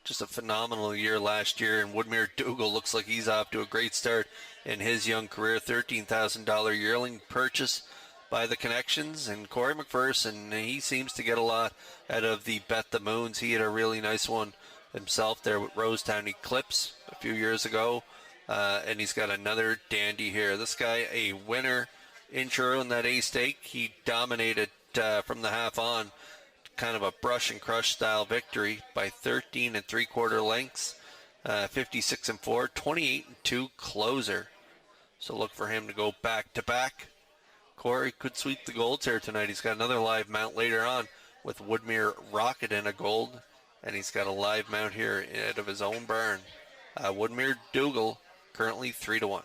just a phenomenal year last year, and Woodmere Dougal looks like he's off to a great start in his young career. $13,000 yearling purchase by the Connections, and Corey McPherson, he seems to get a lot out of the Bet the Moons. He had a really nice one himself there with Rosetown Eclipse a few years ago, and he's got another dandy here. This guy, a winner intro in that A stake. He dominated from the half on. Kind of a brush and crush style victory by 13 3/4 lengths, 56-4, 28-2 closer. So look for him to go back to back. Corey could sweep the golds here tonight. He's got another live mount later on with Woodmere Rocket in a gold, and he's got a live mount here out of his own barn. Woodmere Dougal currently 3-1.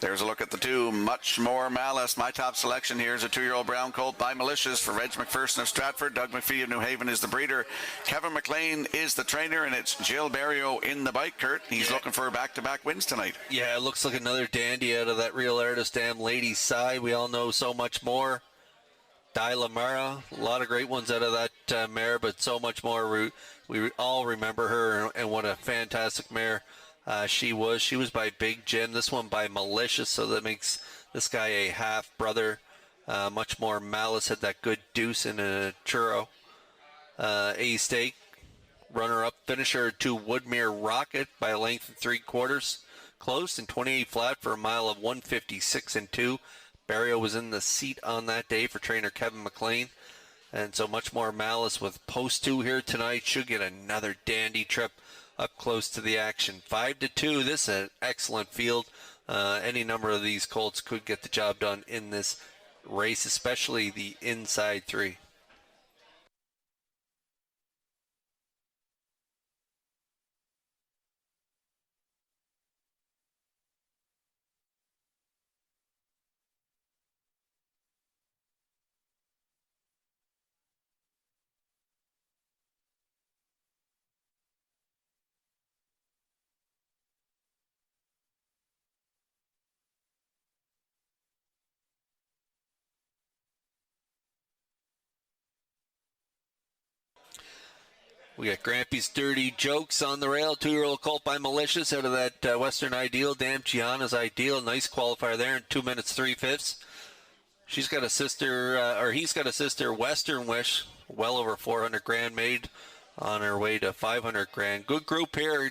There's a look at the 2, Much More Malice. My top selection here is a 2-year-old brown colt by Malicious for Reg McPherson of Stratford. Doug McPhee of New Haven is the breeder. Kevin McLean is the trainer, and it's Jill Barrio in the bike, Kurt. He's looking for back-to-back wins tonight. Yeah, it looks like another dandy out of that Real Artist Dam Lady's side. We all know So Much More. Dyla Mara, a lot of great ones out of that mare, but So Much More. We all remember her, and what a fantastic mare she was. She was by Big Jim. This one by Malicious, so that makes this guy a half brother. Much More Malice had that good deuce in a churro. A stake. Runner-up finisher to Woodmere Rocket by a length of 3/4. Close and 28 flat for a mile of 156-2. Barrio was in the seat on that day for trainer Kevin McLean. And so Much More Malice with post 2 here tonight should get another dandy trip up close to the action. 5-2. This is an excellent field. Any number of these colts could get the job done in this race, especially the inside 3. We got Grampy's Dirty Jokes on the rail. 2-year-old colt by Malicious out of that Western Ideal. Damn Gianna's Ideal. Nice qualifier there in 2 minutes 3/5. She's got a sister, or he's got a sister, Western Wish, well over 400 grand made on her way to 500 grand. Good group here.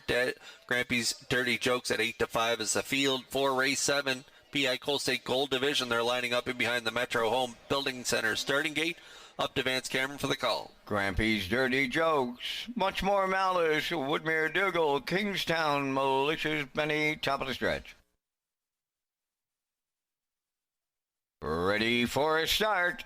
Grampy's Dirty Jokes at 8-5 is the field. 4 race 7. PI Coal State Gold Division. They're lining up in behind the Metro Home Building Center starting gate. Up to Vance Cameron for the call. Grampy's Dirty Jokes, Much More Malice, Woodmere Dougal, Kingstown, Malicious Benny, top of the stretch. Ready for a start.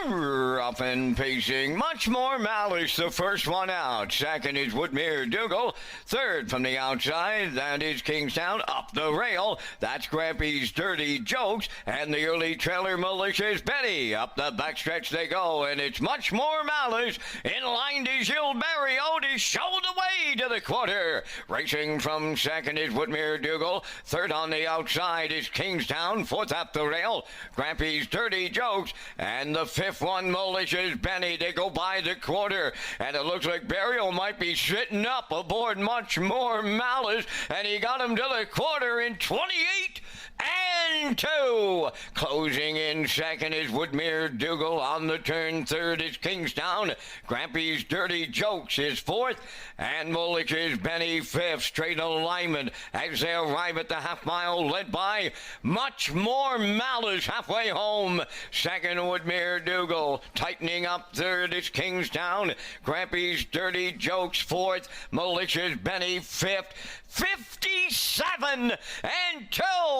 Up and pacing, Much More Malice, the first one out. Second is Woodmere Dougal. Third from the outside, that is Kingstown. Up the rail, that's Grampy's Dirty Jokes. And the early trailer, Malicious Betty. Up the backstretch they go, and it's Much More Malice. In line to Gilles Barrio to show the way to the quarter. Racing from second is Woodmere Dougal. Third on the outside is Kingstown. Fourth up the rail, Grampy's Dirty Jokes. And the fifth one, Malicious Benny. They go by the quarter, and it looks like Burial might be sitting up aboard Much More Malice, and he got him to the quarter in 28-2. Closing in second is Woodmere Dougal. On the turn, third is Kingstown. Grampy's Dirty Jokes is fourth, and Malicious Benny fifth. Straight alignment as they arrive at the half mile, led by Much More Malice halfway home. Second, Woodmere Dougal. Tightening up third is Kingstown. Grampy's Dirty Jokes fourth. Malicious Benny fifth. 57-2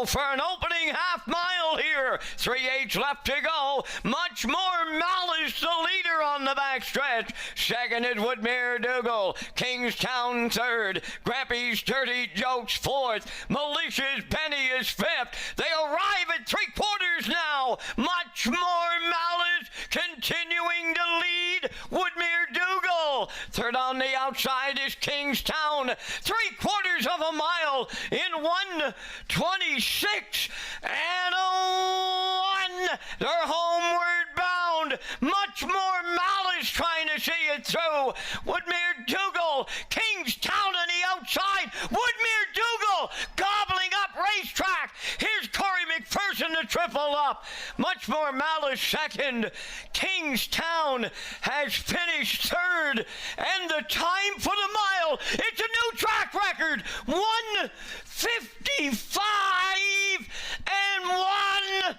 for an opening half mile here. 3/8 left to go. Much More Malice, the leader on the backstretch. Second is Woodmere Dougal. Kingstown third. Grampy's Dirty Jokes fourth. Malicious Benny is fifth. They arrive at 3/4 now. Much More Malice continuing to lead Woodmere Dougal. Third on the outside is Kingstown. 3/4 of a mile in 1:26 and a 1. They're homeward bound. Much More Malice trying to see it through. Woodmere Dougal, Kingstown on the outside. Woodmere Dougal gobbling up Racetrack. Here's Corey McPherson to triple up. Much More Malice second. Kingstown has finished third, and the time for the mile, it's a new track record. 1:55-1.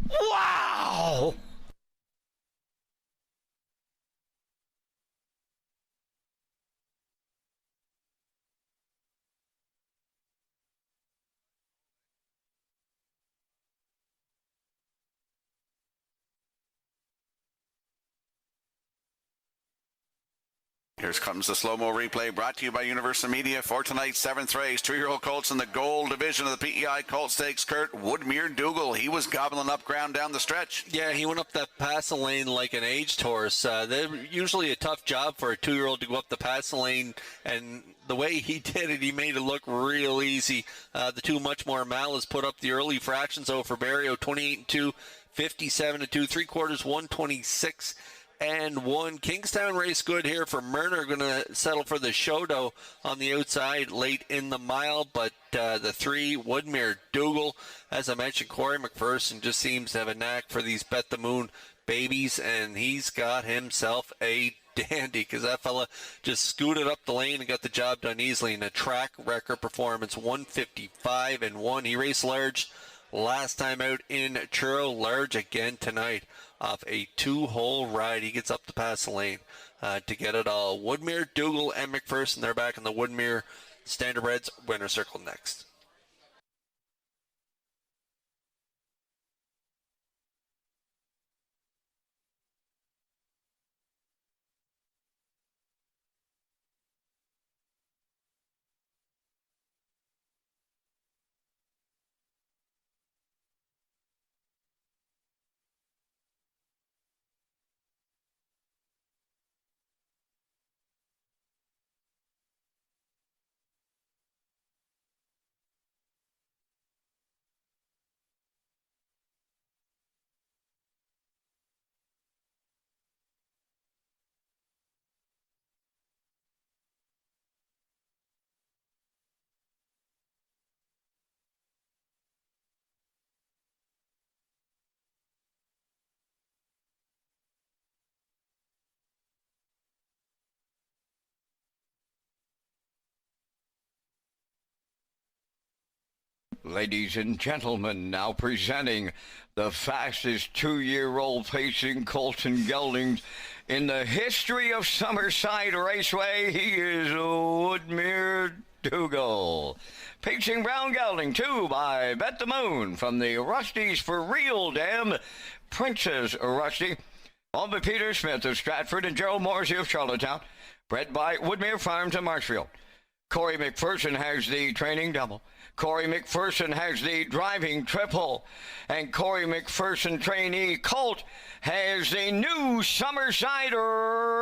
Wow! Here comes the slow-mo replay brought to you by Universal Media for tonight's 7th race. 2-year-old colts in the gold division of the PEI Colt Stakes. Kurt Woodmere Dougal, he was gobbling up ground down the stretch. Yeah, he went up that passing lane like an aged horse. They're usually a tough job for a 2-year-old to go up the passing lane, and the way he did it, he made it look real easy. The two Much More Malice put up the early fractions, though, for Barrio, 28-2, 57-2, 3/4, 1:26-1. Kingstown race good here for Murner. Going to settle for the Shodo on the outside late in the mile. But the 3, Woodmere Dougal, as I mentioned, Corey McPherson just seems to have a knack for these Bet the Moon babies. And he's got himself a dandy, because that fella just scooted up the lane and got the job done easily in a track record performance. 1:55-1. He raced large last time out in Churro. Large again tonight off a 2-hole ride. He gets up to pass the lane to get it all. Woodmere Dougal and McPherson, they're back in the Woodmere Standardbreds winner circle next. ladies and gentlemen, now presenting the fastest 2-year-old pacing Colton Geldings in the history of Summerside Raceway. He is Woodmere Dougal. Pacing Brown Gelding 2 by Bet the Moon from the Rusties for Real Dam, Princess Rusty. Owned by Peter Smith of Stratford and Gerald Morsey of Charlottetown. Bred by Woodmere Farms in Marshfield. Corey McPherson has the training double. Corey McPherson has the driving triple. And Corey McPherson trainee Colt has the new Summerside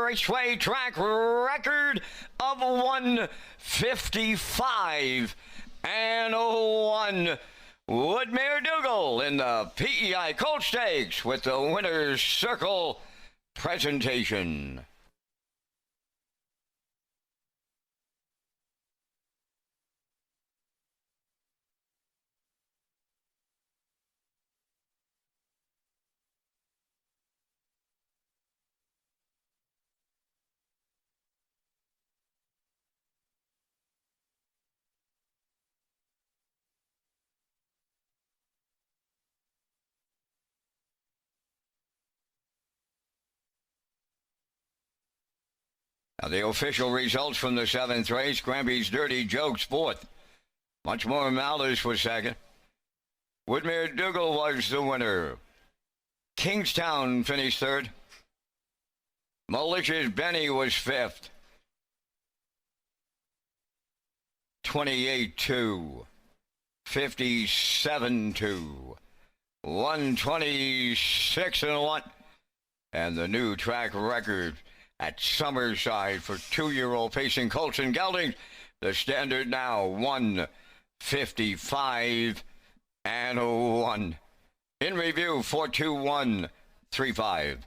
Raceway track record of 155 and 1. Woodmere Dougal in the PEI Colt Stakes with the winner's circle presentation. Now the official results from the 7th race. Granby's Dirty Jokes 4th. Much More Malice was 2nd. Woodmere Dougal was the winner. Kingstown finished 3rd. Malicious Benny was 5th. 28-2. 57-2. 126-1. And the new track record at Summerside for 2-year-old pacing Colton Geldings. The standard now 155 and 1. In review 42135.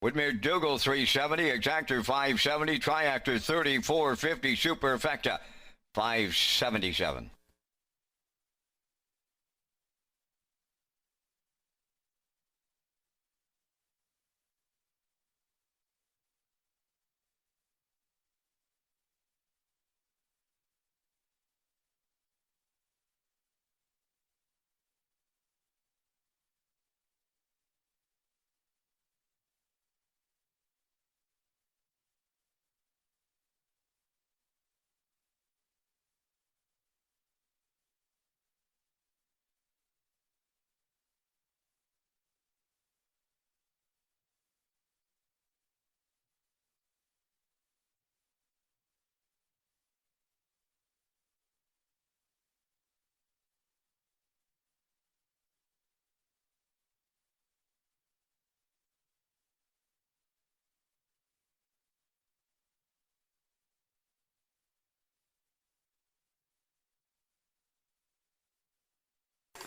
Woodmere Dougal 370, Exactor 570, Triactor 3450, Superfecta 577.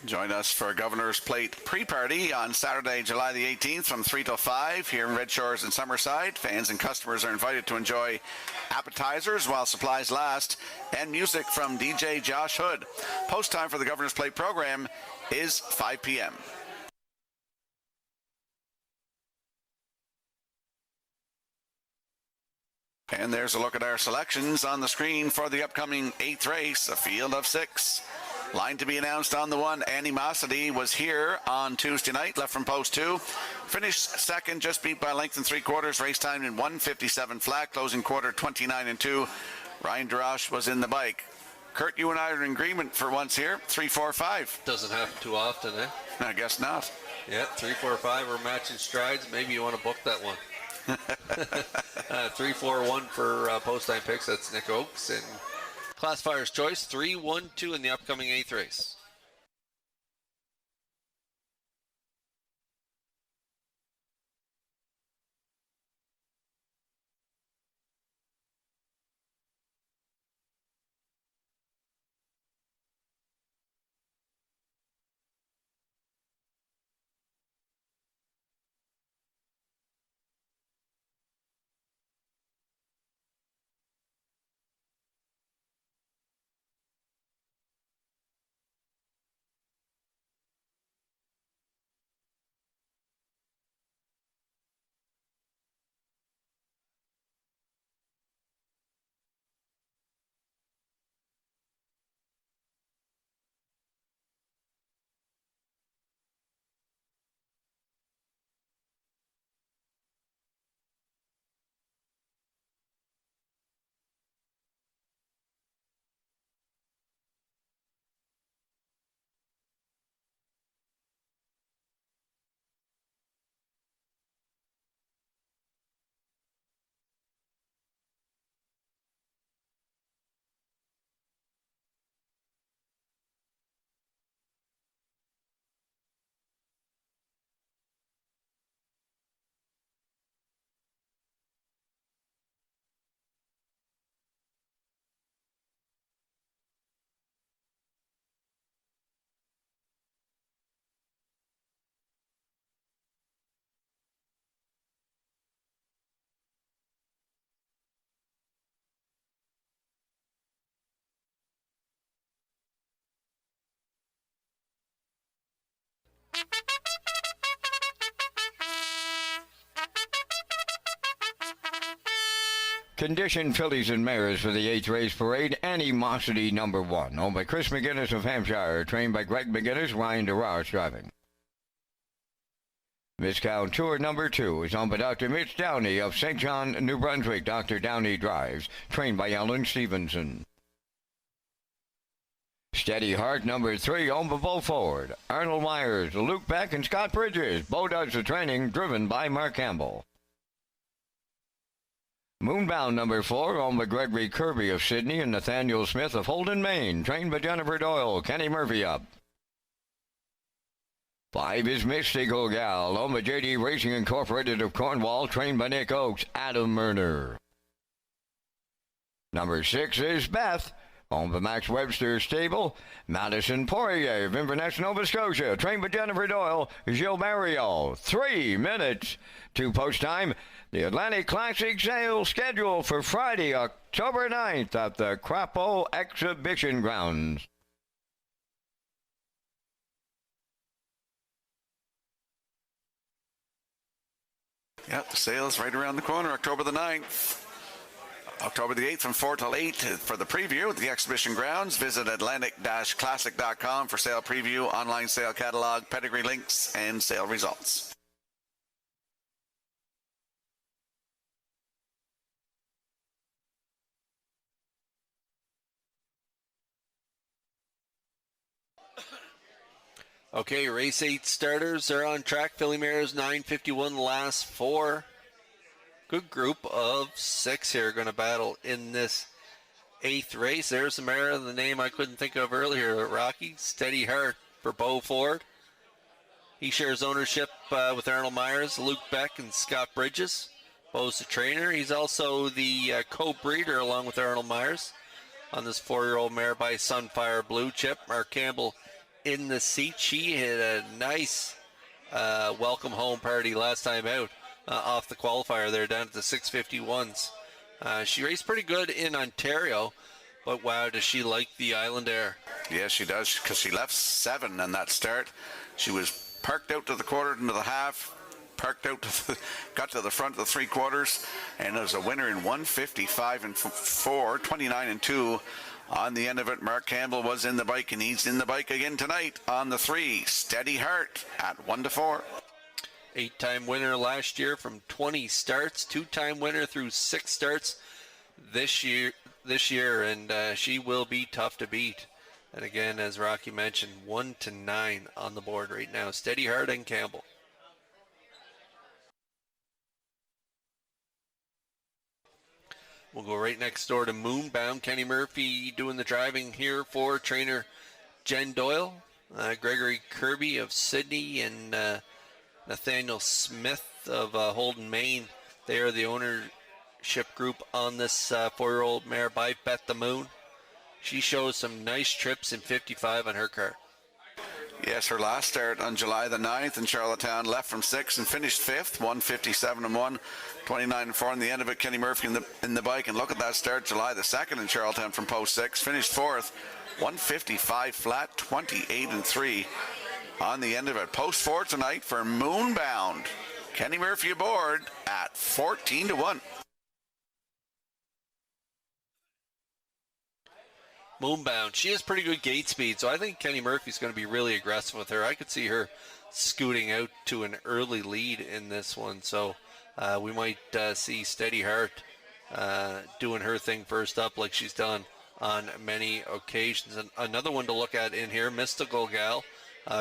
Join us for Governor's Plate pre-party on Saturday, July the 18th from 3 till 5 here in Red Shores and Summerside. Fans and customers are invited to enjoy appetizers while supplies last and music from DJ Josh Hood. Post time for the Governor's Plate program is 5 p.m. And there's a look at our selections on the screen for the upcoming 8th race, a field of 6. Line to be announced on the 1. Animosity was here on Tuesday night, left from post 2. Finished 2nd, just beat by a length and 3/4. Race time in 1:57 flat, closing quarter 29-2. Ryan Darash was in the bike. Kurt, you and I are in agreement for once here. 3-4-5. Doesn't happen too often, eh? I guess not. Yeah, 3-4-5. We're matching strides. Maybe you want to book that one. 3-4-1 for post time picks. That's Nick Oakes and Classifier's choice. 3-1-2 in the upcoming 8th race. Conditioned fillies and mares for the 8th race parade. Animosity number 1, owned by Chris McGinnis of Hampshire, trained by Greg McGinnis, Ryan DeRoche driving. Viscount Tour number 2 is owned by Dr. Mitch Downey of St. John, New Brunswick. Dr. Downey drives, trained by Ellen Stevenson. Steady Heart number 3, owned by Bo Ford, Arnold Myers, Luke Beck, and Scott Bridges. Bo does the training, driven by Mark Campbell. Moonbound number 4, owned by Gregory Kirby of Sydney and Nathaniel Smith of Holden, Maine, trained by Jennifer Doyle. Kenny Murphy up. 5 is Mystical Gal, owned by JD Racing Incorporated of Cornwall, trained by Nick Oakes, Adam Murner. Number 6 is Beth, owned by Max Webster Stable, Madison Poirier of Inverness, Nova Scotia, trained by Jennifer Doyle, Gilles Mario. 3 minutes to post time. The Atlantic Classic sale scheduled for Friday, October 9th at the Crapo Exhibition Grounds. Yep, the sale's right around the corner, October the 9th. October the 8th from 4 till 8 for the preview at the exhibition grounds. Visit Atlantic-Classic.com for sale preview, online sale catalog, pedigree links, and sale results. Okay, race 8 starters are on track. Filly Mares 9:51 the last 4. Good group of 6 here going to battle in this 8th race. There's the mare, the name I couldn't think of earlier, Rocky. Steady Heart for Bo Ford. He shares ownership with Arnold Myers, Luke Beck, and Scott Bridges. Bo's the trainer. He's also the co-breeder along with Arnold Myers on this 4-year-old mare by Sunfire Blue Chip. Mark Campbell in the seat. She had a nice welcome home party last time out off the qualifier there down at the 651s. She raced pretty good in Ontario, but wow, does she like the island air. Yes, she does, because she left 7 in that start. She was parked out to the quarter into the half, parked out to the, got to the front of the 3 quarters, and it was a winner in 1:55 and 4, 29 and 2. On the end of it, Mark Campbell was in the bike, and he's in the bike again tonight on the 3. Steady Heart at 1-4. 8-time winner last year from 20 starts, 2-time winner through 6 starts this year, and she will be tough to beat. And again, as Rocky mentioned, 1-9 on the board right now. Steady Heart and Campbell. We'll go right next door to Moonbound. Kenny Murphy doing the driving here for trainer Jen Doyle. Gregory Kirby of Sydney and Nathaniel Smith of Holden, Maine. They are the ownership group on this 4-year-old mare by Bet the Moon. She shows some nice trips in 55 on her car. Yes, her last start on July the 9th in Charlottetown, left from 6th and finished 5th, 1:57 and 1, 29 and 4. On the end of it, Kenny Murphy in the bike. And look at that start, July the 2nd in Charlottetown from post 6, finished 4th, 1:55 flat, 28 and 3. On the end of it, post 4 tonight for Moonbound. Kenny Murphy aboard at 14 to 1. Moonbound, she has pretty good gate speed, so I think Kenny Murphy's going to be really aggressive with her. I could see her scooting out to an early lead in this one, so we might see Steady Heart doing her thing first up like she's done on many occasions. And another one to look at in here, Mystical Gal,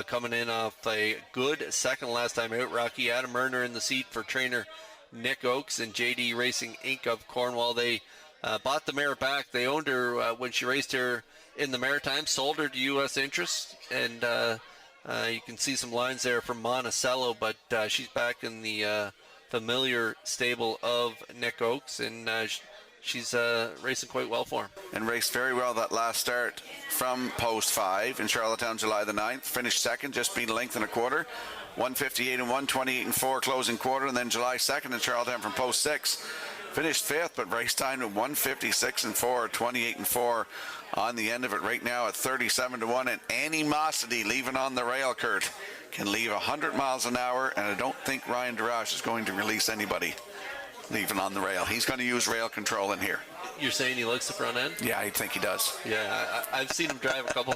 coming in off a good second last time out. Rocky, Adam Murner in the seat for trainer Nick Oakes and JD Racing Inc. of Cornwall. They bought the mare back. They owned her when she raced her in the Maritime, sold her to U.S. Interest, and you can see some lines there from Monticello, but she's back in the familiar stable of Nick Oakes, and she's racing quite well for him. And raced very well that last start from post 5 in Charlottetown, July the 9th. Finished 2nd, just beat a length and a quarter. 1:58 and 1, 28 and 4 closing quarter. And then July 2nd in Charlottetown from post 6. Finished 5th, but race time at 1:56 and 4, 28 and 4 on the end of it right now at 37 to 1. And Animosity leaving on the rail, Kurt, can leave 100 miles an hour, and I don't think Ryan DeRoche is going to release anybody. leaving on the rail. He's going to use rail control in here. You're saying he likes the front end? Yeah, I think he does. Yeah, I've seen him drive a couple,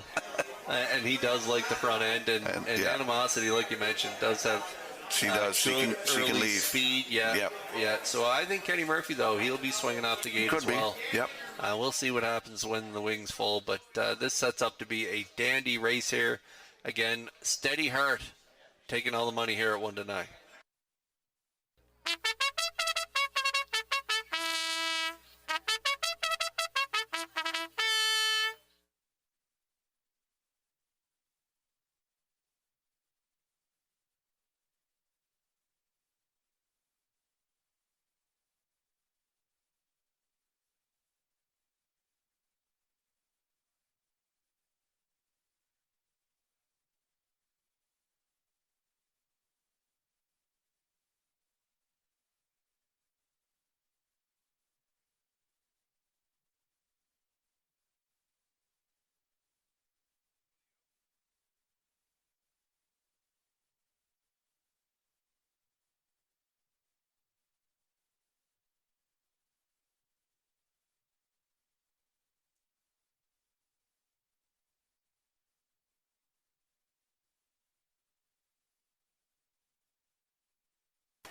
and he does like the front end. And yeah. Animosity, like you mentioned, does have. She does. She can leave. Speed. Yeah. Yep. Yeah. So I think Kenny Murphy, though, he'll be swinging off the gate Could as well. be. Yep. We'll see what happens when the wings full, but this sets up to be a dandy race here. Again, Steady Heart taking all the money here at 1-9.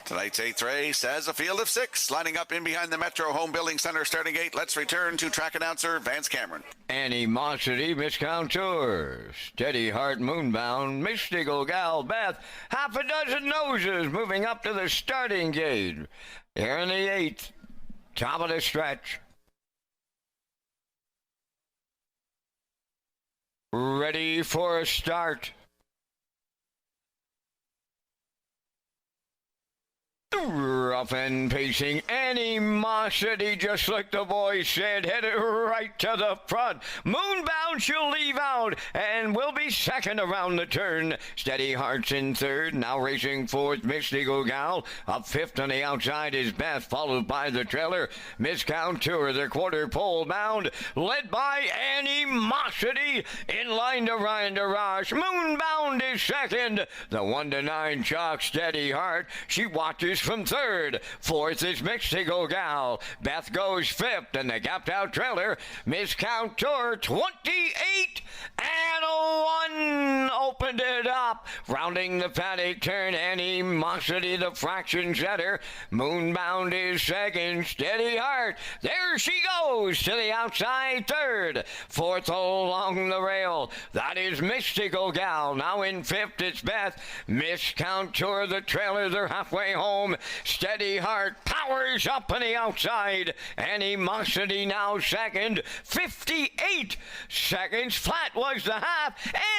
Tonight's 8th race has a field of 6 lining up in behind the Metro Home Building Center starting gate. Let's return to track announcer Vance Cameron. Animosity, Miscounteur, Steady Heart, Moonbound, Mystical Gal, Beth, half a dozen noses moving up to the starting gate. Here in the 8th, top of the stretch. Ready for a start. Rough and pacing, Animosity, just like the boys said, headed right to the front. Moonbound she'll leave out and will be second around the turn. Steady Heart's in third, now racing fourth, Mystical Gal. Up fifth on the outside is Beth, followed by the trailer. Miscounteur, the quarter pole bound, led by Animosity. In line to Ryan DeRoche. Moonbound is second. The 1-9 chalk, Steady Heart. She watches from third. Fourth is Mystical Gal. Beth goes fifth, and the gapped out trailer, Miscounteur, 28 and a 1 opened it up. Rounding the paddock turn, Animosity, the fraction setter. Moonbound is second. Steady Heart, there she goes to the outside third. Fourth along the rail, that is Mystical Gal. Now in fifth, it's Beth. Miscounteur, the trailer, they're halfway home. Steady Heart powers up on the outside. Animosity now second. 58 seconds flat was the half.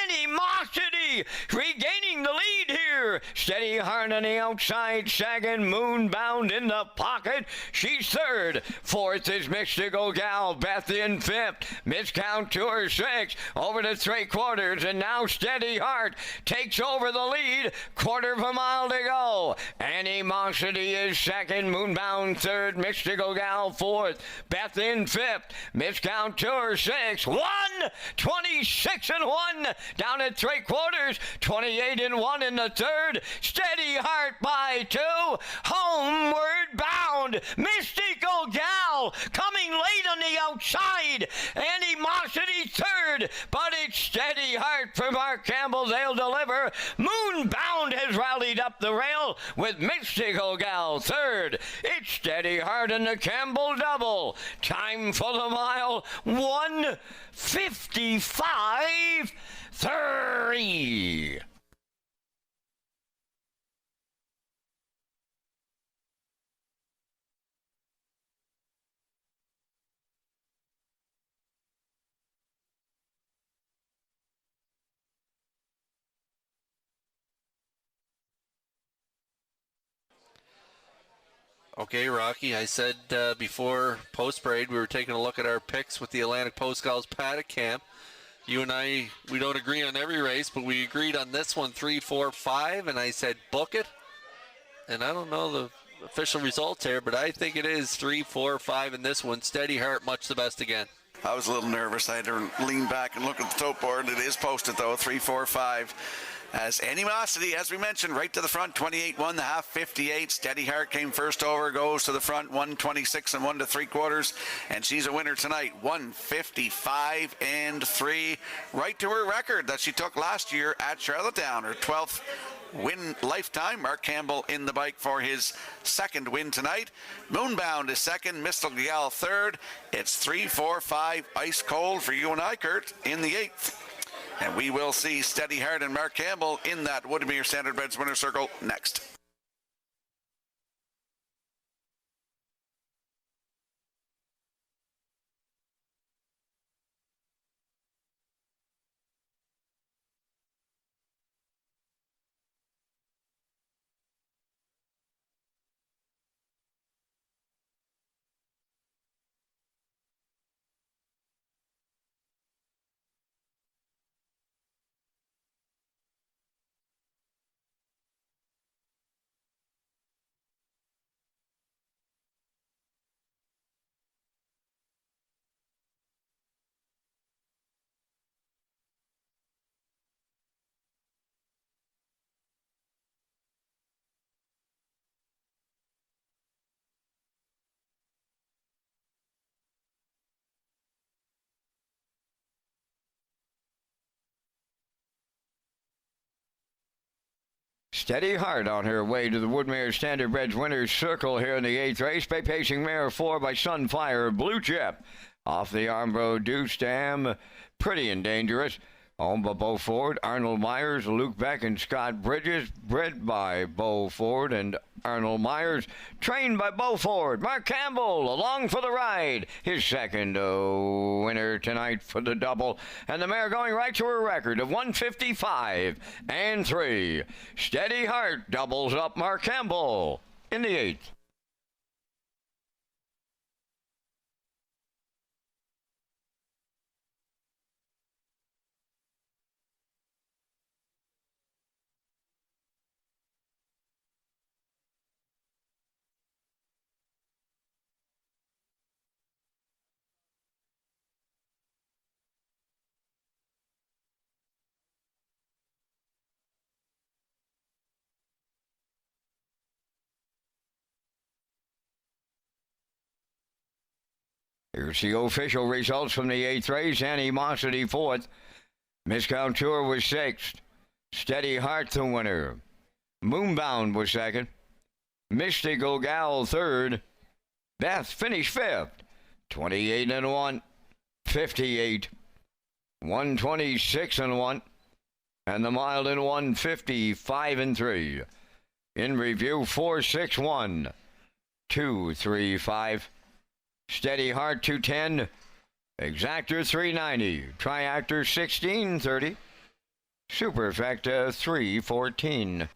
Animosity regaining the lead here. Steady Heart on the outside second. Moonbound in the pocket. She's third. Fourth is Mystical Gal. Beth in fifth. Miscounteur sixth. Over to 3/4, and now Steady Heart takes over the lead. Quarter of a mile to go. Animosity is second. Moonbound third. Mystical Gal fourth. Beth in fifth. Miscounteur sixth. 26 and 1 down at 3/4. 28 and 1 in the third. Steady Heart by 2. Homeward bound. Mystical Gal coming late on the outside. Animosity third, but it's Steady Heart for Mark Campbell. They'll deliver. Moonbound has rallied up the rail with Mystical Gal third. It's Steady Heart and the Campbell double. Time for the mile, 1:55.3. Okay, Rocky, I said before post-parade we were taking a look at our picks with the Atlantic Post Gals paddock camp. You and I, we don't agree on every race, but we agreed on this one, 3, 4, 5, and I said book it. And I don't know the official results here, but I think it is 3, 4, 5 in this one. Steady Heart, much the best again. I was a little nervous. I had to lean back and look at the tote board. It is posted, though, 3, 4, 5. As Animosity, as we mentioned, right to the front, 28-1, the half, 58. Steady Heart came first over, goes to the front, 126 and 1 3/4, and she's a winner tonight, 155 and 3, right to her record that she took last year at Charlottetown, her 12th win lifetime. Mark Campbell in the bike for his second win tonight. Moonbound is second, Mistle Gal third. It's 3, 4, 5, ice cold for you and I, Kurt, in the 8th. And we will see Steady Heart and Mark Campbell in that Woodmere Standardbreds winner circle next. Steady Heart on her way to the Woodmere Standardbreds winner's circle here in the 8th race. Bay pacing mare 4 by Sunfire Blue Chip. Off the Armbro Deuce Dam, Pretty and Dangerous. Owned by Bo Ford, Arnold Myers, Luke Beck, and Scott Bridges. Bred by Bo Ford and Arnold Myers. Trained by Bo Ford. Mark Campbell along for the ride. His second winner tonight for the double. And the mare going right to her record of 155 and 3. Steady Heart doubles up Mark Campbell in the 8th. Here's the official results from the 8th race. Animosity 4th. Miscontour was 6th. Steady Heart the winner. Moonbound was 2nd. Mystical Gal 3rd. Beth finished 5th. 28 and 1. 58. 126 and 1. And the Mild in 155 and 3. In review 461. 235. Steady Heart 210, Exactor 390, Triactor 1630, Superfecta 314.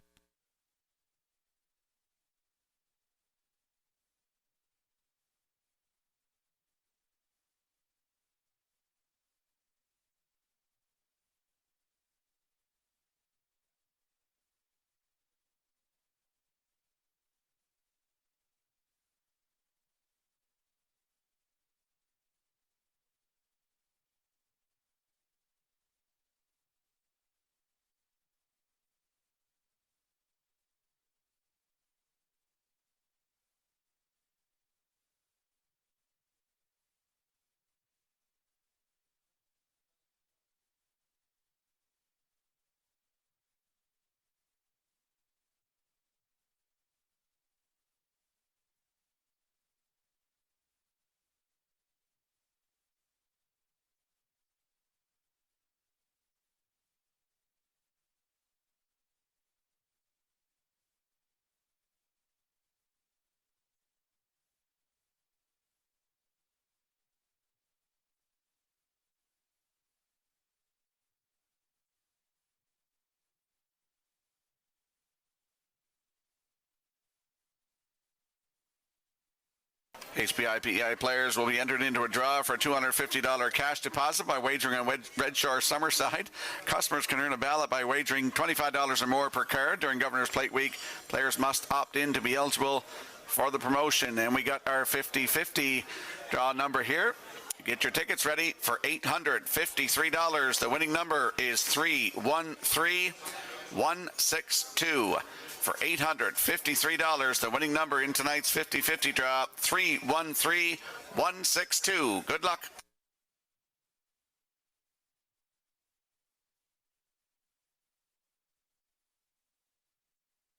HPI PEI players will be entered into a draw for a $250 cash deposit by wagering on Redshore Summerside. Customers can earn a ballot by wagering $25 or more per card during Governor's Plate Week. Players must opt in to be eligible for the promotion. And we got our 50-50 draw number here. Get your tickets ready for $853. The winning number is 313. 162. For $853, the winning number in tonight's 50-50 draw, 313162. Good luck.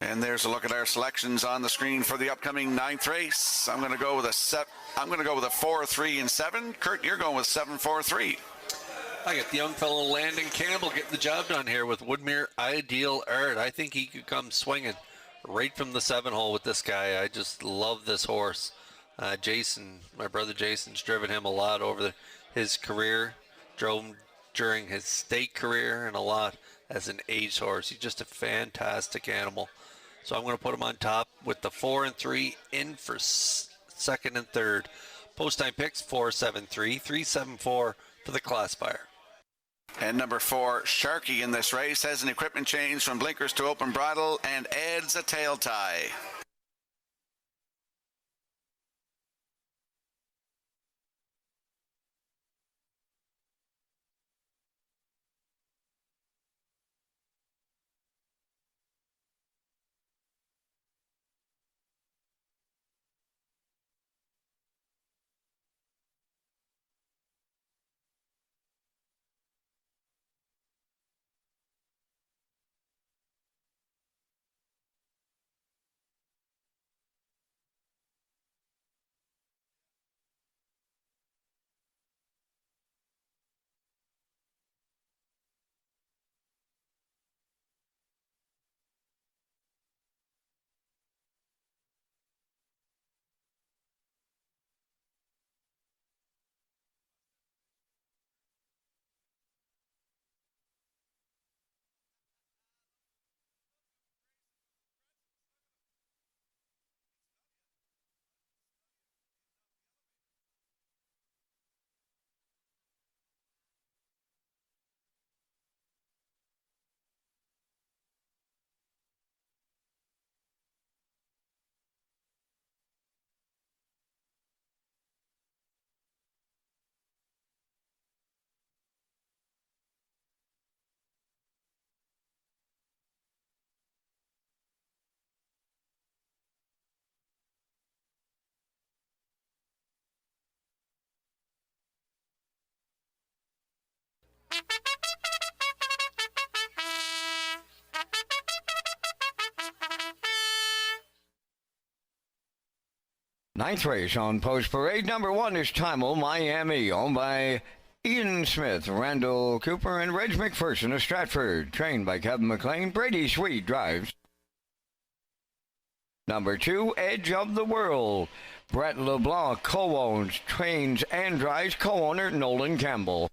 And there's a look at our selections on the screen for the upcoming 9th race. I'm going to go with a 4, 3, and 7. Kurt, you're going with 7, 4, 3. I got the young fellow Landon Campbell getting the job done here with Woodmere Ideal Art. I think he could come swinging right from the 7 hole with this guy. I just love this horse. Jason, my brother Jason's driven him a lot over his career. Drove him during his state career and a lot as an age horse. He's just a fantastic animal. So I'm going to put him on top with the 4 and 3 in for second and third. Post time picks 473, 374 for the classifier. And number 4, Sharky in this race, has an equipment change from blinkers to open bridle and adds a tail tie. Ninth race on Post Parade. Number 1 is Timel Miami, owned by Ian Smith, Randall Cooper, and Reg McPherson of Stratford. Trained by Kevin McLean. Brady Sweet drives. Number 2, Edge of the World. Brett LeBlanc co-owns, trains, and drives co-owner Nolan Campbell.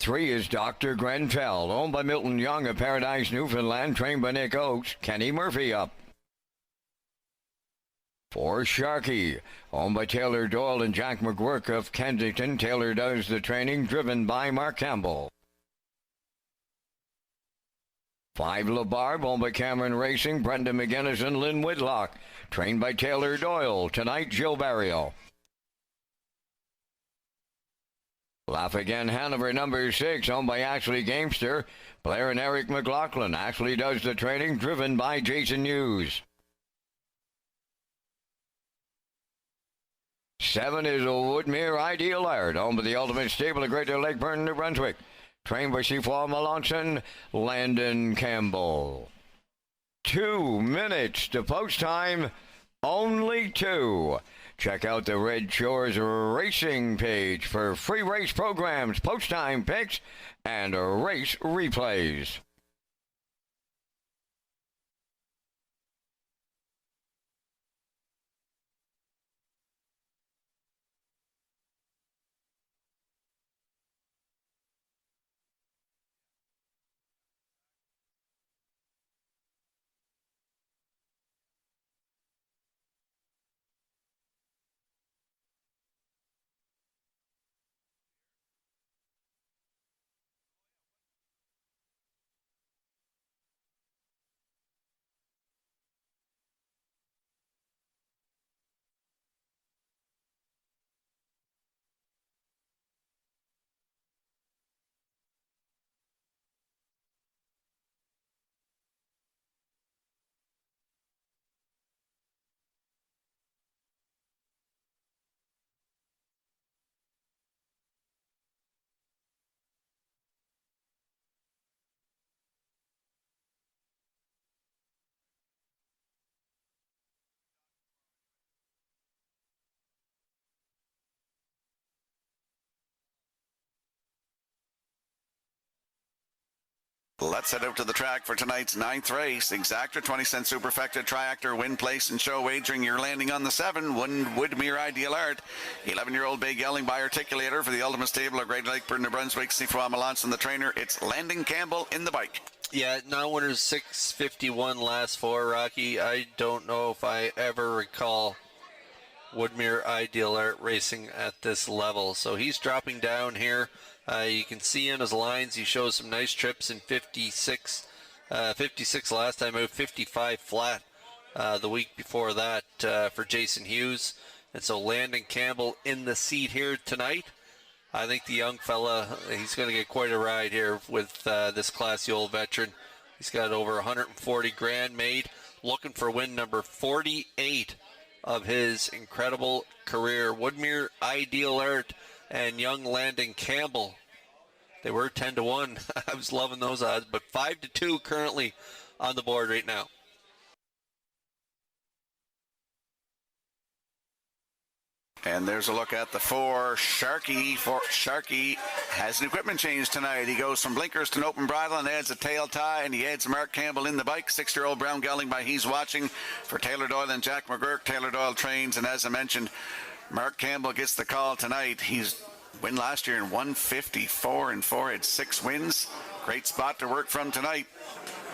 3 is Dr. Grenfell, owned by Milton Young of Paradise, Newfoundland, trained by Nick Oakes. Kenny Murphy up. 4, Sharky, owned by Taylor Doyle and Jack McGurk of Kensington. Taylor does the training, driven by Mark Campbell. 5, LeBarb, owned by Cameron Racing, Brendan McGinnis and Lynn Whitlock. Trained by Taylor Doyle. Tonight, Joe Barrio. Laugh Again Hanover, number 6, owned by Ashley Gamester, Blair and Eric McLaughlin. Ashley does the training, driven by Jason Hughes. 7 is Woodmere Ideal Art, owned by the Ultimate Stable of Greater Lakeburn, New Brunswick. Trained by Seafoam Melanson, Landon Campbell. 2 minutes to post time, only 2. Check out the Red Shores Racing page for free race programs, post time picks, and race replays. Let's head out to the track for tonight's 9th race. Exactor 20-cent superfecta, triactor, win, place, and show wagering. You're landing on the 7. Woodmere Ideal Art. 11-year-old Big Yelling by Articulator for the Ultimate Stable of Great Lakeport, New Brunswick. Sifuama Lance and the trainer. It's Landon Campbell in the bike. Yeah, non-winners 651 last 4, Rocky. I don't know if I ever recall Woodmere Ideal Art racing at this level. So he's dropping down here. You can see in his lines, he shows some nice trips in 56 last time out, 55 flat the week before that for Jason Hughes. And so Landon Campbell in the seat here tonight. I think the young fella, he's going to get quite a ride here with this classy old veteran. He's got over 140 grand made, looking for win number 48 of his incredible career. Woodmere Ideal Art and young Landon Campbell. They were 10-1. I was loving those odds, but 5-2 currently on the board right now. And there's a look at the 4. Sharky has an equipment change tonight. He goes from blinkers to an open bridle and adds a tail tie, and he adds Mark Campbell in the bike. 6-year-old brown gelding by He's Watching for Taylor Doyle and Jack McGurk. Taylor Doyle trains, and as I mentioned, Mark Campbell gets the call tonight. He's win last year in 154-4, had 6 wins. Great spot to work from tonight.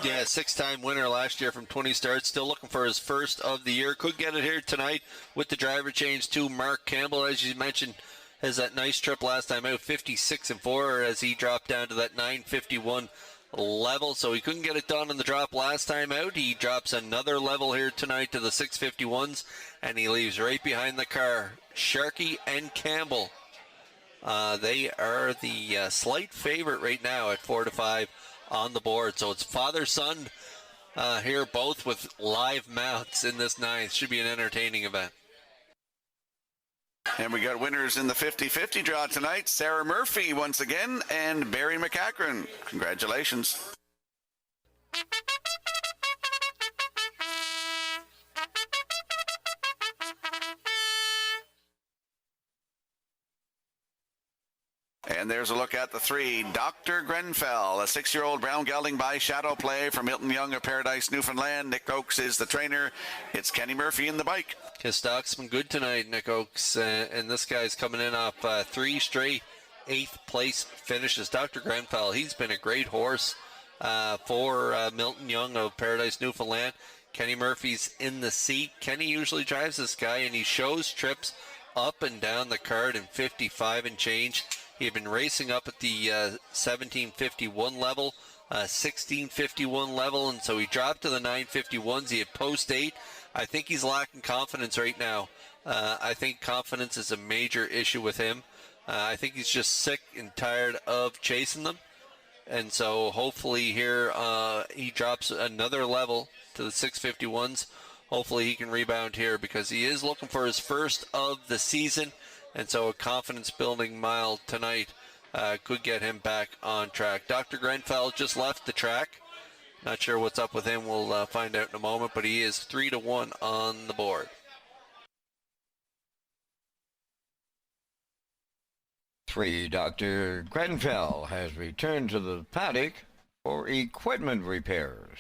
Yeah, 6-time winner last year from 20 starts. Still looking for his first of the year. Could get it here tonight with the driver change to Mark Campbell. As you mentioned, has that nice trip last time out, 56-4, as he dropped down to that 951 level. So he couldn't get it done on the drop last time out. He drops another level here tonight to the 651s, and he leaves right behind the car. Sharky and Campbell. They are the slight favorite right now at 4-5 on the board. So it's father-son here, both with live mounts in this 9th. Should be an entertaining event. And we got winners in the 50-50 draw tonight. Sarah Murphy once again and Barry McCachran. Congratulations. And there's a look at the 3. Dr. Grenfell, a 6-year-old brown gelding by Shadow Play from Milton Young of Paradise, Newfoundland. Nick Oakes is the trainer. It's Kenny Murphy in the bike. His stock's been good tonight, Nick Oakes, and this guy's coming in off 3 straight 8th place finishes. Dr. Grenfell, he's been a great horse for Milton Young of Paradise, Newfoundland. Kenny Murphy's in the seat. Kenny usually drives this guy, and he shows trips up and down the card in 55 and change. He had been racing up at the 1751 level, 1651 level, and so he dropped to the 951s. He had post 8. I think he's lacking confidence right now. I think confidence is a major issue with him. I think he's just sick and tired of chasing them. And so hopefully here he drops another level to the 651s. Hopefully he can rebound here because he is looking for his first of the season. And so a confidence-building mile tonight could get him back on track. Dr. Grenfell just left the track. Not sure what's up with him. We'll find out in a moment, but he is 3-1 on the board. 3. Dr. Grenfell has returned to the paddock for equipment repairs.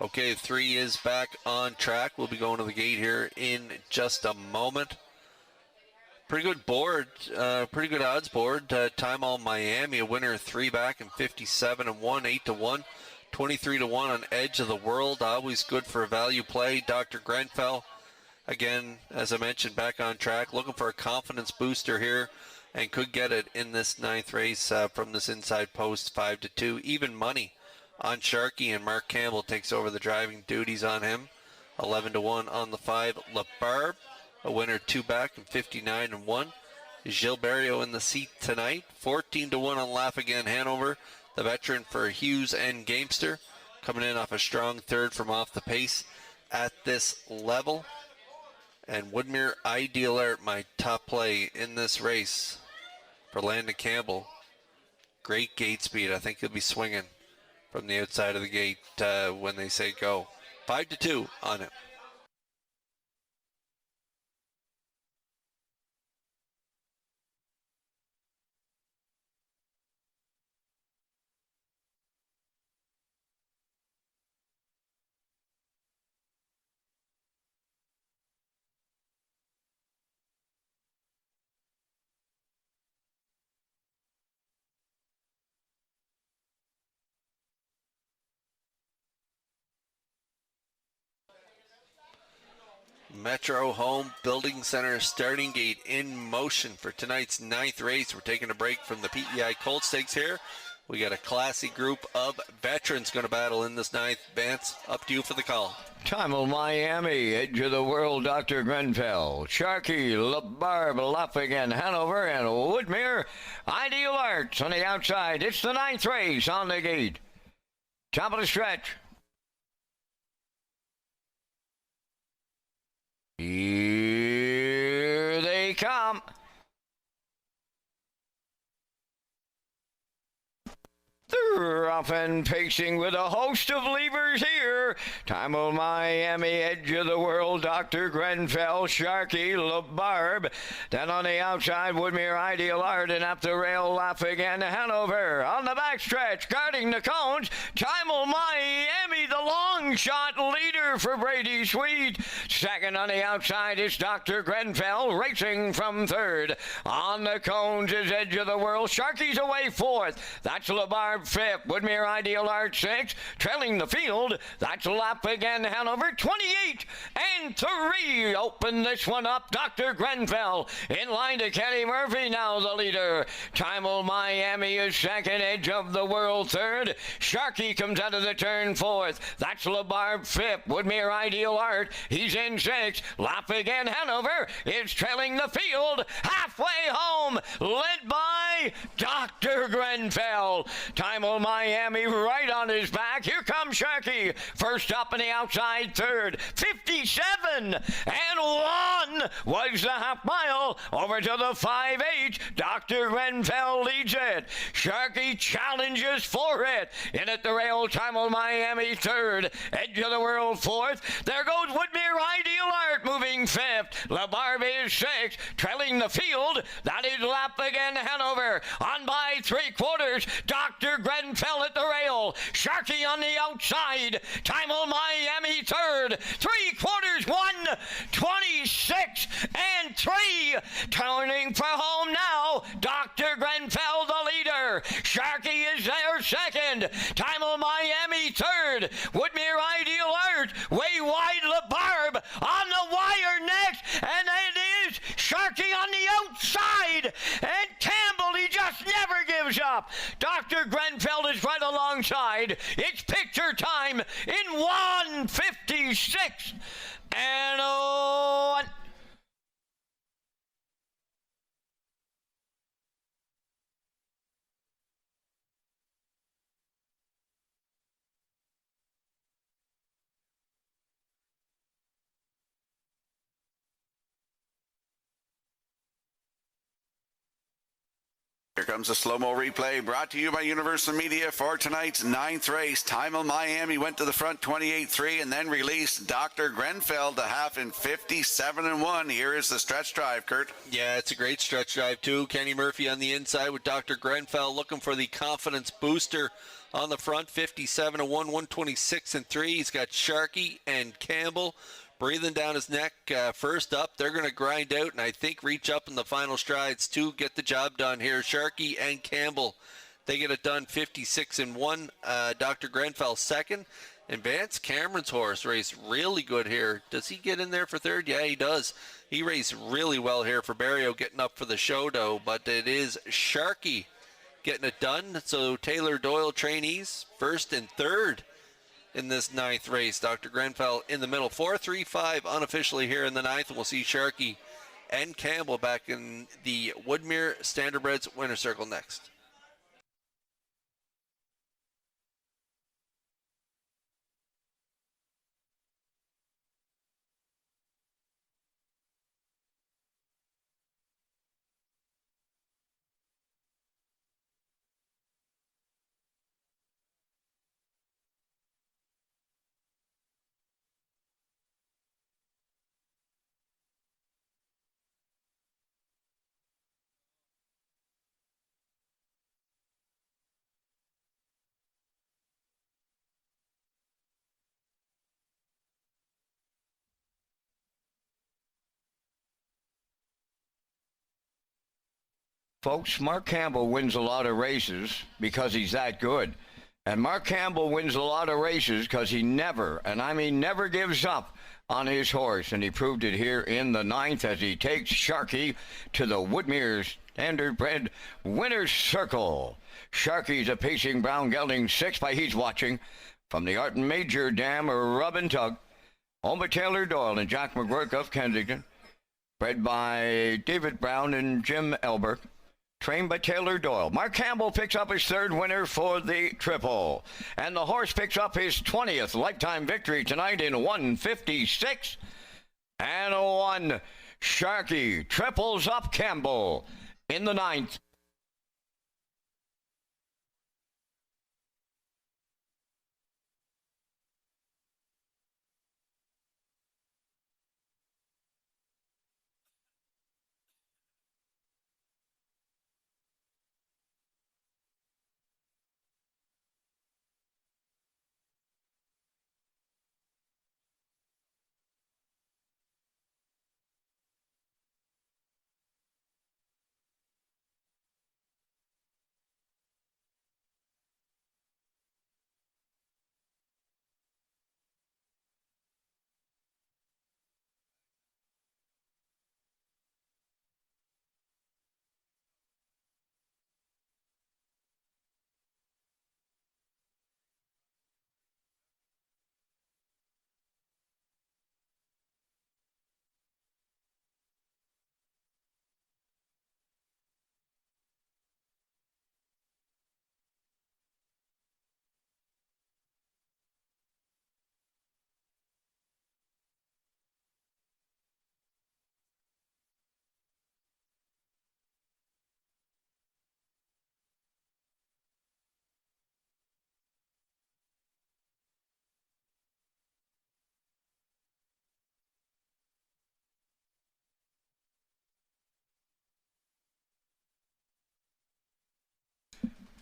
Okay, 3 is back on track. We'll be going to the gate here in just a moment. Pretty good board, pretty good odds board. Time All Miami, a winner 3 back and 57 and 1, 8 to 1, 23 to 1 on Edge of the World. Always good for a value play. Dr. Grenfell, again, as I mentioned, back on track. Looking for a confidence booster here and could get it in this 9th race from this inside post, 5 to 2. Even money on Sharkey, and Mark Campbell takes over the driving duties on him. 11 to 1 on the 5. LaBarbe, a winner 2 back and 59 and 1. Gilberto in the seat tonight. 14 to 1 on Laugh Again Hanover, the veteran for Hughes and Gamester, coming in off a strong third from off the pace at this level. And Woodmere Ideal Art, my top play in this race for Landon Campbell. Great gate speed. I think he'll be swinging from the outside of the gate when they say go. 5 to 2 on it. Metro Home Building Center starting gate in motion for tonight's 9th race. We're taking a break from the PEI Colt Stakes here. We got a classy group of veterans going to battle in this 9th. Vance, up to you for the call. Time of Miami, Edge of the World, Dr. Grenfell, Sharkey, LaBarbe, Laugh Again Hanover, and Woodmere Ideal Arts on the outside. It's the 9th race on the gate. Top of the stretch. Here they come. They're off and pacing with a host of levers here. Time of Miami, Edge of the World, Dr. Grenfell, Sharkey, LaBarbe. Then on the outside, Woodmere Ideal Art, and up the rail, Laugh Again Hanover. On the backstretch, guarding the cones, Time of Miami, the long shot leader for Brady Sweet. Second on the outside is Dr. Grenfell, racing from third. On the cones is Edge of the World. Sharkey's away fourth. That's LaBarbe fifth. Woodmere Ideal Art sixth. Trailing the field, that's Laugh Again Hanover. 28 and 3. Open this one up. Dr. Grenfell in line to Kenny Murphy, now the leader. Time of Miami is second. Edge of the World third. Sharkey comes out of the turn fourth. That's LaBarbe fifth. Woodmere Ideal Art, he's in sixth. Laugh Again Hanover is trailing the field halfway home, led by Dr. Grenfell. Time of Miami right on his back. Here comes Sharkey. First up on the outside third. 57 and 1 was the half mile. Over to the 5-8. Dr. Grenfell leads it. Sharkey challenges for it. In at the rail, Time of Miami third. Edge of the World fourth. There goes Woodmere Ideal Art moving fifth. LaBarbe is sixth. Trailing the field, that is Laugh Again Hanover. On by 3/4. Dr. Grenfell at the rail. Sharkey on the outside. Time of Miami third. 3/4 1. 26 and 3. Turning for home now. Dr. Grenfell the leader. Sharkey is there second. Time of Miami third. Woodmere Ideal Art way wide. LaBarbe on the wire next. And it is Sharkey on the outside. And Campbell, he just never gives up. Dr. Grenfell is right alongside. It's picture time in 1:56 and 1. Here comes a slow-mo replay brought to you by Universal Media for tonight's 9th race. Time of Miami went to the front 28-3 and then released Dr. Grenfell to half in 57-1. Here is the stretch drive, Kurt. Yeah, it's a great stretch drive too. Kenny Murphy on the inside with Dr. Grenfell looking for the confidence booster on the front. 57-1, 126-3. He's got Sharkey and Campbell breathing down his neck. First up, they're going to grind out and I think reach up in the final strides to get the job done here. Sharkey and Campbell, they get it done 56-1. Dr. Grenfell second. And Vance Cameron's horse raced really good here. Does he get in there for third? Yeah, he does. He raced really well here for Barrio, getting up for the show, though. But it is Sharkey getting it done. So Taylor Doyle trainees, first and third in this 9th race. Dr. Grenfell in the middle. 4-3-5 unofficially here in the 9th. And we'll see Sharkey and Campbell back in the Woodmere Standardbreds winner circle next. Folks, Mark Campbell wins a lot of races because he's that good. And Mark Campbell wins a lot of races because he never, and I mean never, gives up on his horse. And he proved it here in the 9th as he takes Sharkey to the Woodmere Standardbred winner's circle. Sharkey's a pacing brown gelding 6 by He's Watching. From the Art and Major Dam, Rub and Tug. Owned by Taylor Doyle and Jack McGurk of Kensington. Bred by David Brown and Jim Elbert. Trained by Taylor Doyle. Mark Campbell picks up his third winner for the triple. And the horse picks up his 20th lifetime victory tonight in 156 and 1. Sharkey triples up Campbell in the 9th.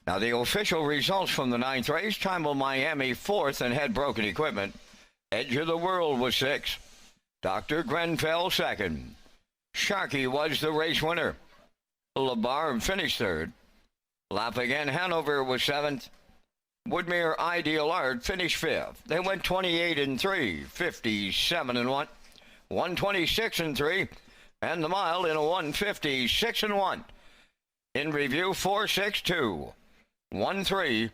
Now the official results from the 9th race. Time of Miami 4th and had broken equipment. Edge of the World was 6th. Dr. Grenfell 2nd. Sharkey was the race winner. LeBarbe finished 3rd. Laugh Again Hanover was 7th. Woodmere Ideal Art finished 5th. They went 28-3, 57-1, 126-3, and the mile in a 156-1. In review, 4-6-2, 1-3-7-5.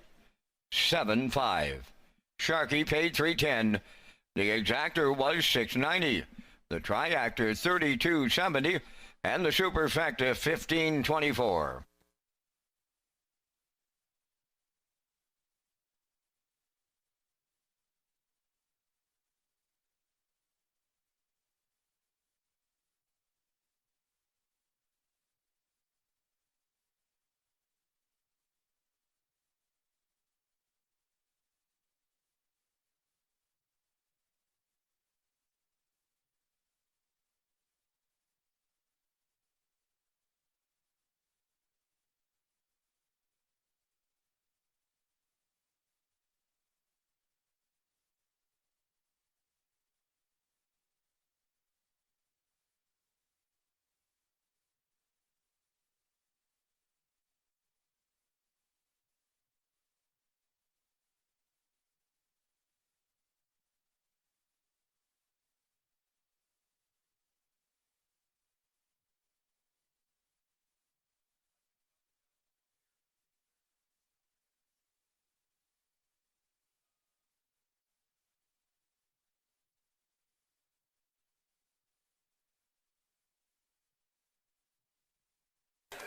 Sharkey paid $310. The exactor was $690. The triactor $32.70, and the superfecta $15.24.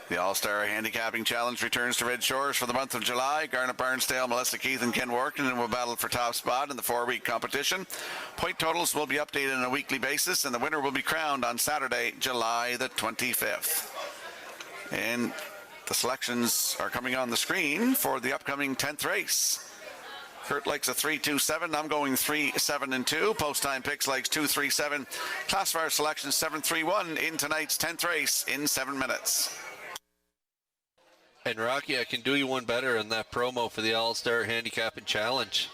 The All-Star Handicapping Challenge returns to Red Shores for the month of July. Garnet Barnsdale, Melissa Keith, and Ken Workington will battle for top spot in the 4-week competition. Point totals will be updated on a weekly basis, and the winner will be crowned on Saturday, July the 25th. And the selections are coming on the screen for the upcoming 10th race. Kurt likes a 3-2-7. I'm going 3-7-2. Post time picks likes 2-3-7. Classifier selection 7-3-1 in tonight's 10th race in 7 minutes. And Rocky, I can do you one better in that promo for the All-Star Handicapping Challenge.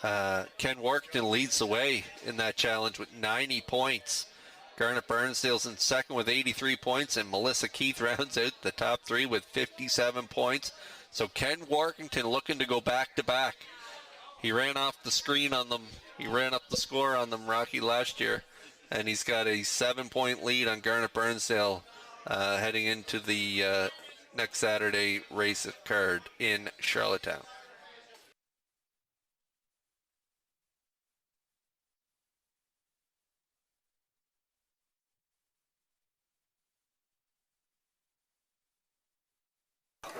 Ken Workington leads the way in that challenge with 90 points. Garnet Barnsdale's in second with 83 points, and Melissa Keith rounds out the top three with 57 points. So Ken Workington looking to go back-to-back. He ran off the screen on them. He ran up the score on them, Rocky, last year. And he's got a 7-point lead on Garnet Barnsdale heading into the next Saturday race card in Charlottetown.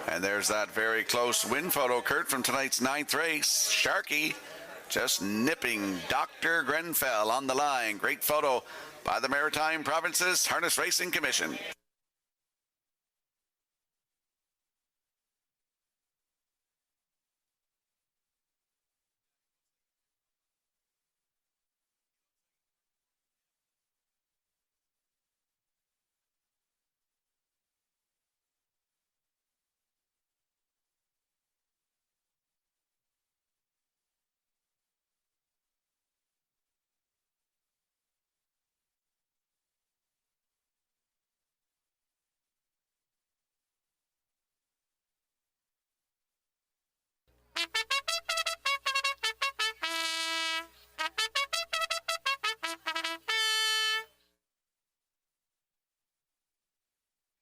And there's that very close win photo, Kurt, from tonight's 9th race. Sharkey just nipping Dr. Grenfell on the line. Great photo by the Maritime Provinces Harness Racing Commission.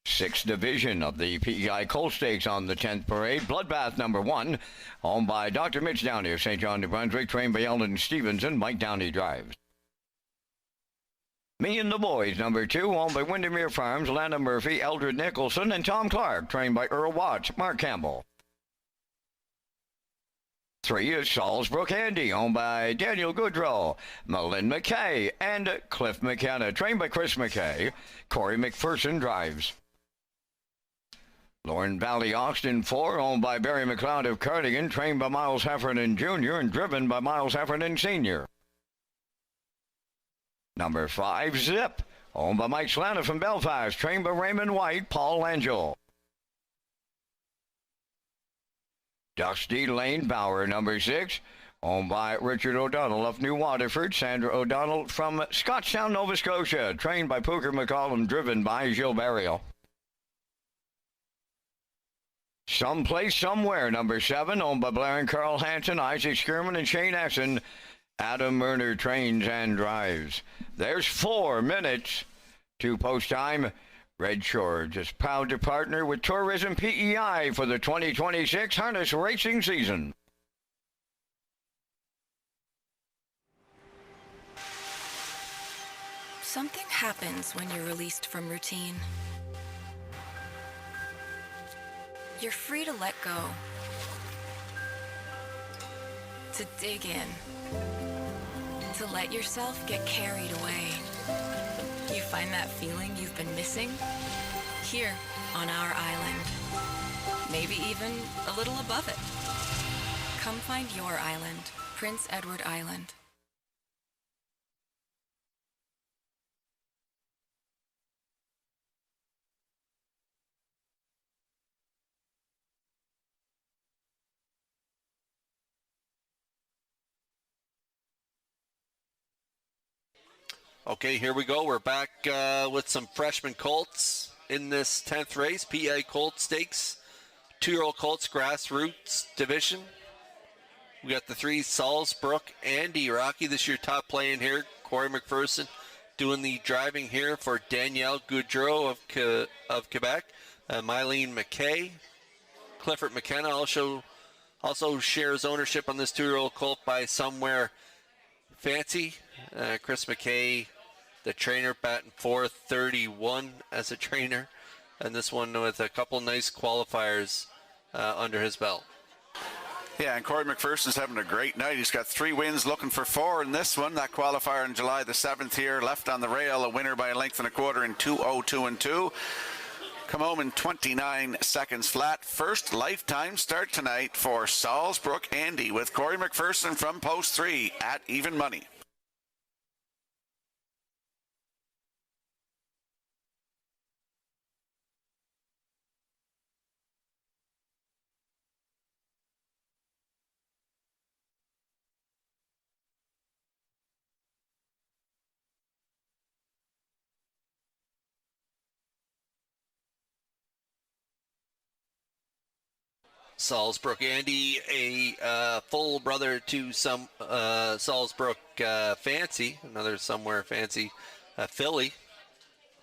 Sixth division of the PEI Colt Stakes on the 10th parade. Bloodbath number 1, owned by Dr. Mitch Downey of St. John, New Brunswick, trained by Eldon Stevenson. Mike Downey drives. Me and the Boys number 2, owned by Windermere Farms, Lana Murphy, Eldred Nicholson, and Tom Clark, trained by Earl Watts, Mark Campbell. 3 is Salisbrook Andy, owned by Daniel Goodrow, Malin McKay, and Cliff McKenna, trained by Chris McKay. Corey McPherson drives. Lorne Valley Austin 4, owned by Barry McLeod of Cardigan, trained by Miles Heffernan Jr. and driven by Miles Heffernan Sr. Number 5, Zip, owned by Mike Slana from Belfast, trained by Raymond White, Paul Angel. Dusty Lane Bauer, number 6, owned by Richard O'Donnell of New Waterford, Sandra O'Donnell from Scotchtown, Nova Scotia, trained by Pooker McCollum, driven by Gilles Barrio. Someplace Somewhere, number 7, owned by Blair and Carl Hansen, Isaac Skirman, and Shane Essen. Adam Murner trains and drives. There's 4 minutes to post time. Red Shores is proud to partner with Tourism PEI for the 2026 harness racing season. Something happens when you're released from routine. You're free to let go, to dig in, to let yourself get carried away. You find that feeling you've been missing here on our island, maybe even a little above it. Come find your island, Prince Edward Island. Okay, here we go. We're back with some freshman colts in this 10th race, PA Colt Stakes, 2-year-old colts grassroots division. We got the 3 Salisbrook Andy Rocky, this year top play in here. Corey McPherson doing the driving here for Danielle Goudreau of Quebec. Mylene McKay. Clifford McKenna also shares ownership on this 2-year-old colt by Somewhere Fancy. Chris McKay, the trainer, batting .431 as a trainer. and this one with a couple nice qualifiers under his belt. Yeah, and Corey McPherson's having a great night. He's got 3 wins, looking for 4 in this one. That qualifier on July the 7th here, left on the rail, a winner by a length and a quarter in 2:02.2. Come home in 29 seconds flat. First lifetime start tonight for Salisbrook Andy with Corey McPherson from post 3 at even money. Salisbrook Andy, a full brother to some Salisbrook Fancy, another somewhere fancy filly.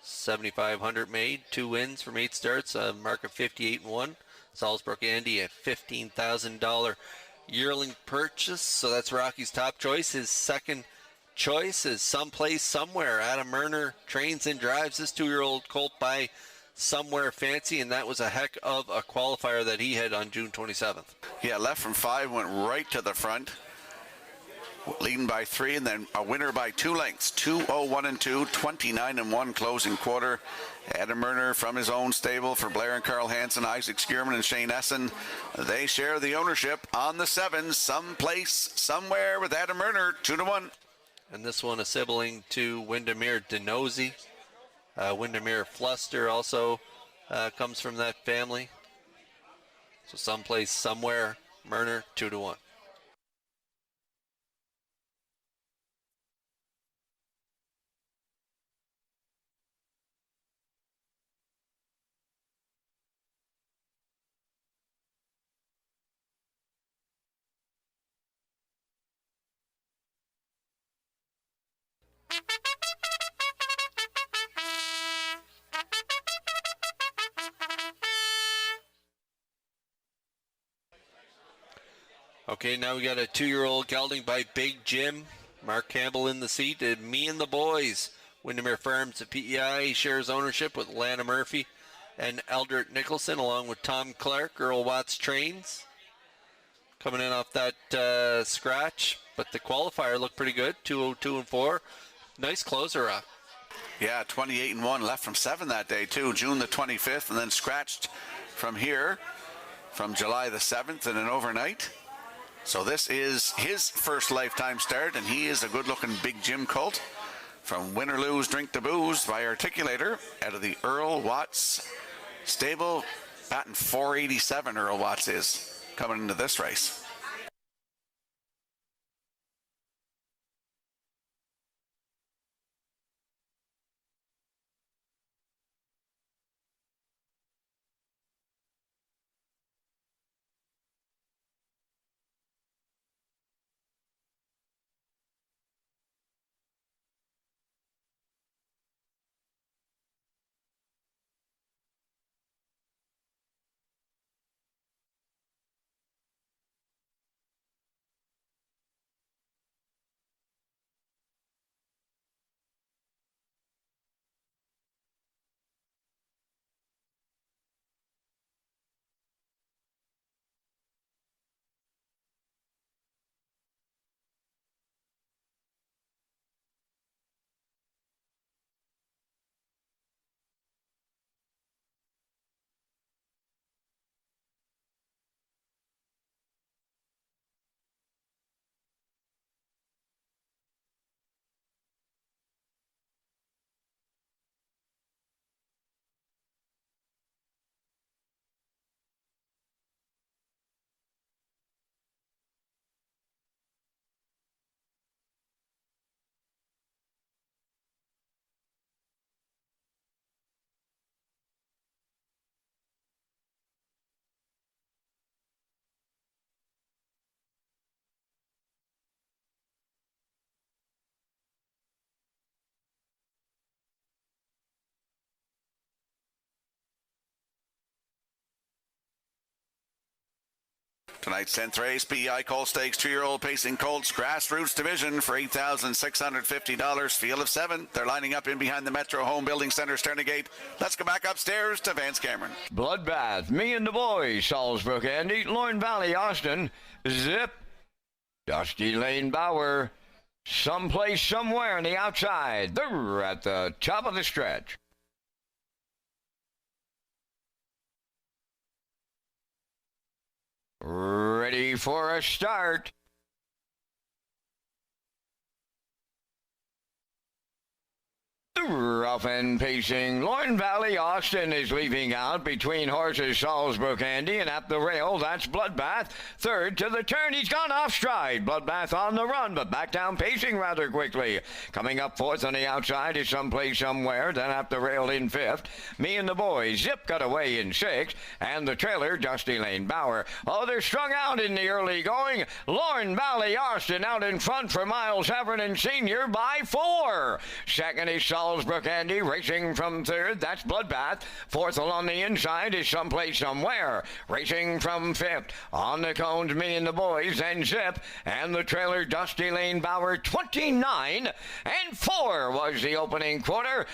7,500 made, 2 wins from 8 starts, a mark of 58-1. Salisbrook Andy, a $15,000 yearling purchase, so that's Rocky's top choice. His second choice is Someplace Somewhere. Adam Murner trains and drives this 2-year-old colt by Somewhere Fancy, and that was a heck of a qualifier that he had on June 27th. Yeah, left from 5, went right to the front, leading by 3, and then a winner by 2 lengths. 2:01.2, 29-1 closing quarter. Adam Murner from his own stable for Blair and Carl Hansen, Isaac Skierman and Shane Essen. They share the ownership on the 7, Someplace Somewhere with Adam Murner, 2-1. And this one a sibling to Windermere Denozy. Windermere Fluster also comes from that family. So Someplace Somewhere, Murner, 2-1. Okay, now we got a 2-year-old gelding by Big Jim. Mark Campbell in the seat. And Me and the Boys. Windermere Farms at PEI shares ownership with Lana Murphy and Eldrick Nicholson, along with Tom Clark. Earl Watts trains. Coming in off that scratch. But the qualifier looked pretty good. 2:02.4. Nice closer up. Yeah, 28-1, left from 7 that day too. June the 25th, and then scratched from here from July the 7th in an overnight. So this is his first lifetime start, and he is a good-looking Big Jim colt from Win or Lose, Drink the Booze by Articulator out of the Earl Watts stable. Batting 487, Earl Watts is coming into this race. Tonight's 10th race, PEI Colt Stakes, 2-year-old pacing colts, grassroots division for $8,650. Field of 7. They're lining up in behind the Metro Home Building Center starting gate. Let's go back upstairs to Vance Cameron. Bloodbath, me and the boys, Salisbury Andy, Lorne Valley, Austin, Zip, Dusty Lane Bauer, someplace, somewhere on the outside. They're at the top of the stretch. Ready for a start. Rough and pacing, Lorne Valley Austin is leaving out between horses Salisbury Andy, and at the rail, that's Bloodbath. Third to the turn, he's gone off stride. Bloodbath on the run, but back down pacing rather quickly. Coming up fourth on the outside is someplace somewhere, then at the rail in fifth. Me and the boys, Zip got away in sixth, and the trailer, Dusty Lane Bauer. Oh, they're strung out in the early going. Lorne Valley Austin out in front for Miles Heffernan Sr. by 4. Second is Salisbury Andy racing from third. That's Bloodbath. Fourth along the inside is someplace somewhere. Racing from fifth. On the cones, me and the boys, and Zip. And the trailer, Dusty Lane Bauer, 29 and 4 was the opening quarter.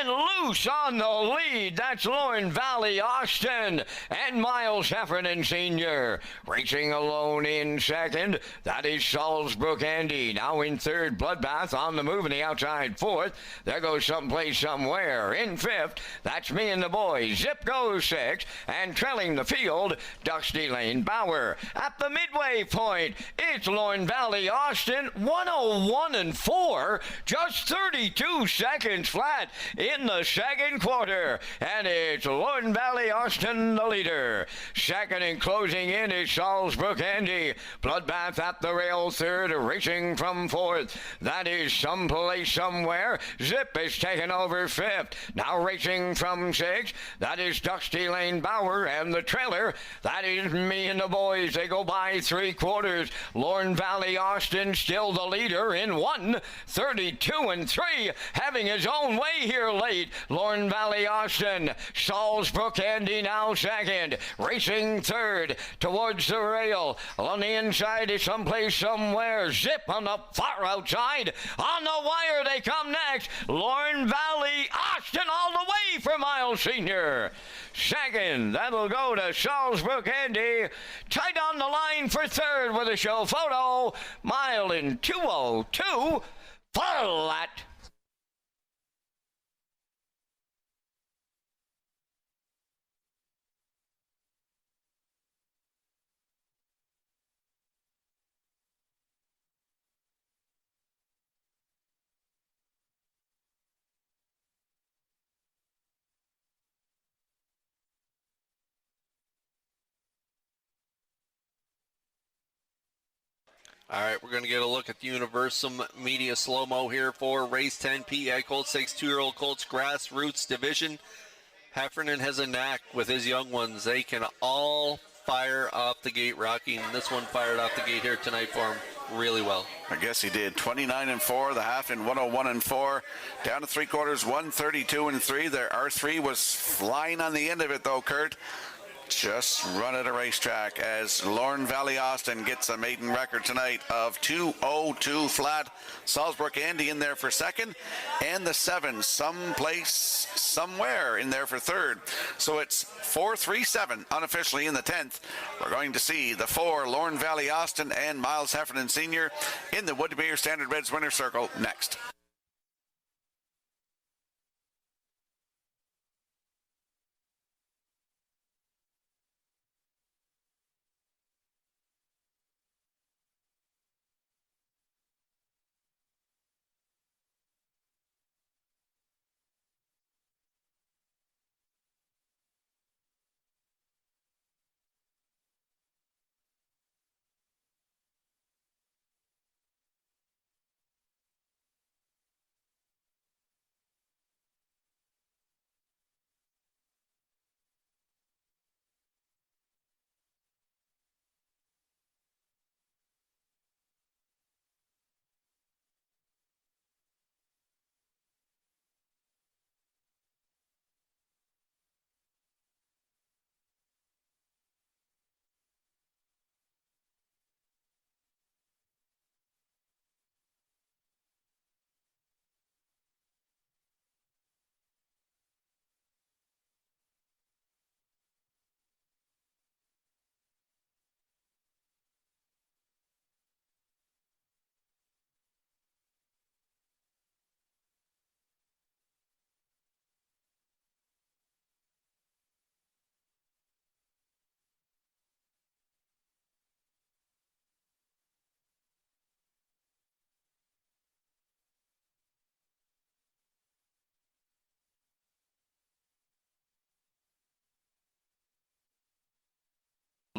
And loose on the lead. That's Lorne Valley Austin and Miles Heffernan Sr. Racing alone in second. That is Salisbury Andy. Now in third, Bloodbath on the move in the outside fourth. There goes someplace somewhere. In fifth, that's me and the boys. Zip goes sixth, and trailing the field, Dusty Lane Bauer. At the midway point, it's Lorne Valley Austin, 101 and 4, just 32 seconds flat in the second quarter, and it's Lorne Valley Austin the leader. Second and closing in is Salisbury Andy. Bloodbath at the rail third, racing from fourth. That is someplace somewhere. Zip is taken over fifth. Now racing from sixth. That is Dusty Lane Bauer, and the trailer, that is me and the boys. They go by 3/4. Lorne Valley Austin still the leader in 1:32 and 3, having his own way here late. Lorne Valley Austin. Salisbury Andy now second. Racing third towards the rail. On the inside is someplace somewhere. Zip on the far outside. On the wire they come next. Lorne Valley Austin all the way for Miles Sr. Second, that'll go to Salisbury Andy. Tight on the line for third with a show photo. Mile in 2:02 flat. All right, we're going to get a look at the Universal Media slow-mo here for Race 10 PEI Colt Stakes 2-year-old Colts Grassroots Division. Heffernan has a knack with his young ones. They can all fire off the gate, Rocky, and this one fired off the gate here tonight for him really well. I guess he did. 29 and 4, the half in 101 and 4. Down to 3/4, 132 and 3. Their R3 was flying on the end of it, though, Kurt. Just run at a racetrack as Lorne Valley Austin gets a maiden record tonight of 2:02 flat. Salisbury Andy in there for second, and the 7 someplace, somewhere in there for third. So it's 4-3-7 unofficially in the 10th. We're going to see the 4 Lorne Valley Austin and Miles Heffernan Sr. in the Woodmere Standard Reds winner circle next.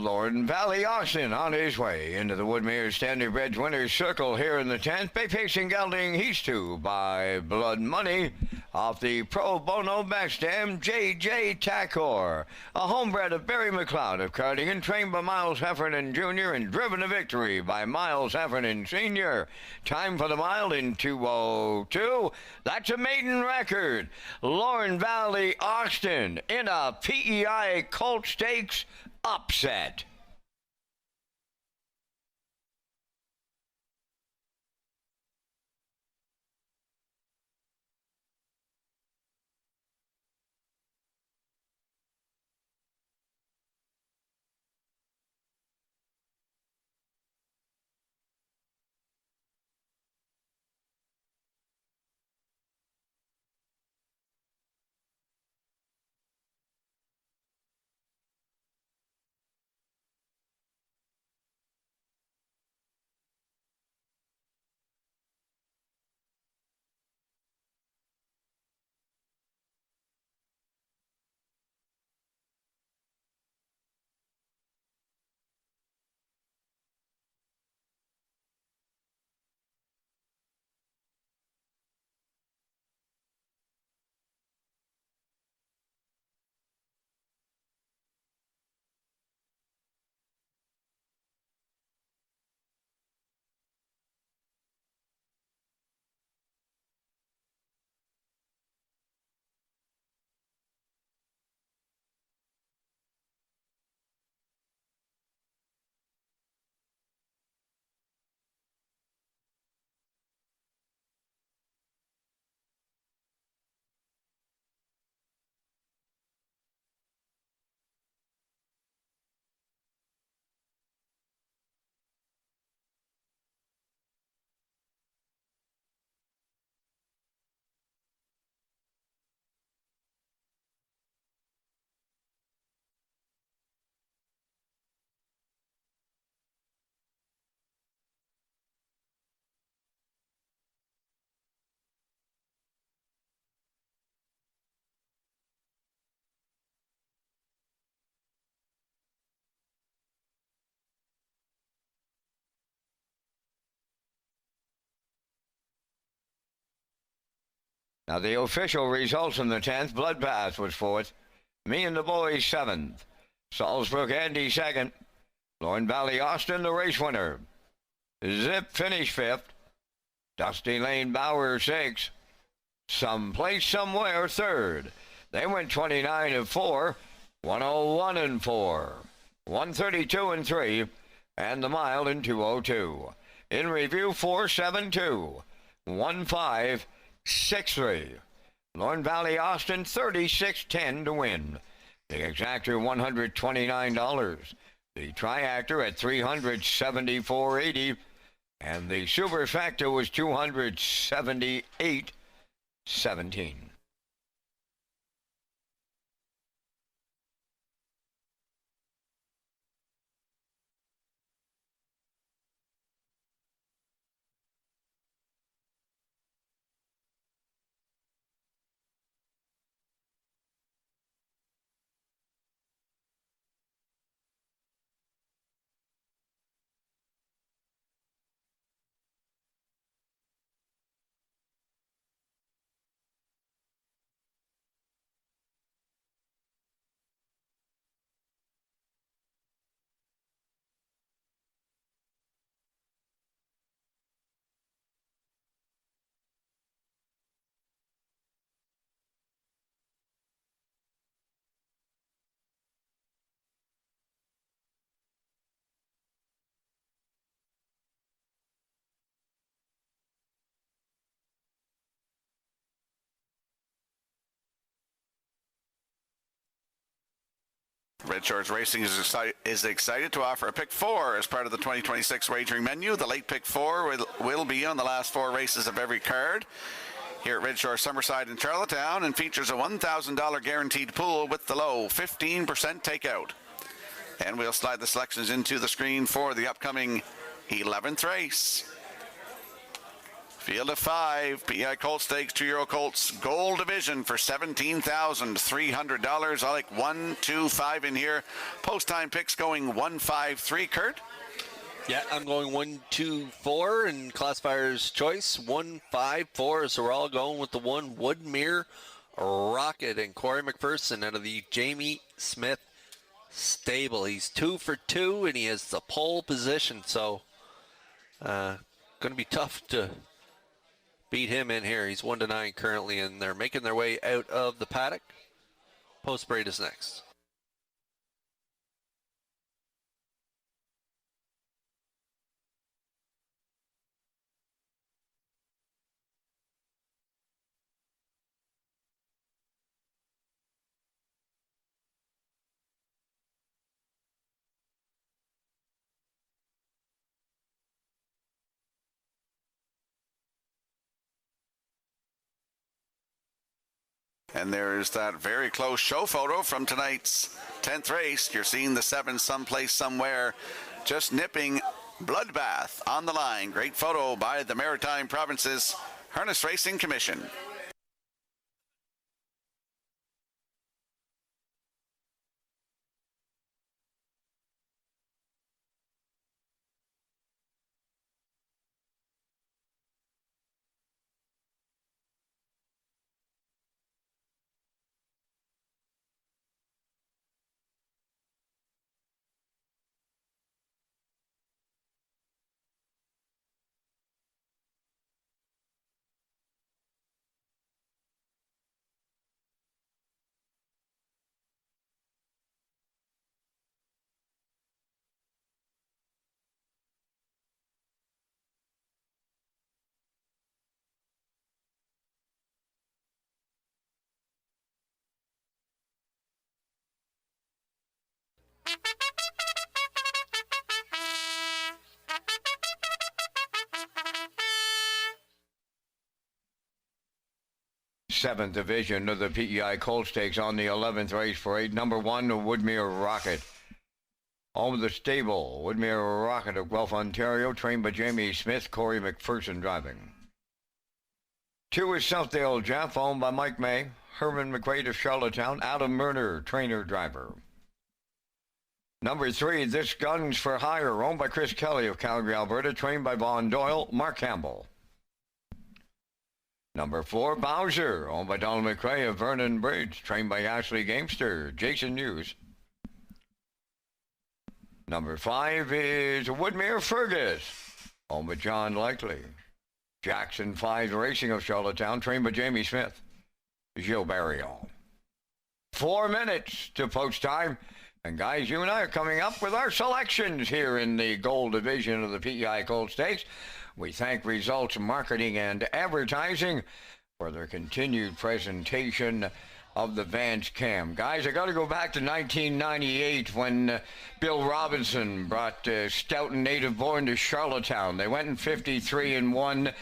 Lord Valley Austin on his way into the Woodmere Standardbred Winners Circle here in the 10th. Bay Pacing Gelding, he's 2 by Blood Money. Off the Pro Bono backstem, J.J. Tacor, a homebred of Barry McLeod of Cardigan, trained by Miles Heffernan Jr. and driven to victory by Miles Heffernan Sr. Time for the mile in 2:02. That's a maiden record. Lorne Valley Austin in a PEI Colt Stakes upset. Now the official results in the 10th, Bloodbath was 4th, Me and the Boys 7th, Salzbrook Andy 2nd, Lorne Valley Austin the race winner, Zip finished 5th, Dusty Lane Bauer 6th, Someplace Somewhere 3rd. They went 29 and 4, 101 and 4, 132 and 3, and the mile in 2:02. In review 472, 1563. Lorne Valley Austin 36.10 to win. The exactor $129. The triactor at $374.80, and the super factor was $278.17. Redshores Racing is excited to offer a pick 4 as part of the 2026 wagering menu. The late pick 4 will be on the last 4 races of every card here at Redshore Summerside in Charlottetown, and features a $1,000 guaranteed pool with the low 15% takeout. And we'll slide the selections into the screen for the upcoming 11th race. Field of 5, PEI Colt Stakes, 2-year-old Colts, Gold Division for $17,300. I like 1, 2, 5 in here. Post time picks going 1, 5, 3. Kurt? Yeah, I'm going 1, 2, 4 in classifier's choice. 1, 5, 4. So we're all going with the 1 Woodmere Rocket and Corey McPherson out of the Jamie Smith stable. He's 2 for 2 and he has the pole position. So going to be tough to beat him in here. He's 1 to 9 currently, and they're making their way out of the paddock. Post braid is next. And there's that very close show photo from tonight's 10th race. You're seeing the 7 someplace somewhere just nipping Bloodbath on the line. Great photo by the Maritime Provinces Harness Racing Commission. Seventh division of the PEI Colt Stakes on the 11th race for 8. Number 1, Woodmere Rocket. Home of the stable, Woodmere Rocket of Guelph, Ontario, trained by Jamie Smith, Corey McPherson driving. 2 is Southdale Jeff, owned by Mike May, Herman McQuaid of Charlottetown, Adam Murner, trainer driver. Number 3, This Gun's for Hire, owned by Chris Kelly of Calgary, Alberta, trained by Vaughn Doyle, Mark Campbell. Number 4, Bowser, owned by Donald McRae of Vernon Bridge, trained by Ashley Gamester, Jason Hughes. Number 5 is Woodmere Fergus, owned by John Likely. Jackson 5 Racing of Charlottetown, trained by Jamie Smith, Gilles Barrion. 4 minutes to post time. And guys, you and I are coming up with our selections here in the Gold Division of the PEI Colt Stakes. We thank Results Marketing and Advertising for their continued presentation of the Vance Cam. Guys, I got to go back to 1998 when Bill Robinson brought Stoughton native born to Charlottetown. They went in 53-1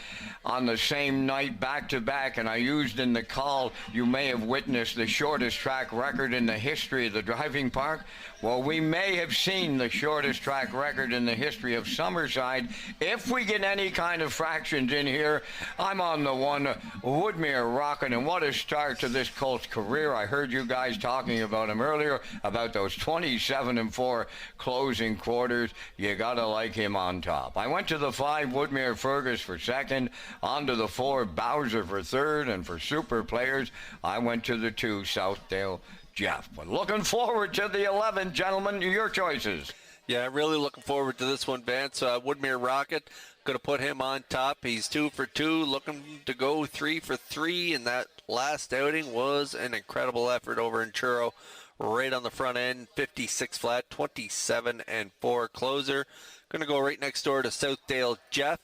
on the same night, back-to-back, and I used in the call, you may have witnessed the shortest track record in the history of the driving park. Well, we may have seen the shortest track record in the history of Summerside. If we get any kind of fractions in here, I'm on the 1 Woodmere Rocket, and what a start to this Colt's career. I heard you guys talking about him earlier, about those 27-4 closing quarters. You gotta like him on top. I went to the 5 Woodmere Fergus for second, on to the 4 Bowser for third, and for super players, I went to the 2 Southdale Jeff. But looking forward to the 11, gentlemen, your choices. Yeah, really looking forward to this one, Vance. Woodmere Rocket, going to put him on top. He's 2 for 2, looking to go 3 for 3, and that last outing was an incredible effort over in Truro. Right on the front end, 56 flat, 27-4 closer. Going to go right next door to Southdale Jeff.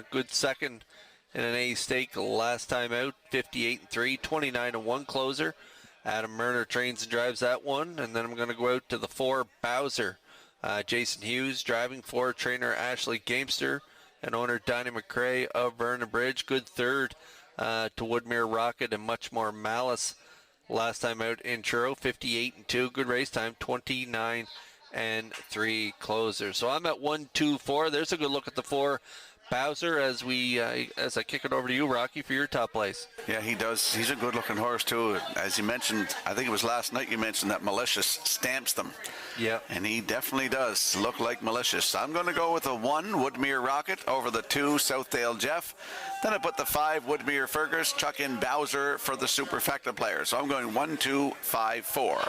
Good second in an A stake last time out, 58-3, 29-1 closer. Adam Murner trains and drives that one. And then I'm going to go out to the 4 Bowser. Jason Hughes driving for trainer Ashley Gamester and owner Donnie McRae of Vernon Bridge. Good third to Woodmere Rocket and much more malice last time out in Truro. 58-2. Good race time. 29-3 closer. So I'm at 1, 2, 4. There's a good look at the 4 Bowser, as I kick it over to you, Rocky, for your top place. Yeah, he does. He's a good-looking horse, too. As you mentioned, I think it was last night you mentioned that Malicious stamps them. Yeah. And he definitely does look like Malicious. I'm going to go with the 1, Woodmere Rocket, over the 2, Southdale Jeff. Then I put the 5, Woodmere Fergus, chuck in Bowser for the superfecta player. So I'm going 1, 2, 5, 4.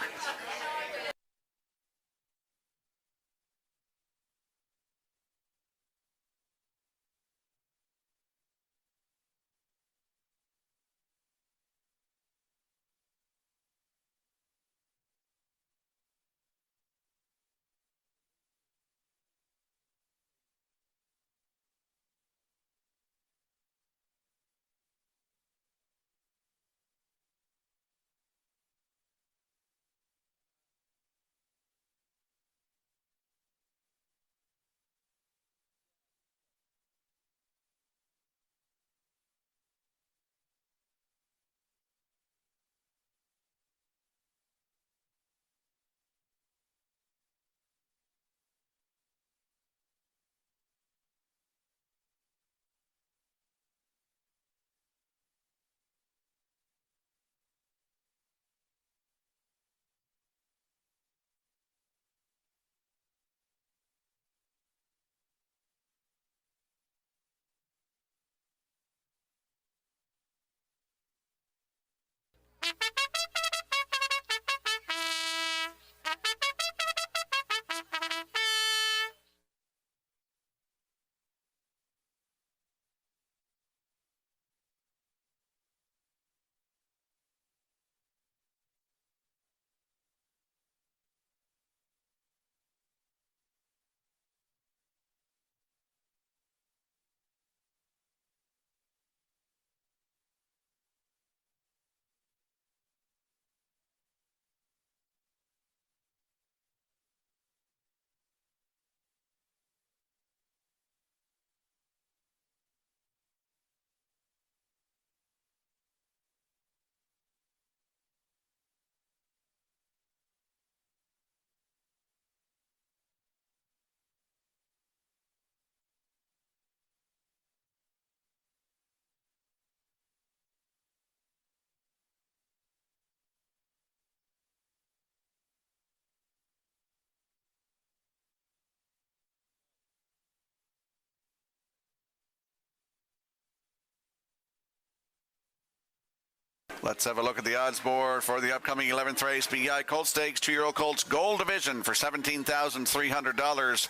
Let's have a look at the odds board for the upcoming 11th race. PEI Colt Stakes, 2-year-old Colts Gold Division for $17,300.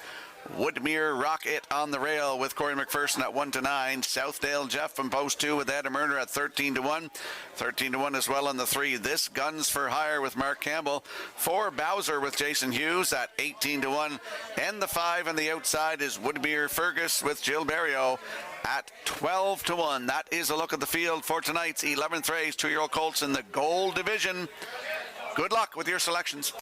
Woodmere Rocket on the rail with Corey McPherson at 1-9. Southdale Jeff from post 2 with Adam Murner at 13-1. 13-1 as well on the 3. This Guns for Hire with Mark Campbell. 4 Bowser with Jason Hughes at 18-1. And the 5 on the outside is Woodmere Fergus with Jill Berrio at 12-1. That is a look at the field for tonight's 11th race. 2-year-old Colts in the Gold Division. Good luck with your selections.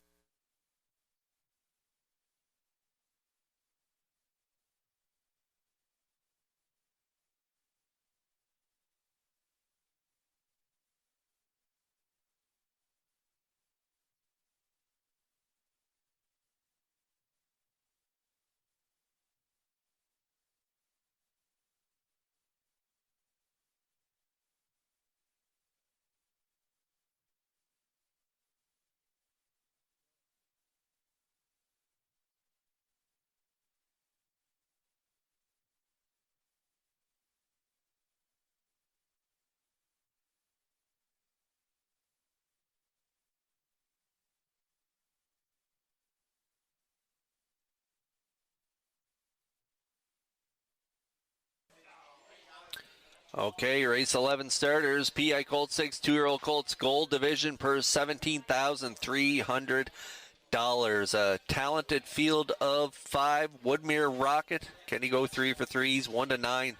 Okay, race 11 starters. PI Colt 6, 2-year-old Colts Gold Division per $17,300. A talented field of 5. Woodmere Rocket. Can he go 3 for 3? He's 1-9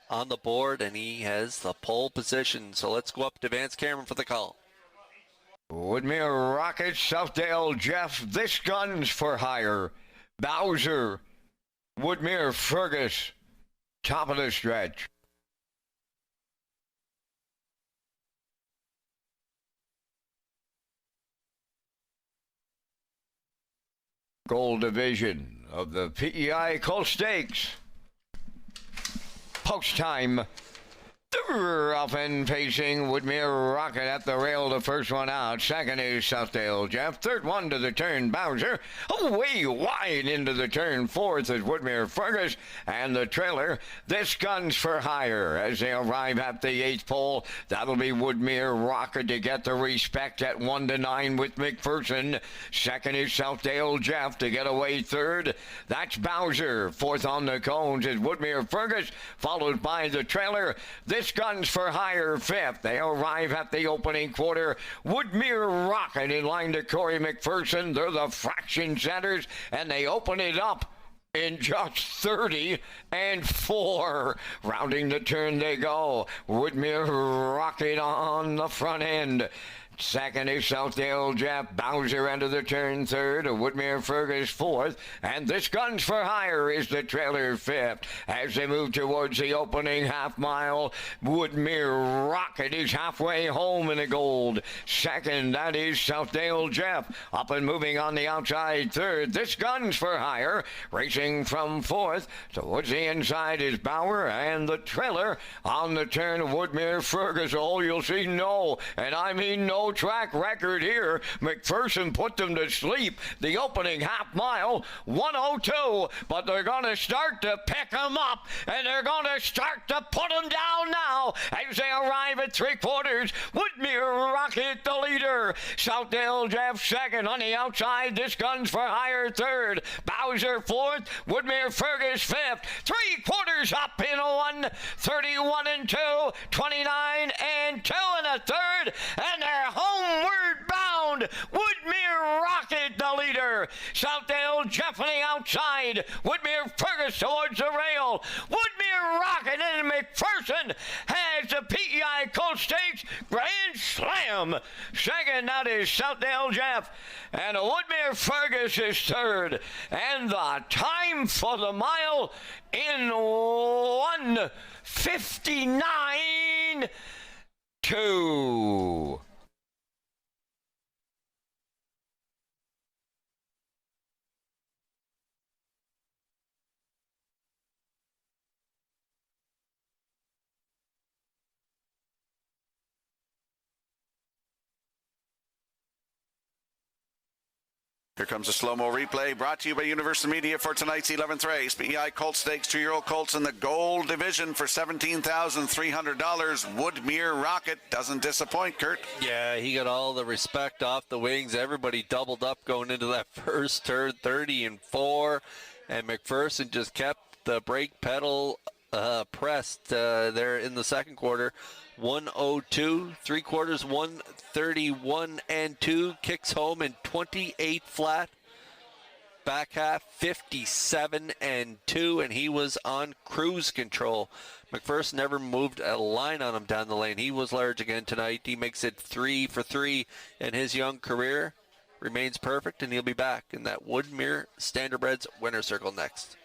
on the board, and he has the pole position. So let's go up to Vance Cameron for the call. Woodmere Rocket, Southdale Jeff, This Guns for Hire, Bowser, Woodmere Fergus, top of the stretch. Gold Division of the PEI Colt Stakes. Post time. They're off and pacing. Woodmere Rocket at the rail. The first one out. Second is Southdale Jeff. Third one to the turn. Bowser. Away wide into the turn. Fourth is Woodmere Fergus. And the trailer. This gun's for hire as they arrive at the 8th pole. That'll be Woodmere Rocket to get the respect at 1-9 with McPherson. Second is Southdale Jeff to get away third. That's Bowser. Fourth on the cones is Woodmere Fergus, followed by the trailer. This gun's for hire fifth. They arrive at the opening quarter. Woodmere Rocket in line to Corey McPherson. They're the fraction centers, and they open it up in just 30-4. Rounding the turn they go. Woodmere Rocket on the front end. Second is Southdale Jeff. Bowser into the turn third. Woodmere Fergus fourth. And this gun's for hire is the trailer fifth. As they move towards the opening half mile, Woodmere Rocket is halfway home in the gold. Second, that is Southdale Jeff. Up and moving on the outside third. This gun's for hire. Racing from fourth. Towards the inside is Bauer. And the trailer on the turn, Woodmere Fergus. Oh, you'll see no. And I mean no track record here. McPherson put them to sleep. The opening half mile, 1:02, but they're going to start to pick them up, and they're going to start to put them down now as they arrive at three quarters. Woodmere Rocket the leader. Southdale Jeff second. On the outside, this gun's for hire third. Bowser fourth. Woodmere Fergus fifth. 3/4 up in 1:31-2, 29-2 1/3, and they're homeward bound. Woodmere Rocket the leader. Southdale Jeff on the outside. Woodmere Fergus towards the rail. Woodmere Rocket and McPherson has the PEI Coast Stakes Grand Slam. Second, that is Southdale Jeff. And Woodmere Fergus is third. And the time for the mile in 1:59-2. Here comes a slow-mo replay brought to you by Universal Media for tonight's 11th race. PEI Colt Stakes, 2-year-old colts in the gold division for $17,300. Woodmere Rocket doesn't disappoint, Kurt. Yeah, he got all the respect off the wings. Everybody doubled up going into that first turn, 30-4. And McPherson just kept the brake pedal pressed there in the second quarter. 1:02, 3/4, 1:31-2, kicks home in 28 flat. Back half 57-2, and he was on cruise control. McPherson never moved a line on him down the lane. He was large again tonight. He makes it 3 for 3 in his young career. Remains perfect, and he'll be back in that Woodmere Standardbreds winner circle next.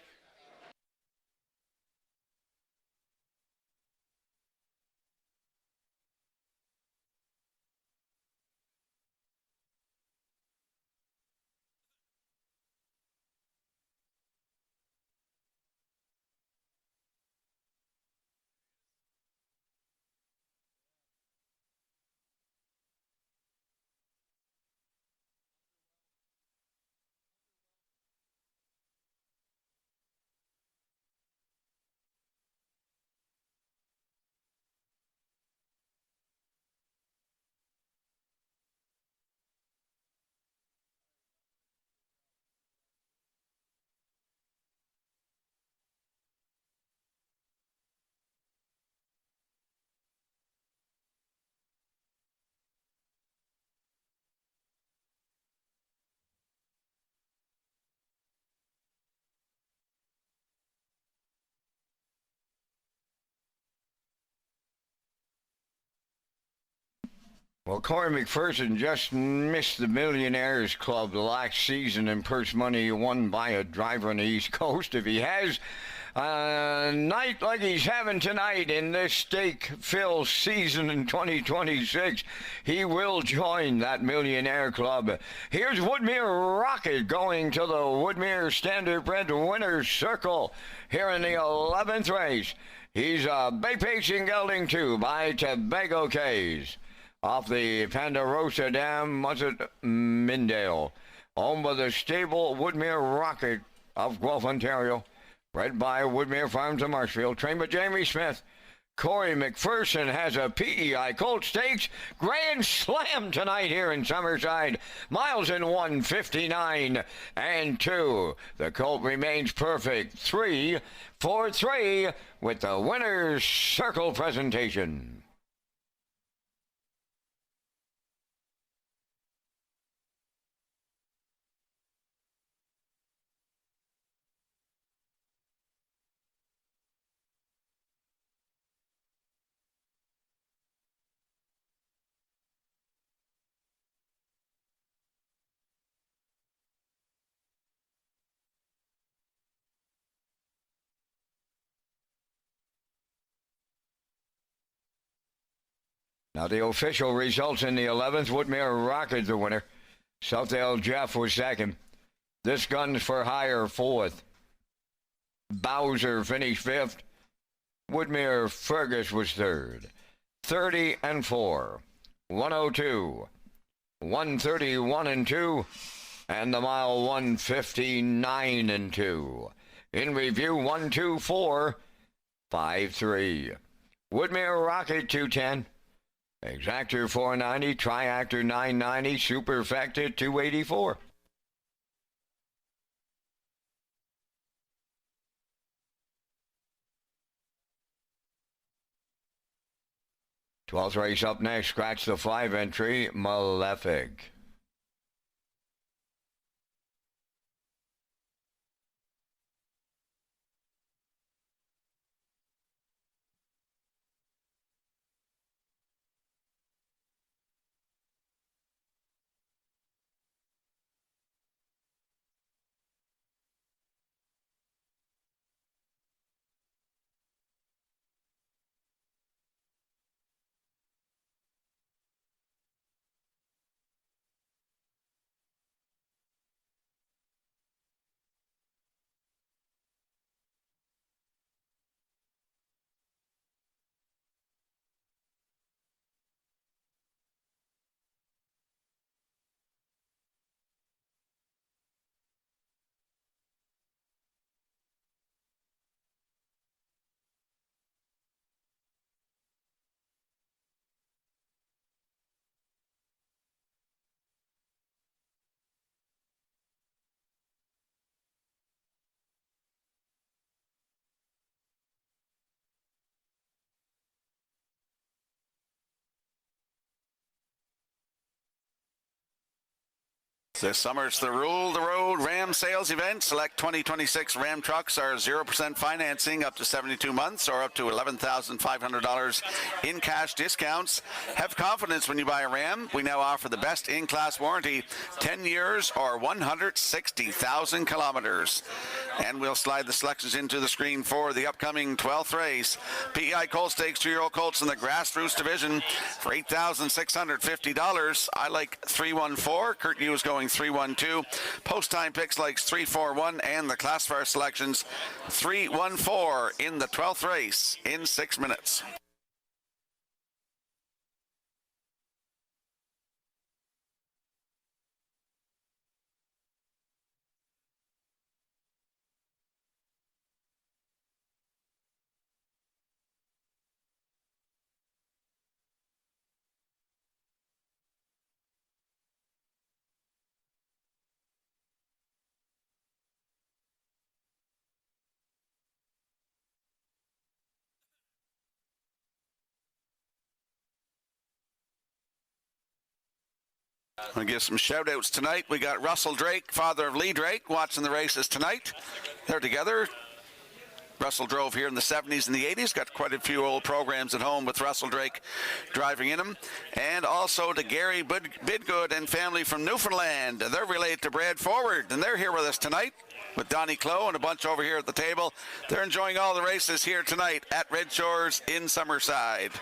Well, Corey McPherson just missed the Millionaires Club the last season in purse money won by a driver on the East Coast. If he has a night like he's having tonight in this stake-filled season in 2026, he will join that Millionaire Club. Here's Woodmere Rocket going to the Woodmere Standardbred Winners Circle here in the 11th race. He's Bay Pacing Gelding 2 by Tobago Cays. Off the Ponderosa Dam, Muzzet Mindale. Owned by the stable Woodmere Rocket of Guelph, Ontario. Bred by Woodmere Farms of Marshfield. Trained by Jamie Smith. Corey McPherson has a PEI Colt Stakes Grand Slam tonight here in Summerside. Miles in 1:59 and 2. The Colt remains perfect. 3-4-3 with the winner's circle presentation. Now the official results in the 11th. Woodmere Rocket the winner. Southdale Jeff was second. This Guns for Hire fourth. Bowser finished fifth. Woodmere Fergus was third. 30 and 4. 102. 131 and 2. And the mile 159 and 2. In review 124 53. Woodmere Rocket 210. Exactor 490, Triactor 990, Superfecta 284. Twelfth race up next. Scratch the 5 entry, Malefic. This summer, it's the Rule the Road Ram sales event. Select 2026 Ram trucks are 0% financing up to 72 months or up to $11,500 in cash discounts. Have confidence when you buy a Ram. We now offer the best in-class warranty, 10 years or 160,000 kilometers. And we'll slide the selections into the screen for the upcoming 12th race. PEI Colt Stakes 2-year-old colts in the Grassroots division for $8,650. I like 314. Kurt Hughes going 312. Post time picks likes 341, and the classifier selections 314 in the 12th race in 6 minutes. I'm going to give some shout outs tonight. We got Russell Drake, father of Lee Drake, watching the races tonight. They're together. Russell drove here in the 70s and the 80s. Got quite a few old programs at home with Russell Drake driving in them. And also to Gary Bidgood and family from Newfoundland. They're related to Brad Forward, and they're here with us tonight with Donnie Clough and a bunch over here at the table. They're enjoying all the races here tonight at Red Shores in Summerside.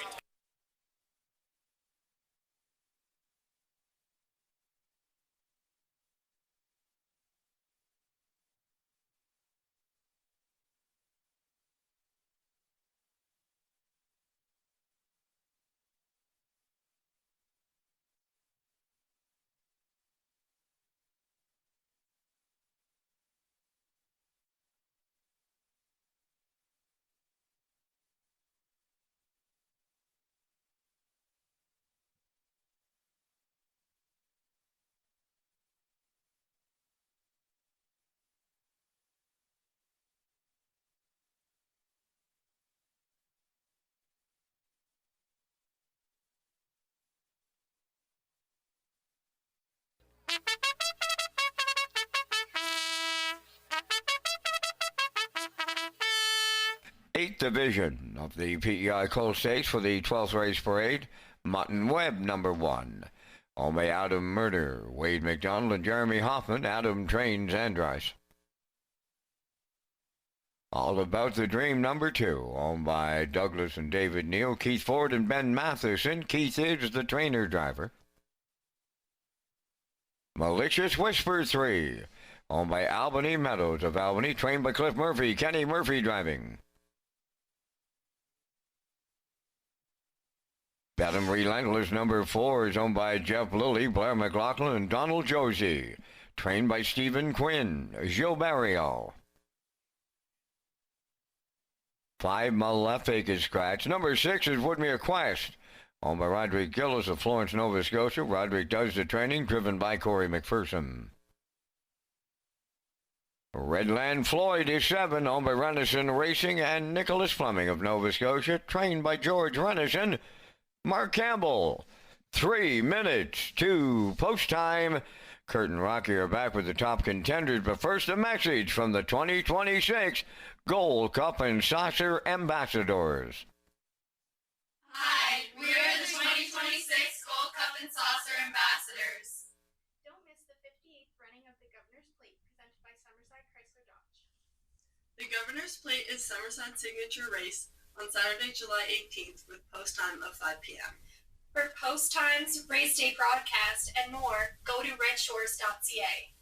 8th division of the PEI Colt Stakes for the 12th race parade. Mutton Webb, number 1. Owned by Adam Murder, Wade McDonald, and Jeremy Hoffman. Adam trains and drives. All About the Dream, number 2, owned by Douglas and David Neal, Keith Ford and Ben Matheson. Keith is the trainer driver. Malicious Whisper 3, owned by Albany Meadows of Albany, trained by Cliff Murphy, Kenny Murphy driving. Bedham Relentless, number 4, is owned by Jeff Lilly, Blair McLaughlin, and Donald Josie, trained by Stephen Quinn, Gilles Barrio. 5 Malefic is scratched. Number 6 is Woodmere Quest, owned by Roderick Gillis of Florence, Nova Scotia. Roderick does the training, driven by Corey McPherson. Redland Floyd is 7, owned by Renison Racing and Nicholas Fleming of Nova Scotia, trained by George Renison. Mark Campbell, 3 minutes to post time. Kurt and Rocky are back with the top contenders, but first a message from the 2026 Gold Cup and Saucer Ambassadors. Hi, we're the 2026 Gold Cup and Saucer Ambassadors. Don't miss the 58th running of the Governor's Plate presented by Summerside Chrysler Dodge. The Governor's Plate is Summerside's signature race on Saturday, July 18th with post time of 5 p.m. For post times, race day broadcast, and more, go to Redshores.ca.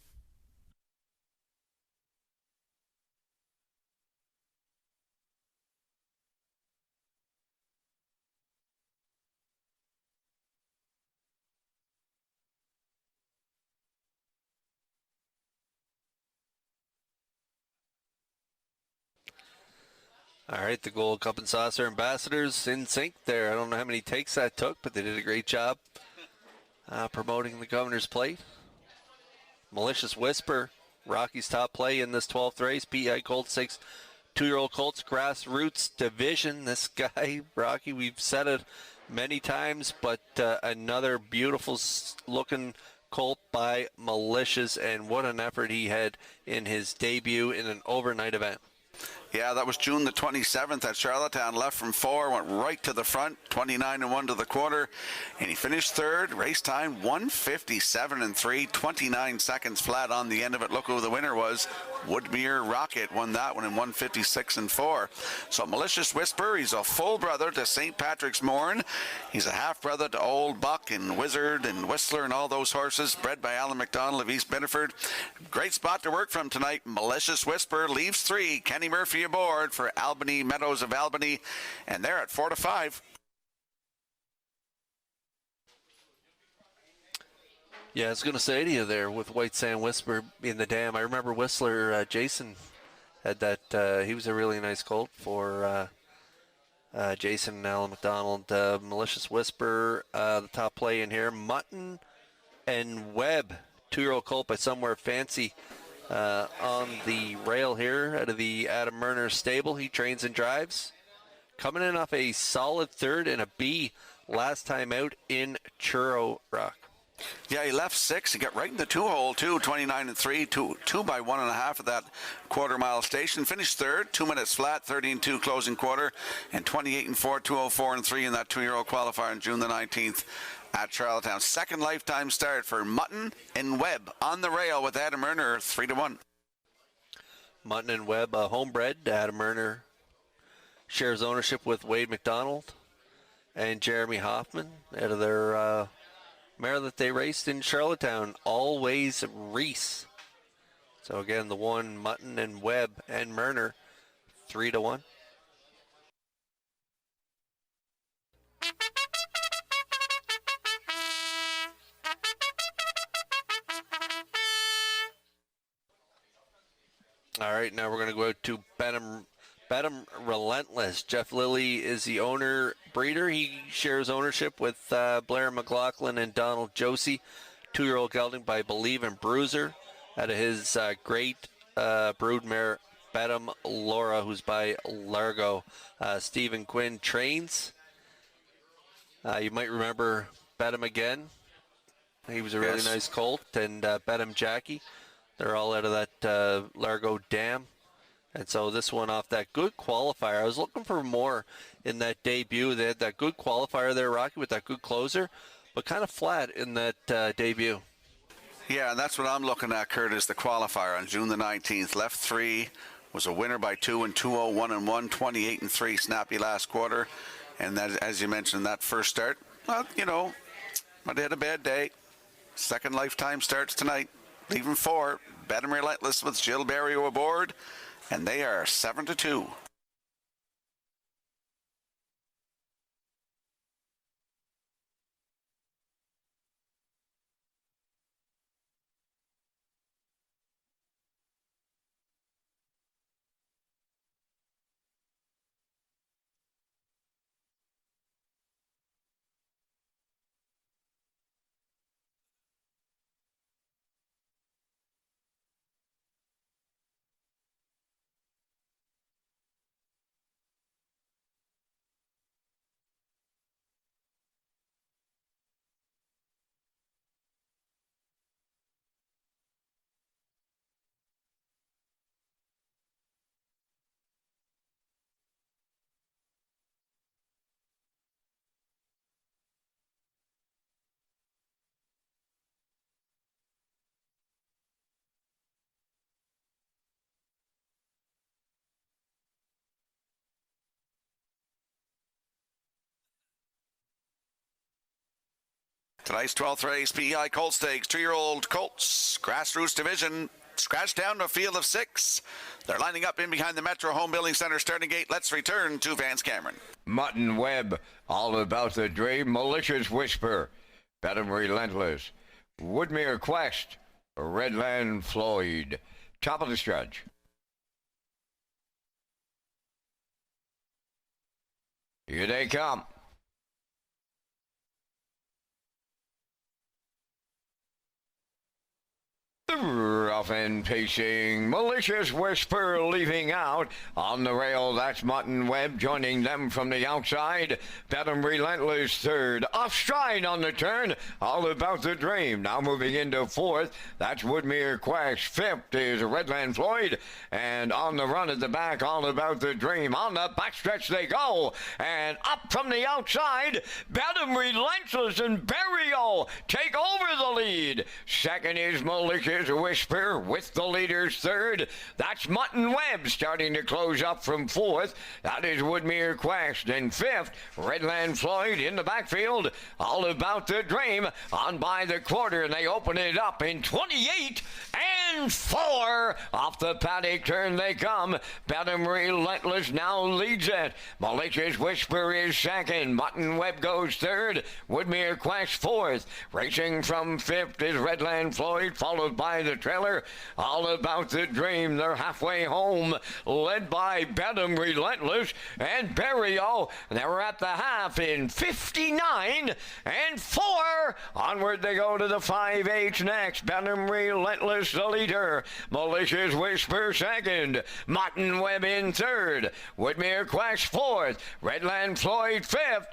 All right, the Gold Cup and Saucer Ambassadors in sync there. I don't know how many takes that took, but they did a great job promoting the Governor's Plate. Malicious Whisper, Rocky's top play in this 12th race. PEI Colt 6, 2-year-old Colts Grassroots Division. This guy, Rocky, we've said it many times, but another beautiful looking colt by Malicious, and what an effort he had in his debut in an overnight event. Yeah, that was June the 27th at Charlottetown. Left from 4, went right to the front, 29-1 to the quarter, and he finished 3rd. Race time 1:57.3, 29 seconds flat on the end of it. Look who the winner was. Woodmere Rocket won that one in 1:56.4. So Malicious Whisper, he's a full brother to St. Patrick's Morn. He's a half brother to Old Buck and Wizard and Whistler and all those horses, bred by Alan McDonald of East Binneford. Great spot to work from tonight. Malicious Whisper leaves 3. Kenny Murphy aboard for Albany Meadows of Albany, and they're at 4 to 5. Yeah, I was going to say to you there with White Sand Whisper in the dam. I remember Whistler, Jason had that. He was a really nice colt for Jason and Alan McDonald. Malicious Whisper, the top play in here. Mutton and Webb, 2-year-old colt by Somewhere Fancy on the rail here out of the Adam Murner stable. He trains and drives. Coming in off a solid 3rd and a B last time out in Churro Rock. Yeah, he left 6. He got right in the 2-hole, too, 29-3, 2 by 1.5 at that quarter-mile station. Finished 3rd, 2 minutes flat, 30-2 closing quarter, and 28-4, 204-3 in that 2-year-old qualifier on June the 19th at Charlottetown. Second lifetime start for Mutton and Webb on the rail with Adam Murner, 3 to 1. Mutton and Webb, homebred. Adam Murner shares ownership with Wade McDonald and Jeremy Hoffman out of their mare that they raced in Charlottetown, Always Reese. So again, the one, Mutton and Webb and Murner, 3 to 1. All right, now we're going to go to Bedham Relentless. Jeff Lilly is the owner breeder. He shares ownership with Blair McLaughlin and Donald Josie. 2-year-old gelding by Believe and Bruiser out of his great broodmare Bedham Laura, who's by Largo. Stephen Quinn trains. You might remember Bedham again. He was a really nice colt, and Bedham Jackie. They're all out of that Largo dam. And so this one off that good qualifier. I was looking for more in that debut. They had that good qualifier there, Rocky, with that good closer, but kind of flat in that debut. Yeah, and that's what I'm looking at, Kurt, is the qualifier on June the 19th. Left 3, was a winner by 2 and 2:01 and 1, 28 and 3, snappy last quarter. And that, as you mentioned, that first start, well, you know, I had a bad day. Second lifetime starts tonight, leaving 4. Bet 'em Relentless with Jill Barrio aboard, and they are 7-2. Tonight's 12th race, PEI Colt Stakes, 2-year-old Colts, Grassroots Division, scratched down to a field of 6. They're lining up in behind the Metro Home Building Center starting gate. Let's return to Vance Cameron. Mutton Webb, All About the Dream, Malicious Whisper, Bet 'em Relentless, Woodmere Quest, Redland Floyd. Top of the stretch. Here they come. Rough and pacing, Malicious Whisper leaving out. On the rail, that's Mutton Webb joining them from the outside. Bet 'em Relentless third. Off stride on the turn, All About the Dream. Now moving into 4th, that's Woodmere Quest. 5th is Redland Floyd. And on the run at the back, All About the Dream. On the backstretch they go. And up from the outside, Bet 'em Relentless and Burial take over the lead. Second is Malicious Whisper with the leaders third. That's Mutton Webb starting to close up from 4th. That is Woodmere Quest. And 5th, Redland Floyd in the backfield. All About the Dream on by the quarter, and they open it up in 28 and 4. Off the paddock turn they come. Bet 'em Relentless now leads it. Malicious Whisper is second. Mutton Webb goes third. Woodmere Quest 4th. Racing from 5th is Redland Floyd, followed by the trailer. All About the Dream. They're halfway home, led by Bet 'em Relentless and Barrio. They're at the half in 59 and 4. Onward they go to the 5/8 next. Bet 'em Relentless the leader. Malicious Whisper second. Mutton Webb in third. Woodmere Quest 4th. Redland Floyd 5th.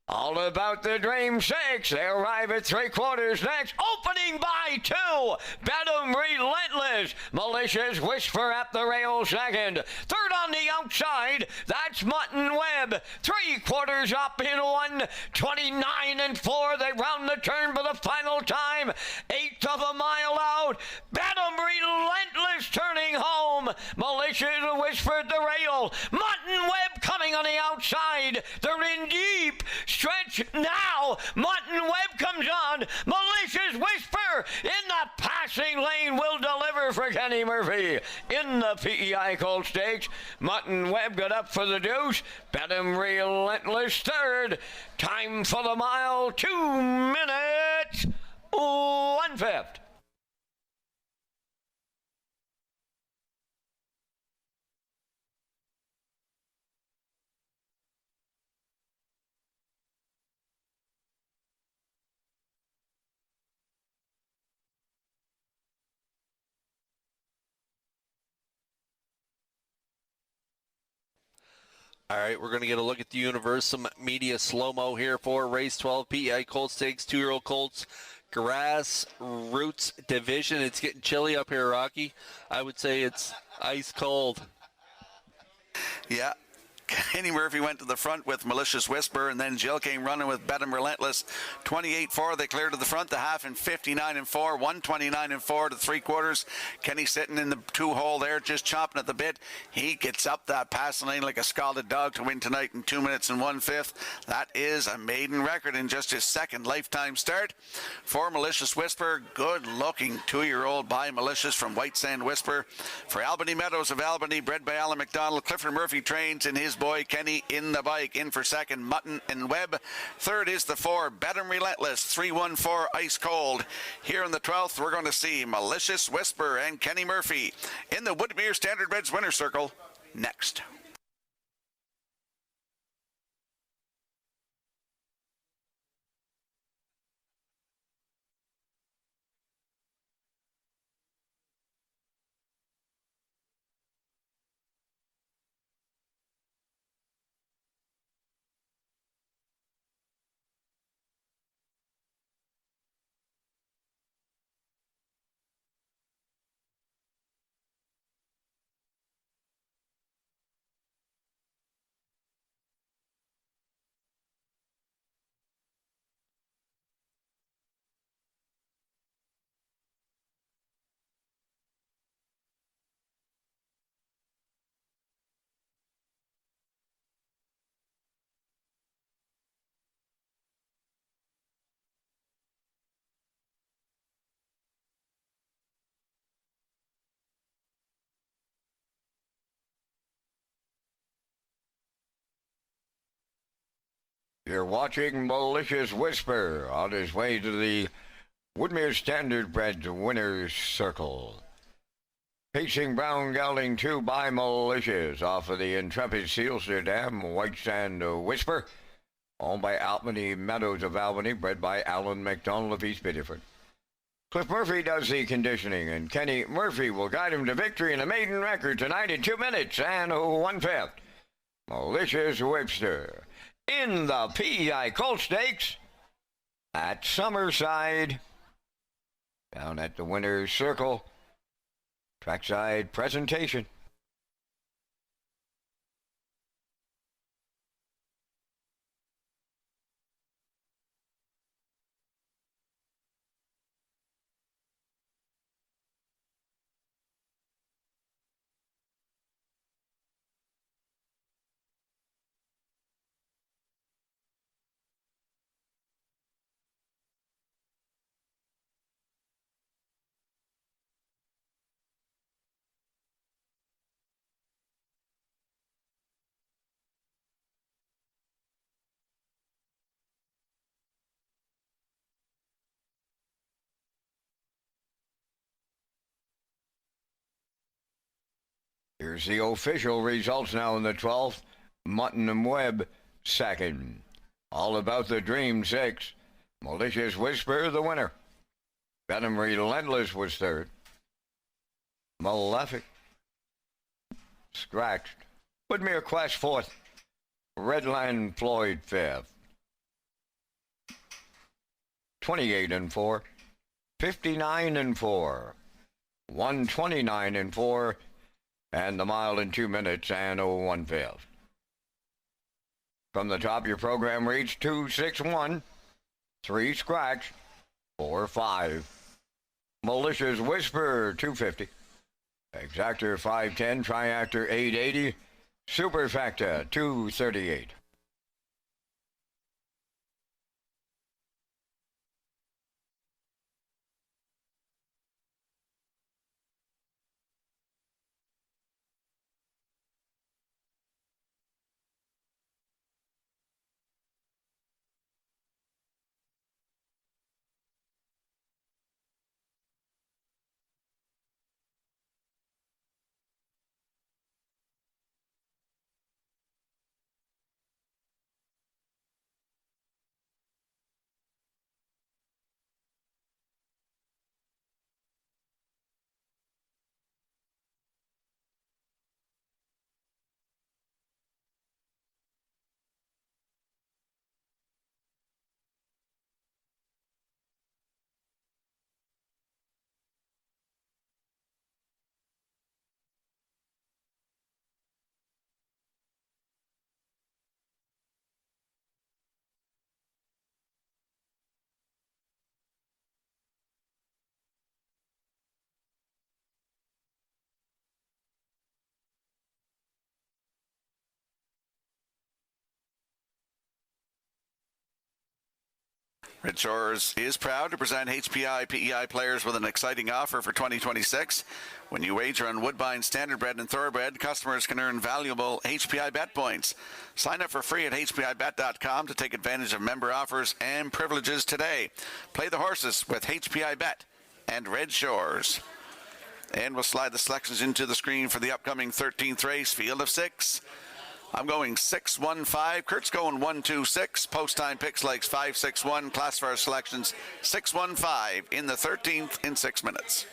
All About the Dream 6. They arrive at 3/4 next. Opening by 2. Bet 'em Relentless. Malicious Whisper at the rail second. Third on the outside. That's Mutton Webb. 3/4 up in 1. 29 and 4. They round the turn for the final time. 1/8 of a mile out. Bet 'em Relentless turning home. Malicious Whisper at the rail. Mutton Webb coming on the outside. They're in deep stretch now. Mutton Webb comes on. Malicious Whisper in the passing lane will deliver for Kenny Murphy in the PEI Colt Stakes. Mutton Webb got up for the deuce. Bet 'em Relentless third. Time for the mile, 2 minutes, 1/5. All right, we're going to get a look at the Universal Media slow-mo here for race 12, PEI Colt Stakes, 2-year-old Colts, Grassroots Division. It's getting chilly up here, Rocky. I would say it's ice cold. Yeah. Kenny Murphy went to the front with Malicious Whisper, and then Jill came running with Bet 'em Relentless. 28-4, they cleared to the front, the half in 59-4, 129-4 to 3/4. Kenny sitting in the 2-hole there, just chomping at the bit. He gets up that passing lane like a scalded dog to win tonight in 2 minutes and 1/5. That is a maiden record in just his second lifetime start. For Malicious Whisper, good-looking 2-year-old by Malicious from White Sand Whisper. For Albany Meadows of Albany, bred by Alan McDonald, Clifford Murphy trains in his boy Kenny in the bike. In for second, Mutton and Webb. Third is the 4, Bet 'em Relentless, 314 Ice Cold. Here in the 12th, we're going to see Malicious Whisper and Kenny Murphy in the Woodmere Standard Reds winner circle next. You're watching Malicious Whisper on his way to the Woodmere Standardbred Winners Circle. Pacing Brown Gelding 2 by Malicious off of the Intrepid Sealster Dam, White Sand Whisper, owned by Albany Meadows of Albany, bred by Alan McDonald of East Biddeford. Cliff Murphy does the conditioning, and Kenny Murphy will guide him to victory in a maiden record tonight in 2 minutes and 1/5. Malicious Whisper in the PEI Colt Stakes at Summerside, down at the Winner's Circle. Trackside presentation. Here's the official results now in the 12th. Mutton and Webb second. All About the Dream 6. Malicious Whisper the winner. Bet 'em Relentless was third. Malefic scratched. Woodmere Quest fourth. Redland Floyd fifth. 28-4. 59-4. 129-4. And the mile in 2 minutes and 1/5. From the top, your program reads 261, 3 scratch, 4-5. Malicious Whisper 250. Exactor 510, Triactor 880, Superfacta 238. Red Shores is proud to present HPI PEI players with an exciting offer for 2026. When you wager on Woodbine Standardbred and Thoroughbred, customers can earn valuable HPI bet points. Sign up for free at hpibet.com to take advantage of member offers and privileges today. Play the horses with HPI Bet and Red Shores. And we'll slide the selections into the screen for the upcoming 13th race, field of 6. I'm going 6-1-5. Kurt's going 1-2-6. Post time picks likes 5-6-1. Classifier selections 6-1-5 in the 13th in 6 minutes.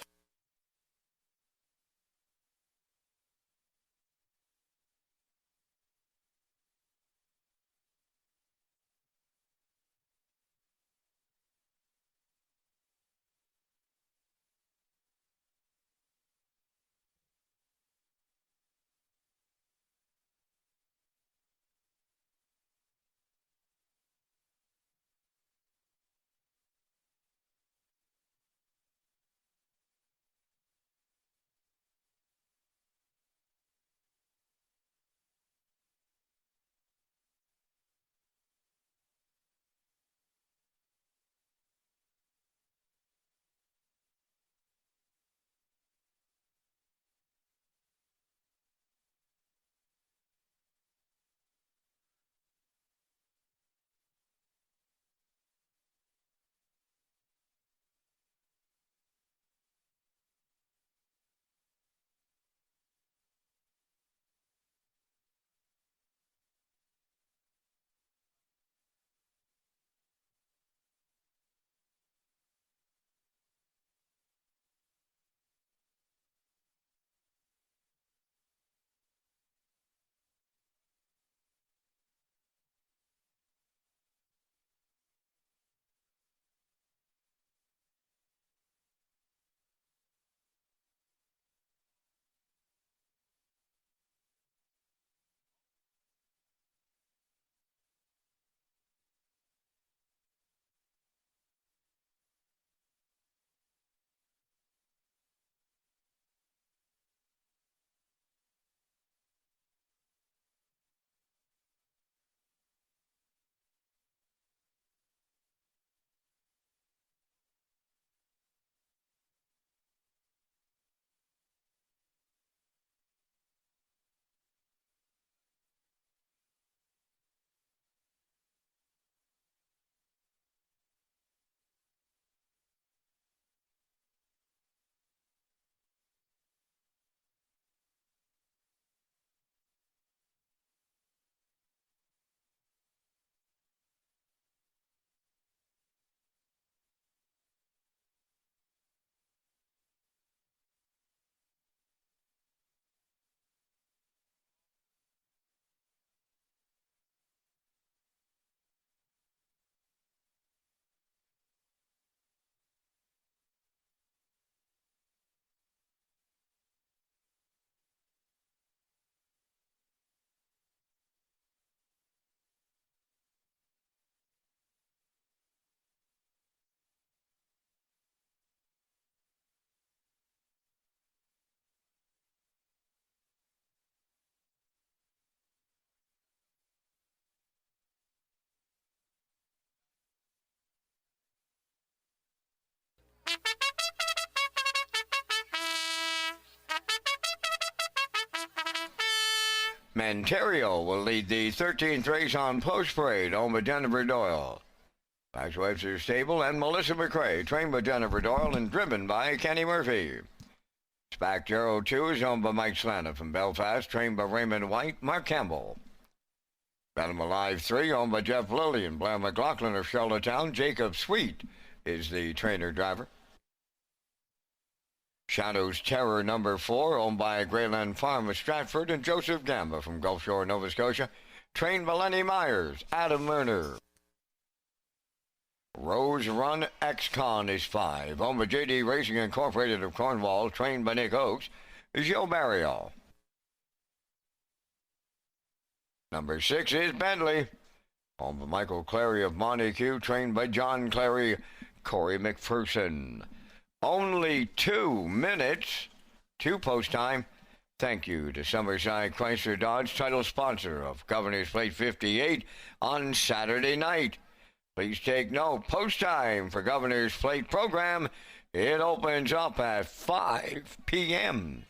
Montario will lead the 13th race on Post Parade, owned by Jennifer Doyle. Max Webster Stable and Melissa McRae, trained by Jennifer Doyle and driven by Kenny Murphy. SPAC 02 is owned by Mike Slana from Belfast, trained by Raymond White, Mark Campbell. Venom Alive 3, owned by Jeff Lillian, Blair McLaughlin of Charlottetown. Jacob Sweet is the trainer-driver. Shadow's Terror number 4, owned by Greyland Farm of Stratford, and Joseph Gamba from Gulf Shore, Nova Scotia, trained by Lenny Myers, Adam Lerner. Rose Run X-Con is 5, owned by JD Racing Incorporated of Cornwall, trained by Nick Oakes, Joe Barrio. Number 6 is Bentley, owned by Michael Clary of Montague, trained by John Clary, Corey McPherson. Only 2 minutes, 2 post time. Thank you to Summerside Chrysler Dodge, title sponsor of Governor's Plate 58 on Saturday night. Please take note, post time for Governor's Plate program. It opens up at 5 p.m.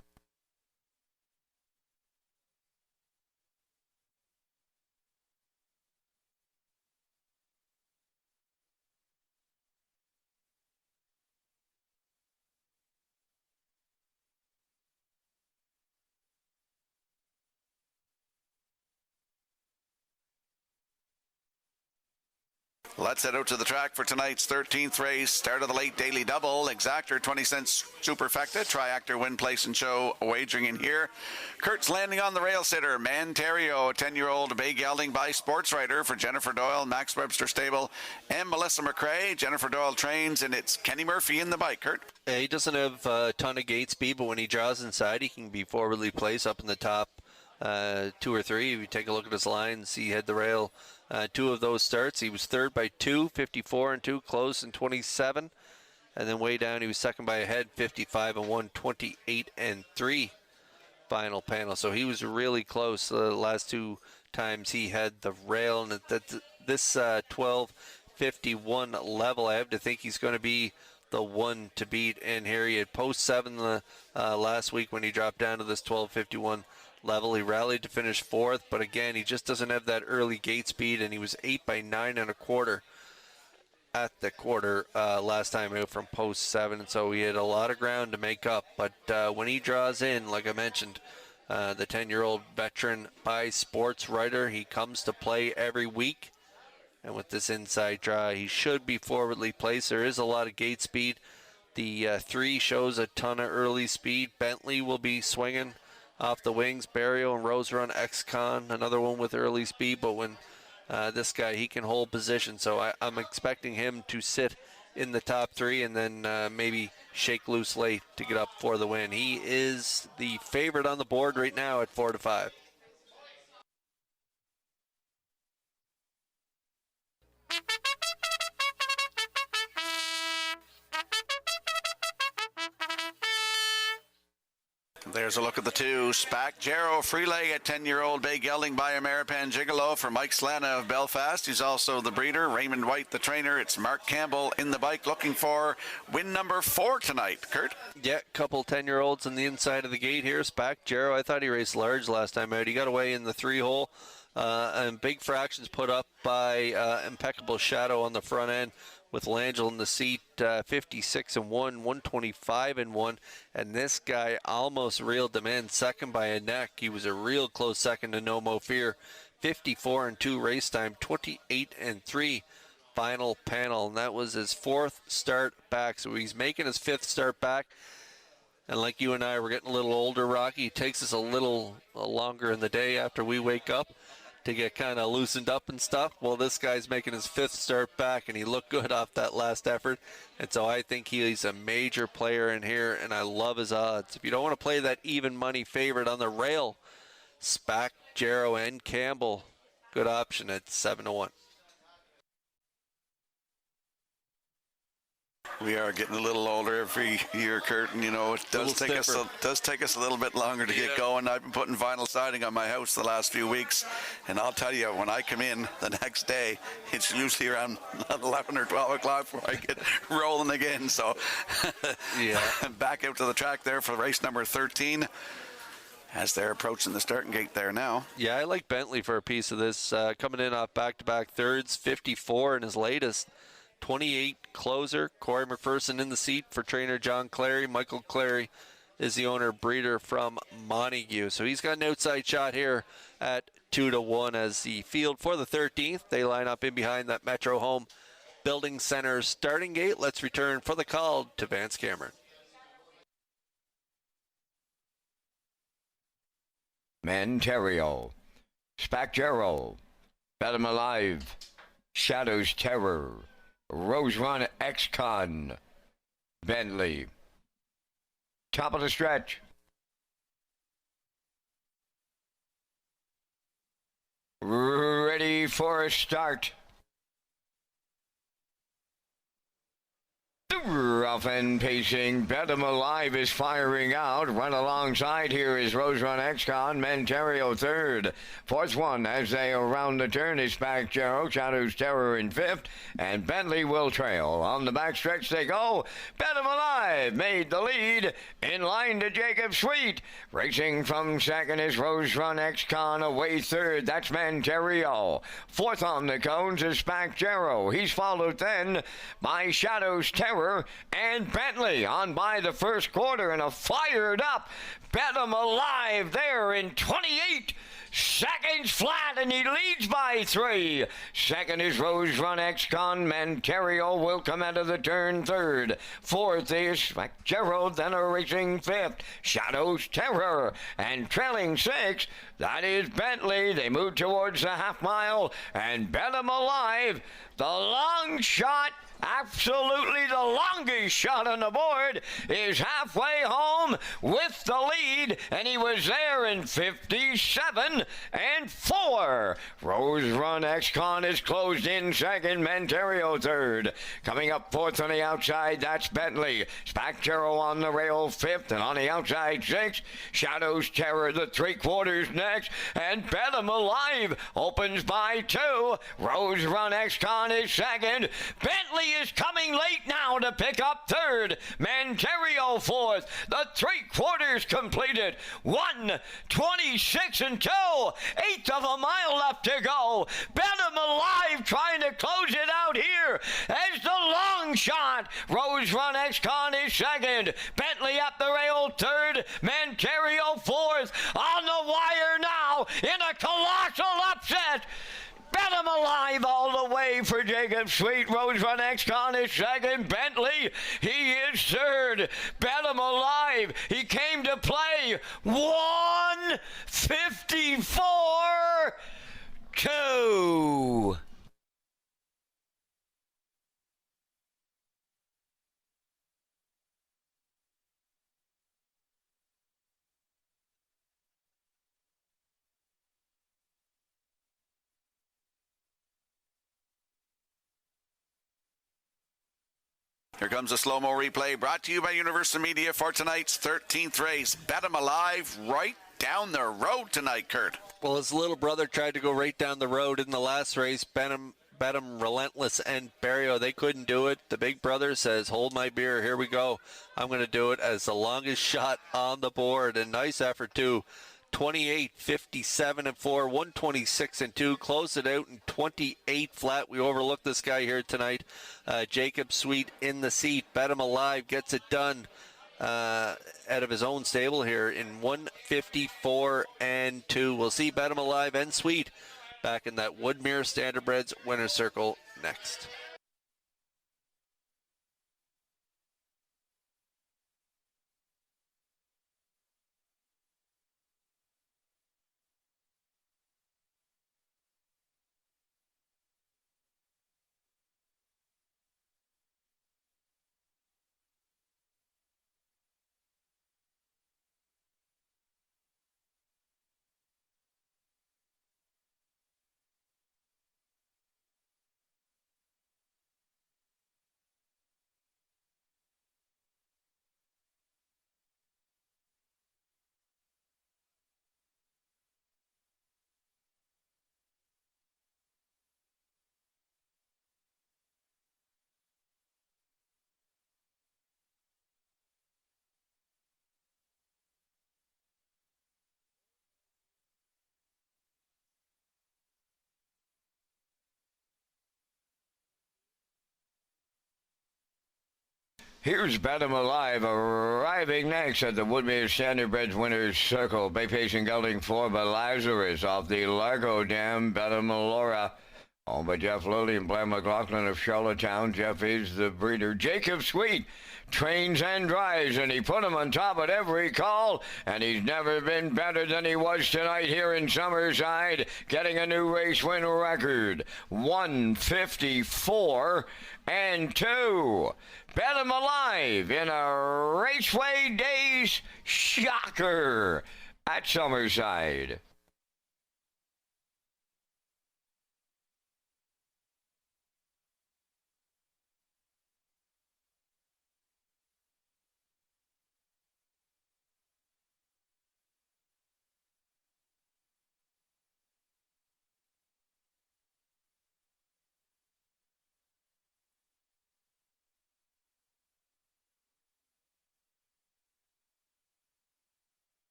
Let's head out to the track for tonight's 13th race. Start of the late daily double. Exactor 20 cents superfecta. Triactor win, place, and show wagering in here. Kurt's landing on the rail sitter. Manterio, a 10-year-old bay gelding by Sports Writer for Jennifer Doyle, Max Webster Stable, and Melissa McRae. Jennifer Doyle trains, and it's Kenny Murphy in the bike. Kurt? Yeah, he doesn't have a ton of gate speed, but when he draws inside, he can be forwardly placed up in the top 2 or 3. If you take a look at his lines, he had the rail 2 of those starts. He was third by 2, 54 and 2, close in 27. And then way down, he was second by a head, 55 and 1, 28 and 3 final panel. So he was really close the last 2 times he had the rail. And this 12:51 level, I have to think he's going to be the one to beat in here. He had post 7 last week when he dropped down to this 12:51 level. He rallied to finish 4th, but again, he just doesn't have that early gate speed, and he was 8 by 9 and a quarter at the quarter last time out from post 7, and so he had a lot of ground to make up. But when he draws in, like I mentioned, the 10-year-old veteran by Sports Writer, he comes to play every week, and with this inside draw, he should be forwardly placed. There is a lot of gate speed. The 3 shows a ton of early speed. Bentley will be swinging off the wings. Barrio and Rose Run X-Con, another one with early speed, but when this guy, he can hold position, so I'm expecting him to sit in the top 3 and then maybe shake loose late to get up for the win. He is the favorite on the board right now at 4-5. There's a look at the 2. Spack Jarrow Freelay, a 10-year-old bay gelding by Ameripan Gigolo for Mike Slana of Belfast. He's also the breeder. Raymond White, the trainer. It's Mark Campbell in the bike looking for win number 4 tonight. Kurt? Yeah, couple 10-year-olds on the inside of the gate here. Spack Jarrow, I thought he raced large last time out. He got away in the 3-hole. And big fractions put up by Impeccable Shadow on the front end, with Langell in the seat, 56 and 1, 125 and 1, and this guy almost reeled him in, second by a neck. He was a real close second to No Mo Fear, 54 and 2 race time, 28 and 3 final panel, and that was his 4th start back. So he's making his 5th start back. And like you and I, we're getting a little older, Rocky. It takes us a little longer in the day after we wake up to get kind of loosened up and stuff. Well, this guy's making his 5th start back, and he looked good off that last effort. And so I think he's a major player in here, and I love his odds. If you don't want to play that even money favorite on the rail, Spack, Jarrow, and Campbell, good option at 7-1. We are getting a little older every year, Kurt, and you know it does take us a little bit longer to get going. I've been putting vinyl siding on my house the last few weeks, and I'll tell you, when I come in the next day, it's usually around 11 or 12 o'clock before I get rolling again. So yeah, back out to the track there for race number 13 as they're approaching the starting gate there now. Yeah, I like Bentley for a piece of this, coming in off back-to-back thirds, 54 in his latest. 28 closer. Corey McPherson in the seat for trainer John Clary. Michael Clary is the owner breeder from Montague. So he's got an outside shot here at 2-1 as the field for the 13th. They line up in behind that Metro Home Building Center starting gate. Let's return for the call to Vance Cameron. Manterio, Spack Jarrow, Bet 'em Alive, Shadow's Terror, Rose Run X-Con, Bentley. Top of the stretch. Ready for a start. Do Rough and pacing. Bet 'em Alive is firing out. Run alongside here is Rose Run X-Con. Menterio third. Fourth one as they around the turn is Spack Jarrow. Shadows Terror in fifth. And Bentley will trail. On the backstretch they go. Bet 'em Alive made the lead. In line to Jacob Sweet. Racing from second is Rose Run X-Con. Away third. That's Menterio. Fourth on the cones is Spack Jarrow. He's followed then by Shadows Terror and Bentley on by the first quarter, and a fired up Bet 'em Alive there in 28 seconds flat, and he leads by 3. Second is Rose Run X-Con. Menterio will come out of the turn third. Fourth is Gerald, then a racing fifth. Shadows Terror, and trailing 6, that is Bentley. They move towards the half mile, and Bet 'em Alive, the long shot, absolutely the longest shot on the board, is halfway home with the lead, and he was there in 57 and 4. Rose Run X-Con is closed in second. Menterio third. Coming up fourth on the outside, that's Bentley. Spack Jarrow on the rail fifth, and on the outside 6. Shadows Terror the 3/4 next, and Bet 'em Alive opens by 2. Rose Run X-Con is second. Bentley is coming late now to pick up third. Menterio fourth. The 3/4 completed. 1:26 and 2. Eighth of a mile left to go. Bet 'em Alive trying to close it out here as the long shot. Rose Run X-Con is second. Bentley up the rail third. Menterio fourth. On the wire now in a colossal upset. Bet 'em Alive all the way for Jacob Sweet. Rose Run X-Con is second. Bentley, he is third. Bet 'em Alive, he came to play. 1:54.2. Here comes a slow-mo replay brought to you by Universal Media for tonight's 13th race. Bet 'em Alive right down the road tonight, Kurt. Well, his little brother tried to go right down the road in the last race. Bet 'em Relentless and Barrio, they couldn't do it. The big brother says, hold my beer, here we go. I'm going to do it as the longest shot on the board. And nice effort, too. 28, 57 and 4, 126 and 2. Closed it out in 28 flat. We overlooked this guy here tonight. Jacob Sweet in the seat. Bet 'em Alive gets it done out of his own stable here in 154 and 2. We'll see Bet 'em Alive and Sweet back in that Woodmere Standardbreds winner's circle next. Here's Bet 'em Alive arriving next at the Woodmere Standardbreds Winners Circle. Bay Pacing Gelding 4 by Lazarus off the Largo Dam. Bet 'em Laura. Owned by Jeff Lilly and Blair McLaughlin of Charlottetown. Jeff is the breeder. Jacob Sweet trains and drives, and he put him on top at every call, and he's never been better than he was tonight here in Summerside, getting a new race win record. 154 and 2. Bet 'em Alive in a Raceway Days shocker at Summerside.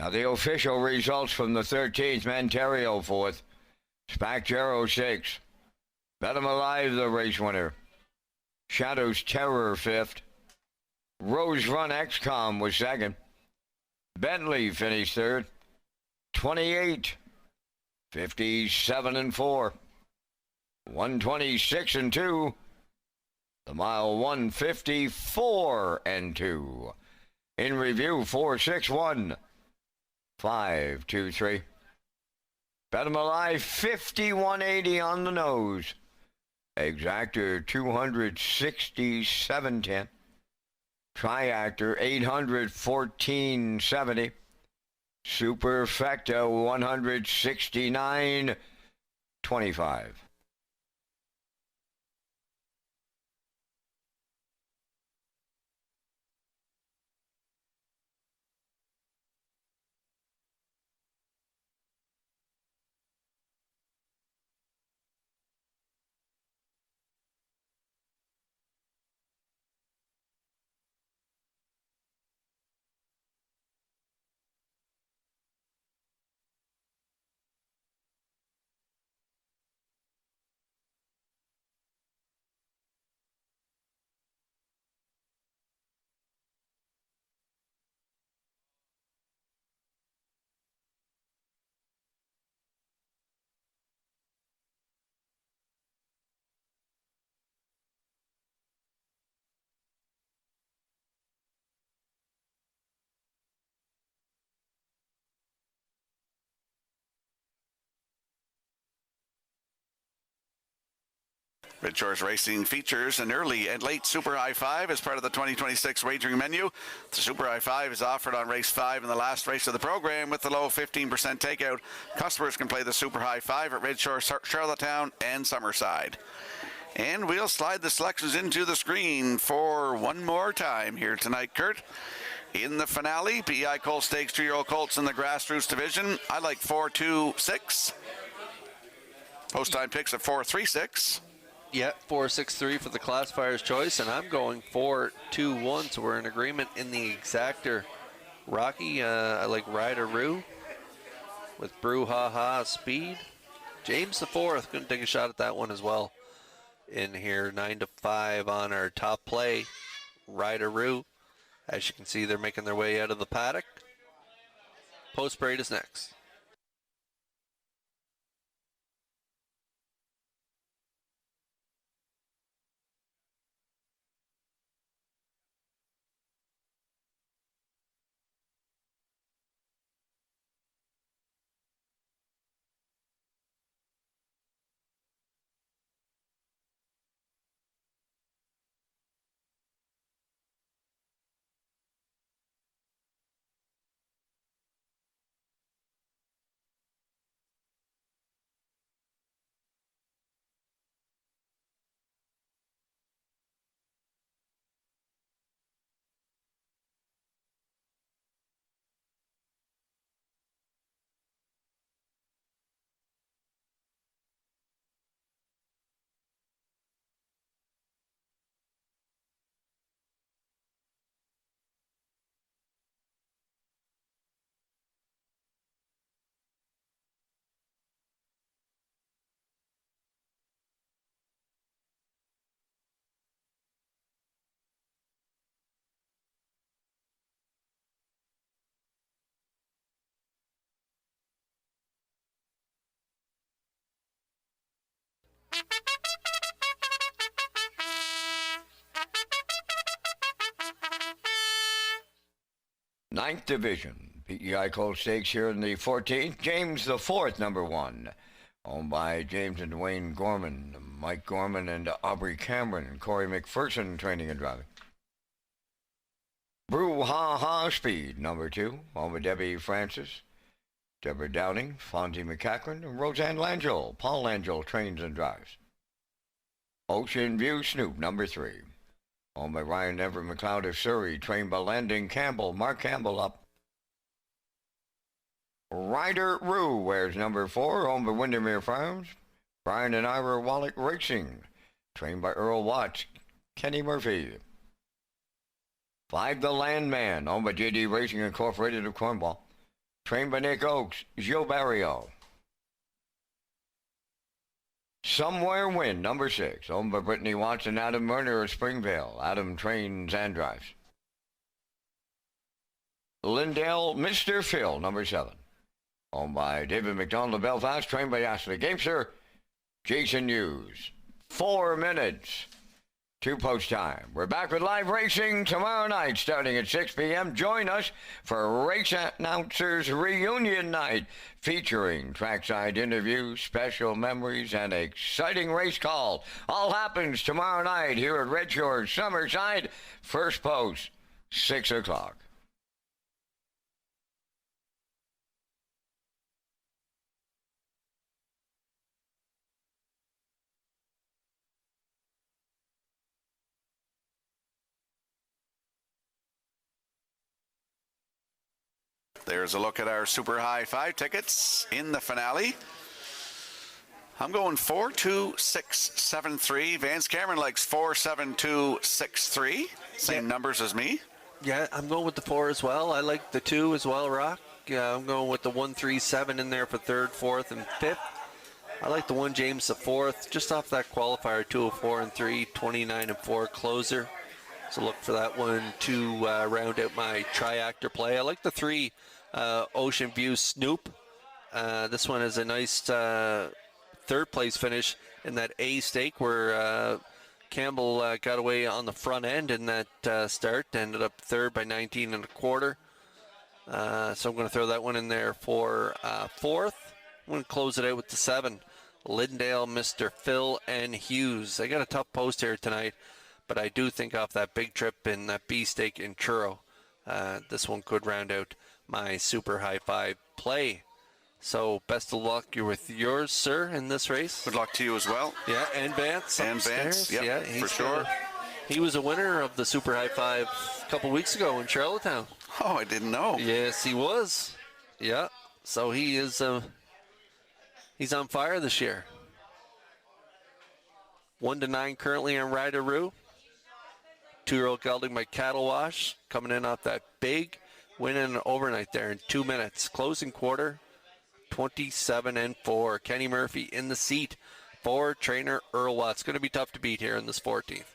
Now the official results from the 13th, Manterio 4th, Spacjero 6th, Bet 'em Alive the race winner, Shadow's Terror 5th, Rose Run XCOM was 2nd, Bentley finished 3rd, 28, 57 and 4, 126 and 2, the mile 154 and 2. In review, 461, 523. Bet 'em Alive 5180 on the nose. Exactor 267.10. Triactor 814.70. Superfecta 169.25. Redshores Racing features an early and late Super High Five as part of the 2026 wagering menu. The Super High Five is offered on race 5 in the last race of the program with the low 15% takeout. Customers can play the Super High Five at Redshore, Charlottetown, and Summerside. And we'll slide the selections into the screen for one more time here tonight, Kurt. In the finale, PEI Colt Stakes 2-year-old colts in the grassroots division. I like 4-2-6. Post time picks at 4-3-6. Yeah, 4-6-3 for the classifier's choice, and I'm going 4-2-1, so we're in agreement in the exactor. Rocky, I like Rider-Roo with Brouhaha Speed. James the Fourth, going to take a shot at that one as well. In here, 9-5 on our top play, Rider-Roo. As you can see, they're making their way out of the paddock. Post parade is next. Ninth Division, PEI Colt Stakes here in the 14th. James the Fourth, number 1. Owned by James and Dwayne Gorman, Mike Gorman and Aubrey Cameron, and Corey McPherson training and driving. Brouhaha Speed, number 2. Owned by Debbie Francis, Deborah Downing, Fonzie McCachran, and Roseanne Langell. Paul Langell trains and drives. Ocean View Snoop, number 3. Owned by Ryan Everett McLeod of Surrey, trained by Landon Campbell. Mark Campbell up. Rider-Roo wears number 4, owned by Windermere Farms. Brian and Ira Wallach Racing, trained by Earl Watts, Kenny Murphy. 5 The Landman, owned by JD Racing Incorporated of Cornwall. trained by Nick Oakes, Joe Barrio. Somewhere Wind, number 6, owned by Brittany Watson, Adam Werner of Springvale. Adam trains and drives. Lindale, Mr. Phil, number 7, owned by David McDonald of Belfast, trained by Ashley Gamester, Jason Hughes. 4 minutes to post time. We're back with live racing tomorrow night starting at 6 p.m. Join us for Race Announcers Reunion Night featuring trackside interviews, special memories, and exciting race call. All happens tomorrow night here at Red Shores, Summerside. First post, 6 o'clock. There's a look at our Super High 5 tickets in the finale. I'm going 42673. Vance Cameron likes 47263. Same numbers as me. Yeah, I'm going with the 4 as well. I like the 2 as well, Rock. Yeah, I'm going with the 137 in there for 3rd, 4th, and 5th. I like the 1 James the 4th, just off that qualifier, 204 and 3, 29 and 4 closer. So look for that one to round out my triactor play. I like the 3 Ocean View Snoop. This one is a nice 3rd place finish in that A stake where Campbell got away on the front end in that start. Ended up 3rd by 19 and a quarter. So I'm going to throw that one in there for 4th. I'm going to close it out with the 7. Lindale, Mr. Phil, and Hughes. I got a tough post here tonight, but I do think off that big trip in that B stake in Churro, this one could round out my Super High 5 play. So best of luck with yours, sir, in this race. Good luck to you as well. Yeah, and Vance. And Vance, yep, yeah, for sure. He was a winner of the Super High 5 a couple weeks ago in Charlottetown. Oh, I didn't know. Yes, he was. Yeah, so he is he's on fire this year. 1-9 currently on Rideroo. 2-year-old gelding by Cattle Wash coming in off that big win in an overnight there in 2 minutes. Closing quarter, 27 and 4. Kenny Murphy in the seat for trainer Earl Watts. Going to be tough to beat here in this 14th.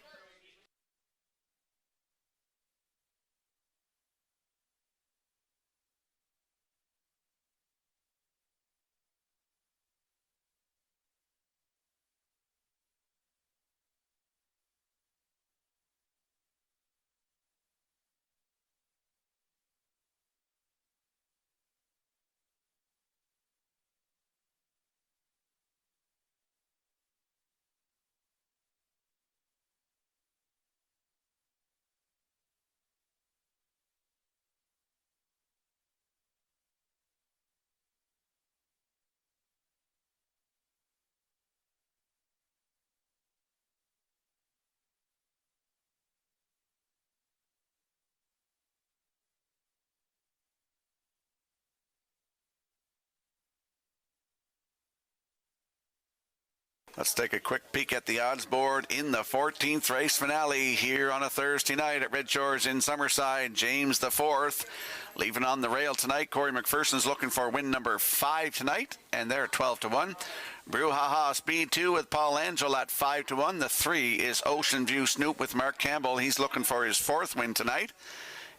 Let's take a quick peek at the odds board in the 14th race finale here on a Thursday night at Red Shores in Summerside. James the 4th leaving on the rail tonight. Corey McPherson's looking for win number 5 tonight, and they're 12-1. Brouhaha Speed 2 with Paul Angel at 5-1. The 3 is Ocean View Snoop with Mark Campbell. He's looking for his 4th win tonight.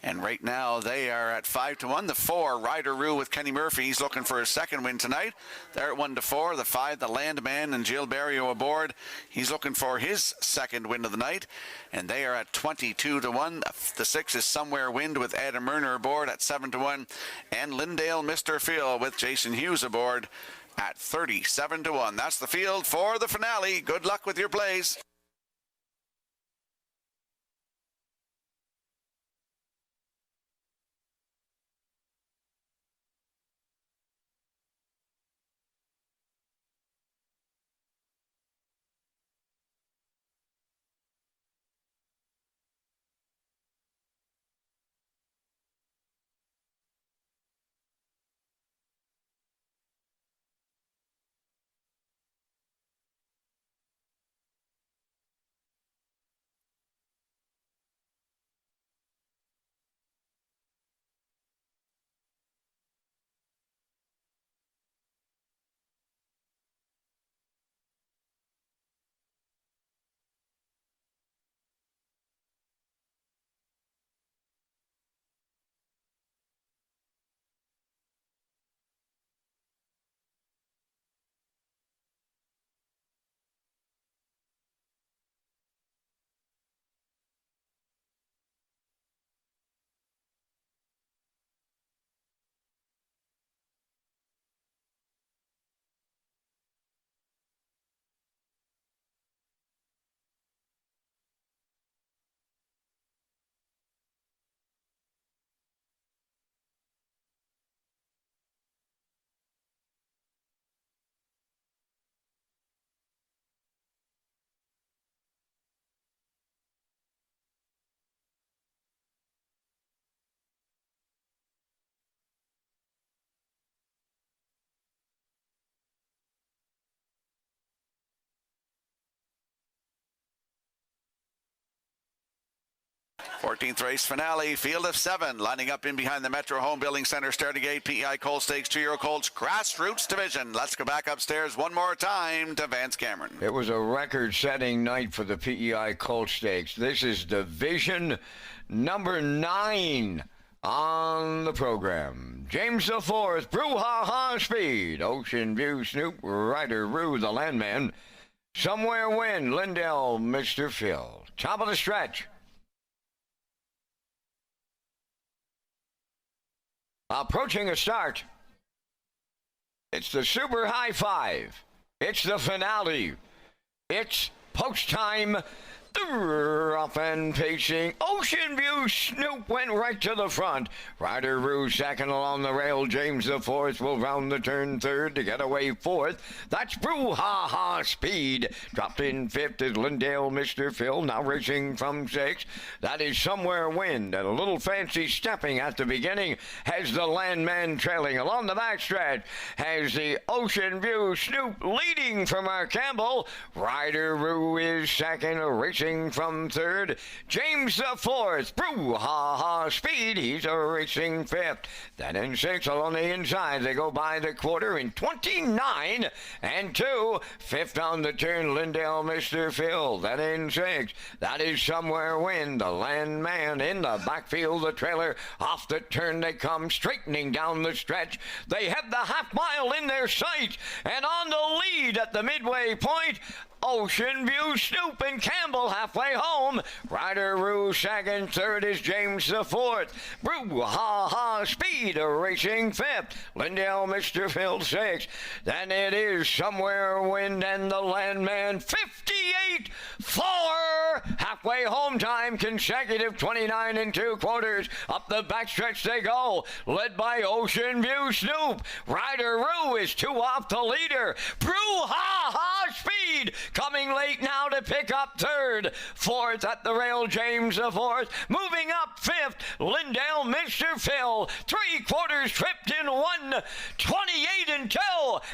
And right now they are at 5-1. The 4, Rideroo with Kenny Murphy. He's looking for his 2nd win tonight. They're at 1-4. The 5, the Landman and Jill Barrio aboard. He's looking for his 2nd win of the night. And they are at 22-1. The 6 is Somewhere Wind with Adam Murner aboard at 7-1. And Lindale Mr. Phil with Jason Hughes aboard at 37-1. That's the field for the finale. Good luck with your plays. 14th race finale, field of 7, lining up in behind the Metro Home Building Center starting gate, PEI Colt Stakes 2-year-old Colts Grassroots Division. Let's go back upstairs one more time to Vance Cameron. It was a record-setting night for the PEI Colt Stakes. This is division number 9 on the program. James the Fourth, Brouhaha Speed, Ocean View Snoop, Ryder Rue the Landman, Somewhere Wind, Lindell, Mr. Phil. Top of the stretch. Approaching a start. It's the Super High Five. It's the finale. It's post time. Rough and pacing. Ocean View Snoop went right to the front. Ryder Rue second along the rail. James the Fourth will round the turn third to get away fourth. That's Brouhaha Speed. Dropped in fifth is Lindale Mr. Phil, now racing from sixth. That is Somewhere Wind, and a little fancy stepping at the beginning has the Landman trailing. Along the backstretch has the Ocean View Snoop leading from our Campbell. Ryder Rue is second, racing from third. James the Fourth, Brouhaha Speed, he's a racing fifth. Then in sixth along the inside, they go by the quarter in 29 and 2. Fifth on the turn, Lindale Mr. Phil. Then in sixth, that is Somewhere Wind, the Landman in the backfield, the trailer. Off the turn they come, straightening down the stretch. They have the half mile in their sights, and on the lead at the midway point, Ocean View Snoop and Campbell halfway home. Ryder Rue second, third is James the Fourth. Brouhaha Speed racing fifth. Lindale Mr. Phil sixth. Then it is Somewhere Wind and the Landman 58-4. Halfway home time, consecutive 29 and 2/4. Up the backstretch they go, led by Ocean View Snoop. Ryder Rue is 2 off the leader. Brouhaha Speed coming late now to pick up third. Fourth at the rail, James the Fourth. Moving up fifth, Lindale Mr. Phil. 3/4 tripped in 1:28 and 2.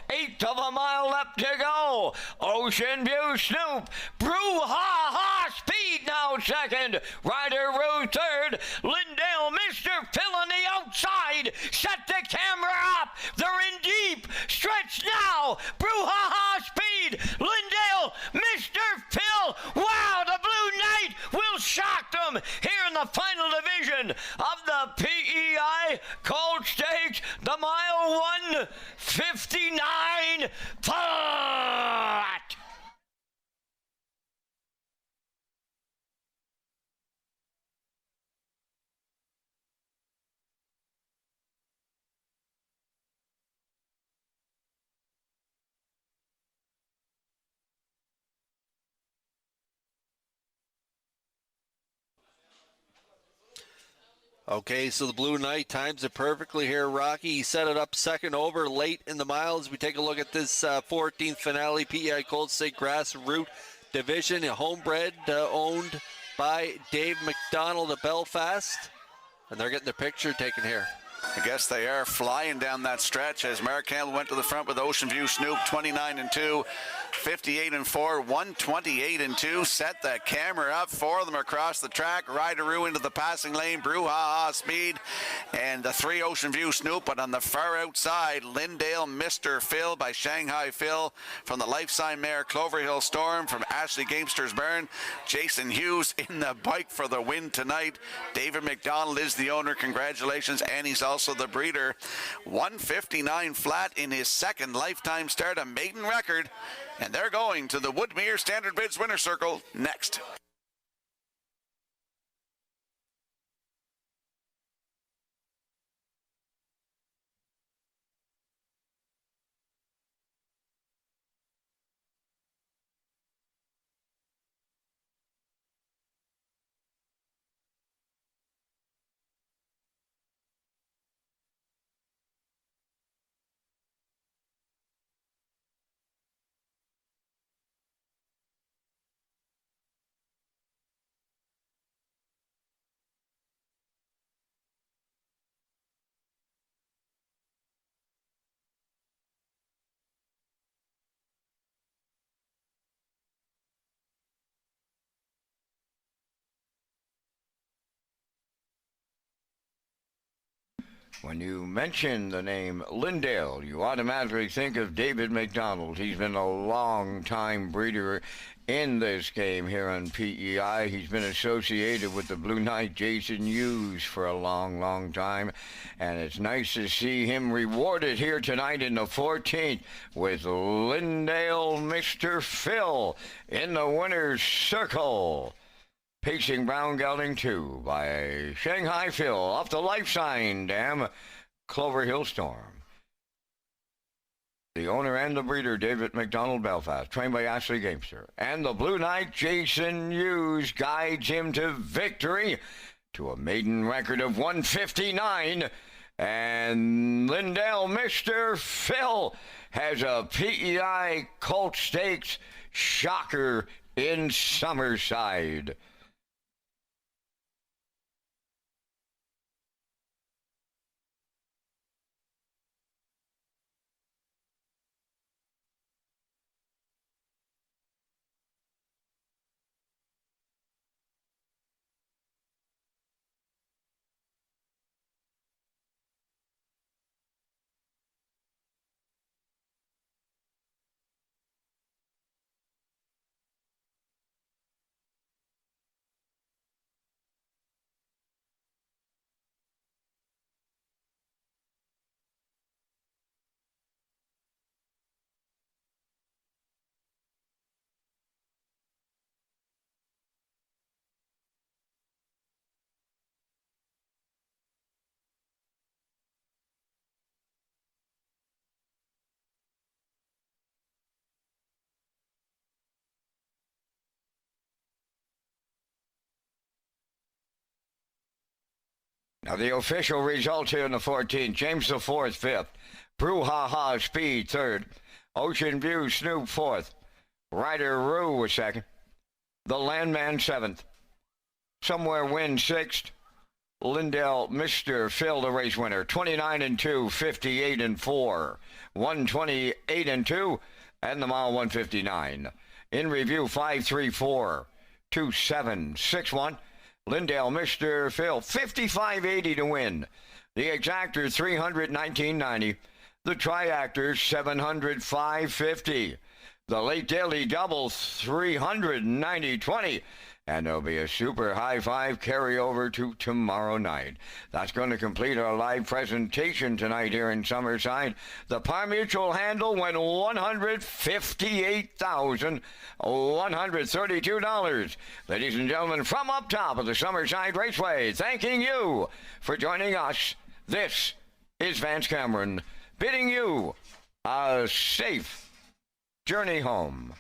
1/8 of a mile left to go. Ocean View Snoop. Brouhaha Speed now second. Ryder Rue third. Lindale Mr. Phil on the outside. Set the camera up. They're in deep. Stretch now. Brouhaha Speed. Lindale Mr. Phil. Wow, the Blue Knight will shock them here in the final division of the PEI Colt Stakes. The mile 1:59 flat. Okay, so the Blue Knight times it perfectly here, Rocky. He set it up second over late in the miles. We take a look at this 14th finale, PEI Colt State Grassroots Division, homebred, owned by Dave McDonald of Belfast. And they're getting their picture taken here. I guess they are flying down that stretch as Mark Campbell went to the front with Ocean View Snoop, 29 and 2, 58 and 4, 128 and 2. Set the camera up for them across the track. Ryder Rue into the passing lane. Brouhaha Speed and the 3 Ocean View Snoop. But on the far outside, Lindale Mr. Phil by Shanghai Phil from the Life Sign Mare Clover Hill Storm from Ashley Gamester's Burn. Jason Hughes in the bike for the win tonight. David McDonald is the owner. Congratulations. And he's also the breeder. 159 flat in his second lifetime start, a maiden record. And they're going to the Woodmere Standard Bids Winner Circle next. When you mention the name Lindale, you automatically think of David McDonald. He's been a long-time breeder in this game here on PEI. He's been associated with the Blue Knight Jason Hughes for a long, long time. And it's nice to see him rewarded here tonight in the 14th with Lindale Mr. Phil in the winner's circle. Pacing Brown Gelding 2 by Shanghai Phil off the Life Sign Dam, Clover Hill Storm. The owner and the breeder, David McDonald Belfast, trained by Ashley Gamester. And the Blue Knight, Jason Hughes, guides him to victory to a maiden record of 159. And Lindale Mr. Phil has a PEI Colt Stakes shocker in Summerside. Now the official results here in the 14th. James the Fourth, 5th. Brouhaha Speed, 3rd. Ocean View Snoop, 4th. Ryder Rue was 2nd. The Landman, 7th. Somewhere Win, 6th. Lindale Mr. Phil, the race winner. 29-2, 58-4. 128-2, and the mile 159. In review, 5-3-4, 2-7-6-1. Lindale Mr. Phil, 55.80 to win. The exactor, 319.90. The triactor, 705.50. The late daily double, 390.20. And there'll be a super high five carryover to tomorrow night. That's going to complete our live presentation tonight here in Summerside. The Par Mutual handle went $158,132. Ladies and gentlemen, from up top of the Summerside Raceway, thanking you for joining us. This is Vance Cameron bidding you a safe journey home.